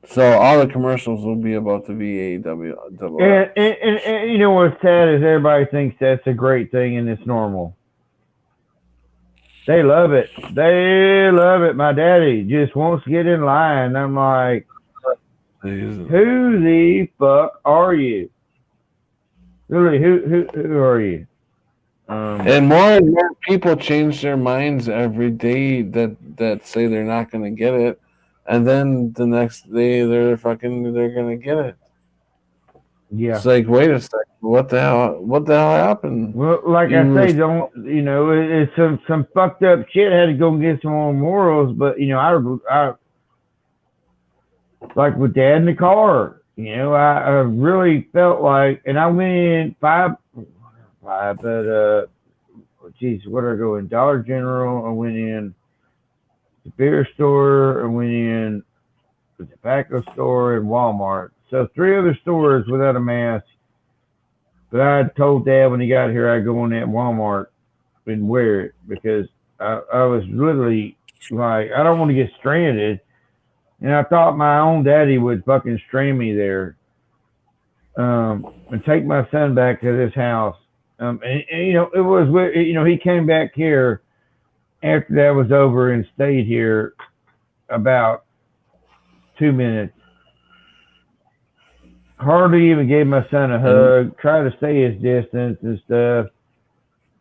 So all the commercials will be about the VAXX. And you know what's sad is everybody thinks that's a great thing and it's normal. They love it. They love it. My daddy just wants to get in line. I'm like, who the fuck are you? Really, who are you? And more people change their minds every day that say they're not going to get it, and then the next day they're going to get it. Yeah. It's like, wait a second, what the hell happened? Well, like I say, it's some fucked up shit. Had to go get some more morals, but I like with Dad in the car. I really felt like, and I went in five, but geez, what did I go in? Dollar General. I went in the beer store. I went in the tobacco store and Walmart. So 3 other stores without a mask. But I told Dad when he got here I'd go in that Walmart and wear it, because I was literally like, I don't want to get stranded. And I thought my own daddy would fucking strand me there and take my son back to this house. And it was weird. He came back here after that was over and stayed here about 2 minutes. Hardly even gave my son a hug, tried to stay his distance and stuff.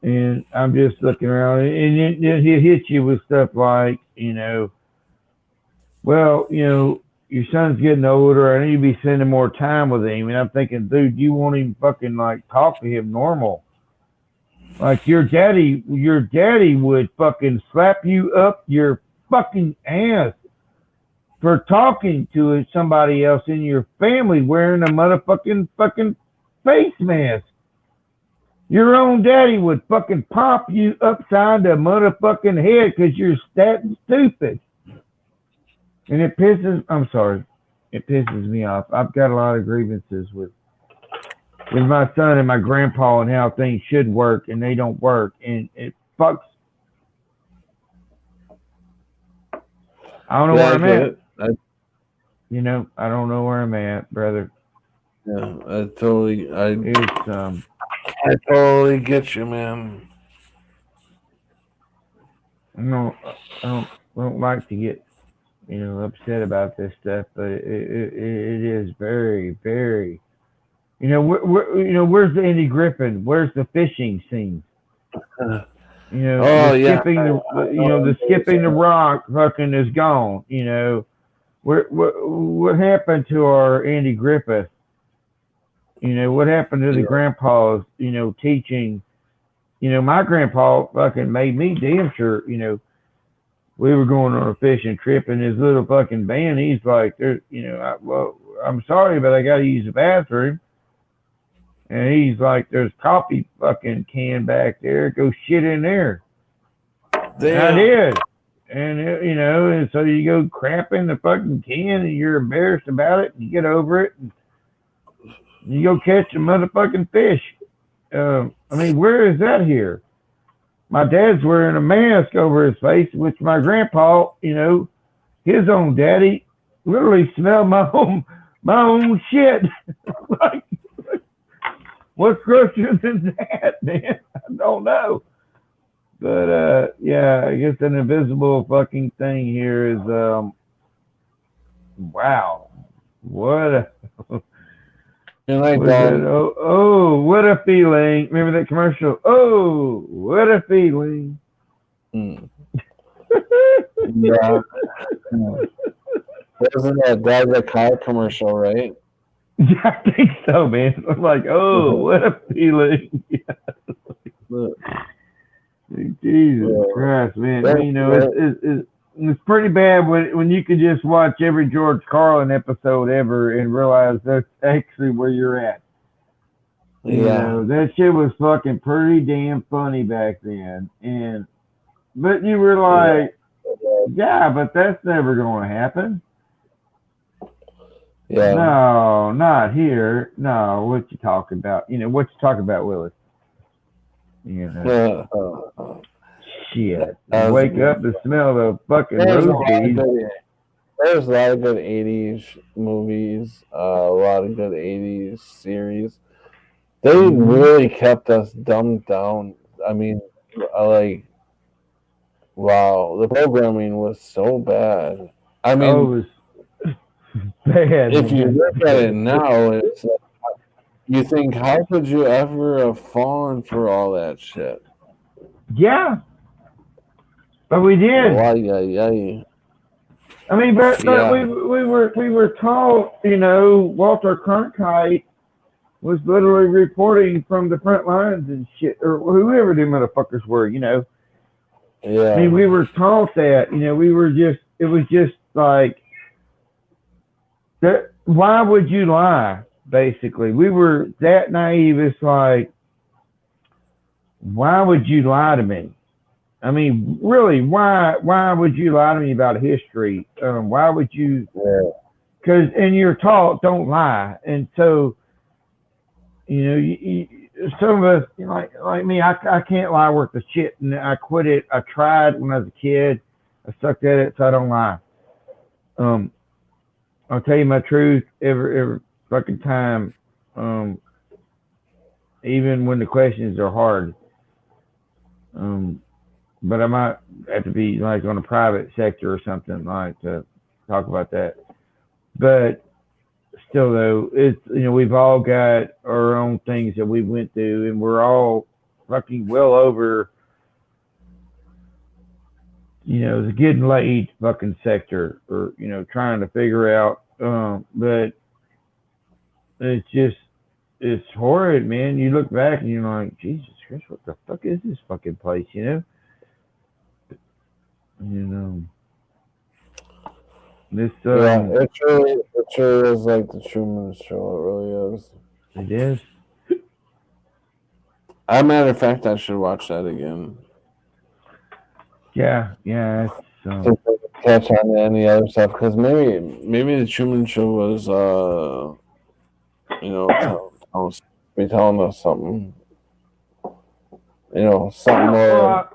And I'm just looking around, and he'll hit you with stuff like, well, your son's getting older. I need to be spending more time with him. And I'm thinking, dude, you won't even fucking like talk to him normal. Like your daddy would fucking slap you up your fucking ass for talking to somebody else in your family wearing a motherfucking fucking face mask. Your own daddy would fucking pop you upside the motherfucking head because you're that stupid. And it pisses me off. I've got a lot of grievances with my son and my grandpa and how things should work and they don't work. And it fucks. I don't know where I'm at. I don't know where I'm at, brother. Yeah, it's I totally get you, man. No, I don't like to get upset about this stuff, but it is very, very. Where's the Andy Griffin? Where's the fishing scene? Oh, yeah. The skipping the rock fucking is gone. What happened to our Andy Griffith? What happened to the grandpas? Teaching. My grandpa fucking made me damn sure. We were going on a fishing trip, and his little fucking band. He's like, I'm sorry, but I got to use the bathroom. And he's like, there's coffee fucking can back there. Go shit in there. Damn. I did. And, and so you go crap in the fucking can and you're embarrassed about it and you get over it and you go catch a motherfucking fish. Where is that here? My dad's wearing a mask over his face, which my grandpa, his own daddy, literally smelled my own shit. Like, what's grosser than that, man? I don't know. But yeah, I guess an invisible fucking thing here is wow. What a what a feeling. Remember that commercial? Oh, what a feeling. Yeah. Wasn't that Drive the Car commercial, right? Yeah, I think so, man. I'm like, oh, what a feeling. Jesus Christ, man. It's pretty bad when you can just watch every George Carlin episode ever and realize that's actually where you're at. That shit was fucking pretty damn funny back then. But you were like, yeah, but that's never going to happen. Yeah. No, not here. No, what you talking about? What you talking about, Willis? Shit. Wake up and smell the fucking rose bees. There's a lot of good 80s movies, a lot of good 80s series. They really kept us dumbed down. I mean, wow, the programming was so bad. I mean, it was bad. If you look at it now, it's like, you think, how could you ever have fallen for all that shit? Yeah. But we did. I mean, but we were taught, Walter Cronkite was literally reporting from the front lines and shit, or whoever them motherfuckers were, Yeah. I mean, we were taught that, it was just like, that. Why would you lie? Basically, we were that naive. It's like, why would you lie to me? I mean, really, why would you lie to me about history? Why would you? Because you're taught don't lie, and so some of us, like me, I can't lie worth the shit, and I quit it. I tried when I was a kid. I sucked at it, so I don't lie. I'll tell you my truth every fucking time, even when the questions are hard. But I might have to be like on a private sector or something like to talk about that. But still, though, it's we've all got our own things that we went through, and we're all fucking well over. The getting laid fucking sector, or trying to figure out. But it's horrid, man. You look back and you're like, Jesus Christ, what the fuck is this fucking place? This it sure is like the Truman Show. It really is. It is. As a matter of fact, I should watch that again. Yeah. To catch on to any other stuff, because maybe the Truman Show was be telling us something. Something more.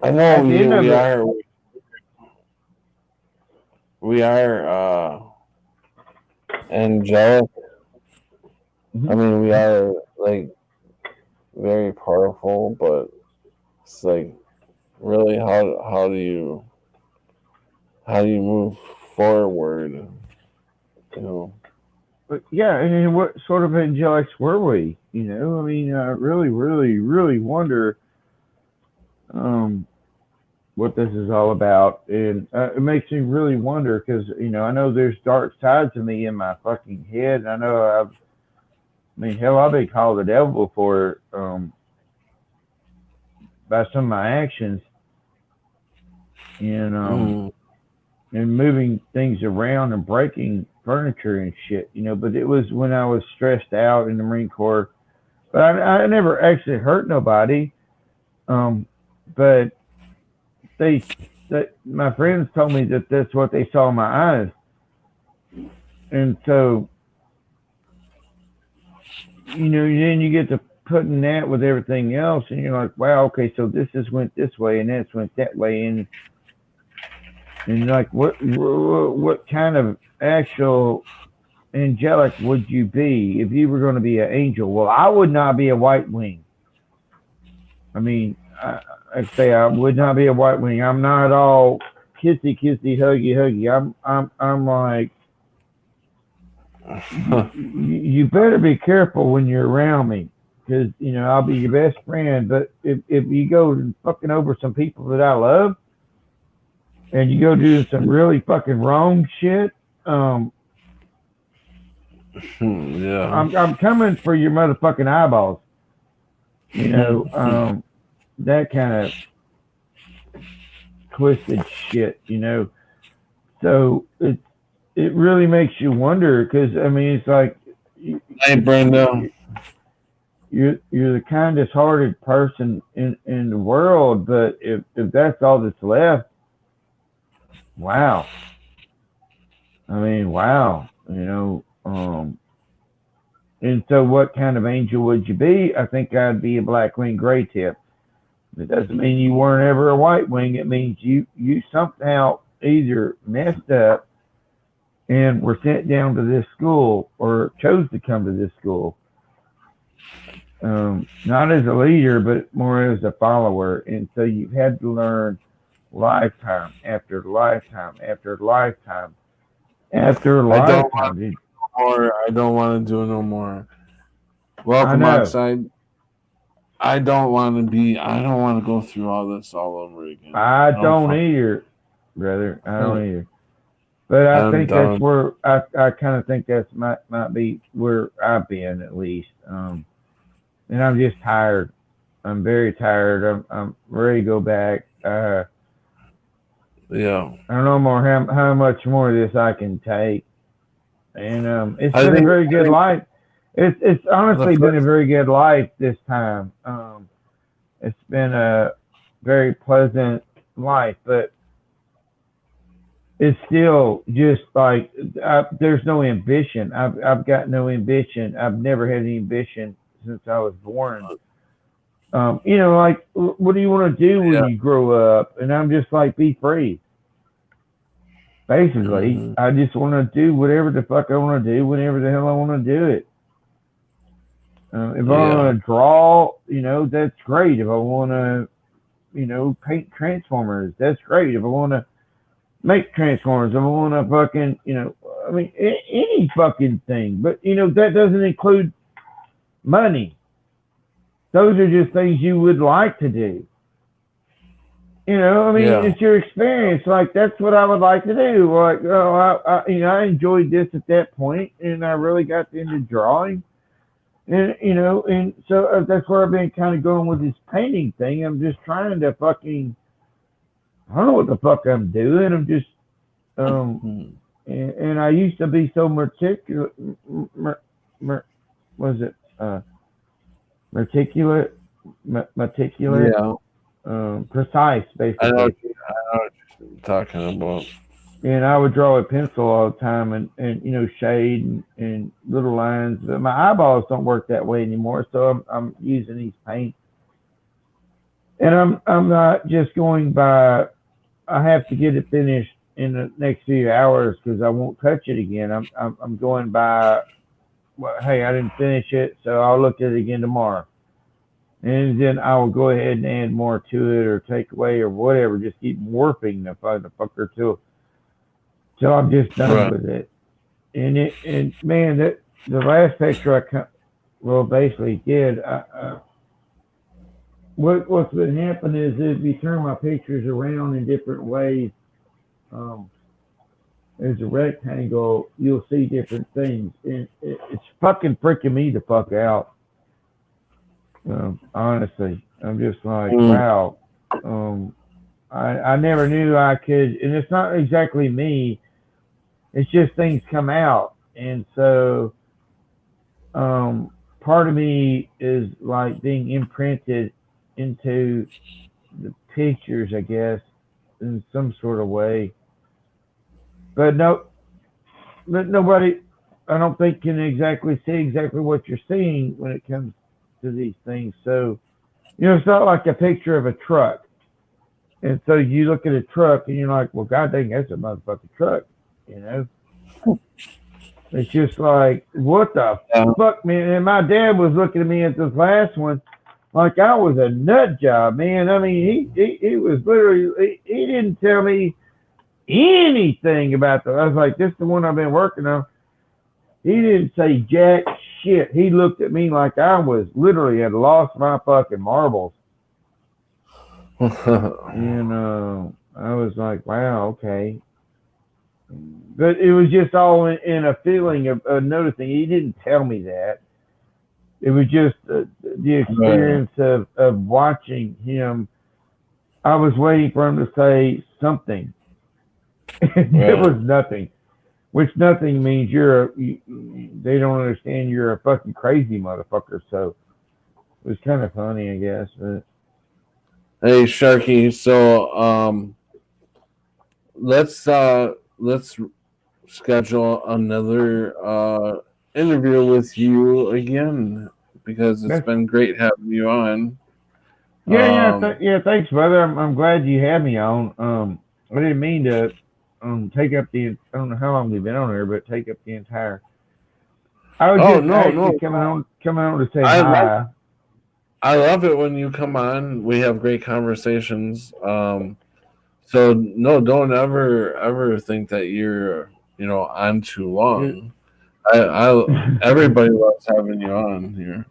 I know we are angelic. I mean, we are like very powerful, but it's like really how do you move forward? You know. But yeah, and what sort of angelics were we? You know, I mean, I really, really, really wonder what this is all about, and it makes me really wonder because you know I know there's dark sides of me in my fucking head. And I know hell, I've been called the devil before by some of my actions, and moving things around and breaking furniture and shit, you know. But it was when I was stressed out in the Marine Corps. But I never actually hurt nobody. But my friends told me that that's what they saw in my eyes, and so you know, then you get to putting that with everything else, and you're like, wow, okay, so this has went this way and that's went that way, and like what kind of actual angelic would you be if you were going to be an angel? Well, I would not be a white wing. I mean, I'd say I would not be a white wing. I'm not all kissy, huggy. I'm like, you better be careful when you're around me, because you know I'll be your best friend. But if you go fucking over some people that I love, and you go do some really fucking wrong shit, yeah, I'm coming for your motherfucking eyeballs. You know, that kind of twisted shit, you know. So it really makes you wonder, because I mean, it's like, hey Brenda, you're the kindest hearted person in the world, but if that's all that's left, wow. I mean, wow, you know. And so what kind of angel would you be? I think I'd be a black wing gray tip. It doesn't mean you weren't ever a white wing. It means you somehow either messed up and were sent down to this school, or chose to come to this school. Not as a leader, but more as a follower. And so you've had to learn lifetime after lifetime after lifetime after lifetime. I don't want to do no more. Welcome outside. I don't want to go through all this all over again. I don't either, brother. I don't either. But I think that's where I kind of think that's might be where I've been, at least. And I'm just tired. I'm very tired. I'm ready to go back. Yeah. I don't know more how much more of this I can take. And it's been a very good life. It's honestly been a very good life this time. It's been a very pleasant life, but it's still just like there's no ambition. I've got no ambition. I've never had any ambition since I was born. You know, like, what do you want to do when you grow up? And I'm just like, be free. Basically, I just want to do whatever the fuck I want to do whenever the hell I want to do it. If I want to draw, you know, that's great. If I want to, you know, paint Transformers, that's great. If I want to make Transformers, if I want to fucking, you know, I mean, any fucking thing. But, you know, that doesn't include money. Those are just things you would like to do. You know, I mean, it's your experience. Like, that's what I would like to do. Like, I enjoyed this at that point, and I really got into drawing. And, you know, and so that's where I've been kind of going with this painting thing. I'm just trying to fucking, I don't know what the fuck I'm doing. I'm just, and I used to be so meticulous, precise, basically. I know what you're talking about. And I would draw with pencil all the time, and you know, shade and little lines. But my eyeballs don't work that way anymore, so I'm using these paints. And I'm not just going by. I have to get it finished in the next few hours because I won't touch it again. I'm going by well, hey, I didn't finish it, so I'll look at it again tomorrow. And then I will go ahead and add more to it or take away or whatever. Just keep warping the fucker till I'm just done with it. And man, that the last picture basically did. What's been happening is if you turn my pictures around in different ways, as a rectangle, you'll see different things. And it's fucking freaking me the fuck out. Honestly, I'm just like, wow. I never knew I could, and it's not exactly me. It's just things come out, and so part of me is like being imprinted into the pictures, I guess, in some sort of way. But nobody, I don't think, can exactly see exactly what you're seeing when it comes to these things. So, it's not like a picture of a truck. And so you look at a truck and you're like, well, god dang, that's a motherfucking truck, It's just like, what the fuck, man? And my dad was looking at me at this last one like I was a nut job, man. I mean, he was literally, he didn't tell me anything about I was like, this is the one I've been working on. He didn't say jack shit. He looked at me like I was literally had lost my fucking marbles. And I was like, wow, okay. But it was just all in a feeling of noticing. He didn't tell me that. It was just the experience of watching him. I was waiting for him to say something. It was nothing. Which nothing means they don't understand you're a fucking crazy motherfucker. So it was kind of funny, I guess. But. Hey, Sharky. So let's schedule another interview with you again because it's been great having you on. Yeah, thanks, brother. I'm glad you had me on. I didn't mean to take up I don't know how long we've been on here, but take up the entire. I was just coming on to say hi. I love it when you come on. We have great conversations. So no, don't ever think that you're on too long. Everybody loves having you on here.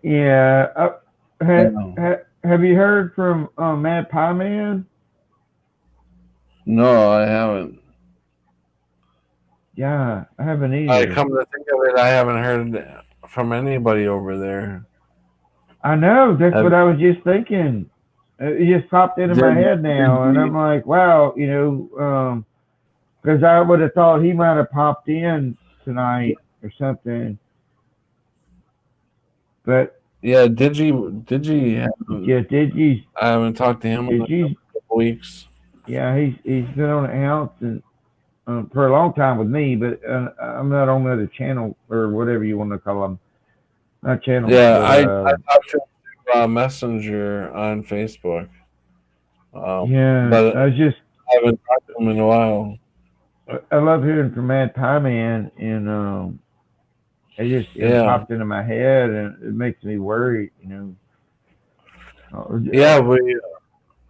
Yeah. Have you heard from Mad Pie Man? No, I haven't. Yeah, I haven't either. Come to think of it, I haven't heard from anybody over there. I know. That's what I was just thinking. It just popped into my head now, and I'm like, wow, because I would have thought he might have popped in tonight or something. But yeah, Digi. Yeah, Digi's. I haven't talked to him in a couple weeks. Yeah, he's been on the house and for a long time with me, but I'm not on the other channel or whatever you want to call them. Not channel. Yeah, I talked to him through Messenger on Facebook. Yeah, but I haven't talked to him in a while. I love hearing from Mad Pie Man, and it popped into my head, and it makes me worry, Yeah, we.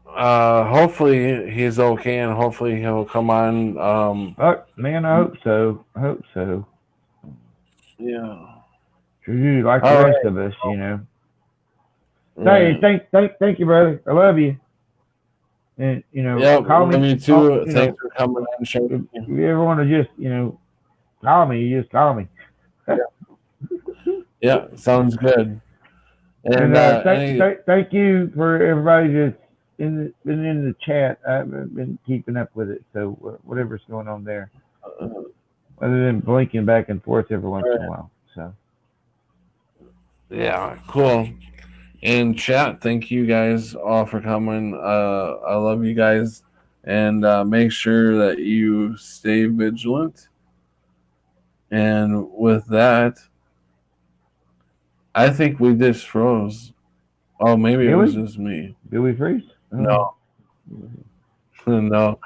Hopefully he's okay, and hopefully he'll come on. Man, I hope so. Yeah. Like the rest of us, Hey, thank you, brother. I love you. And call me. Me too. Thanks for coming on the show. If you ever want to just, call me, you just call me. Yeah, sounds good. And thank you for everybody that's been in the chat. I've been keeping up with it. So whatever's going on there, other than blinking back and forth every once in a while. So yeah, cool. And chat, thank you guys all for coming. I love you guys, and make sure that you stay vigilant. And with that, I think we just froze. Oh, maybe it was just me. Did we freeze? No. No.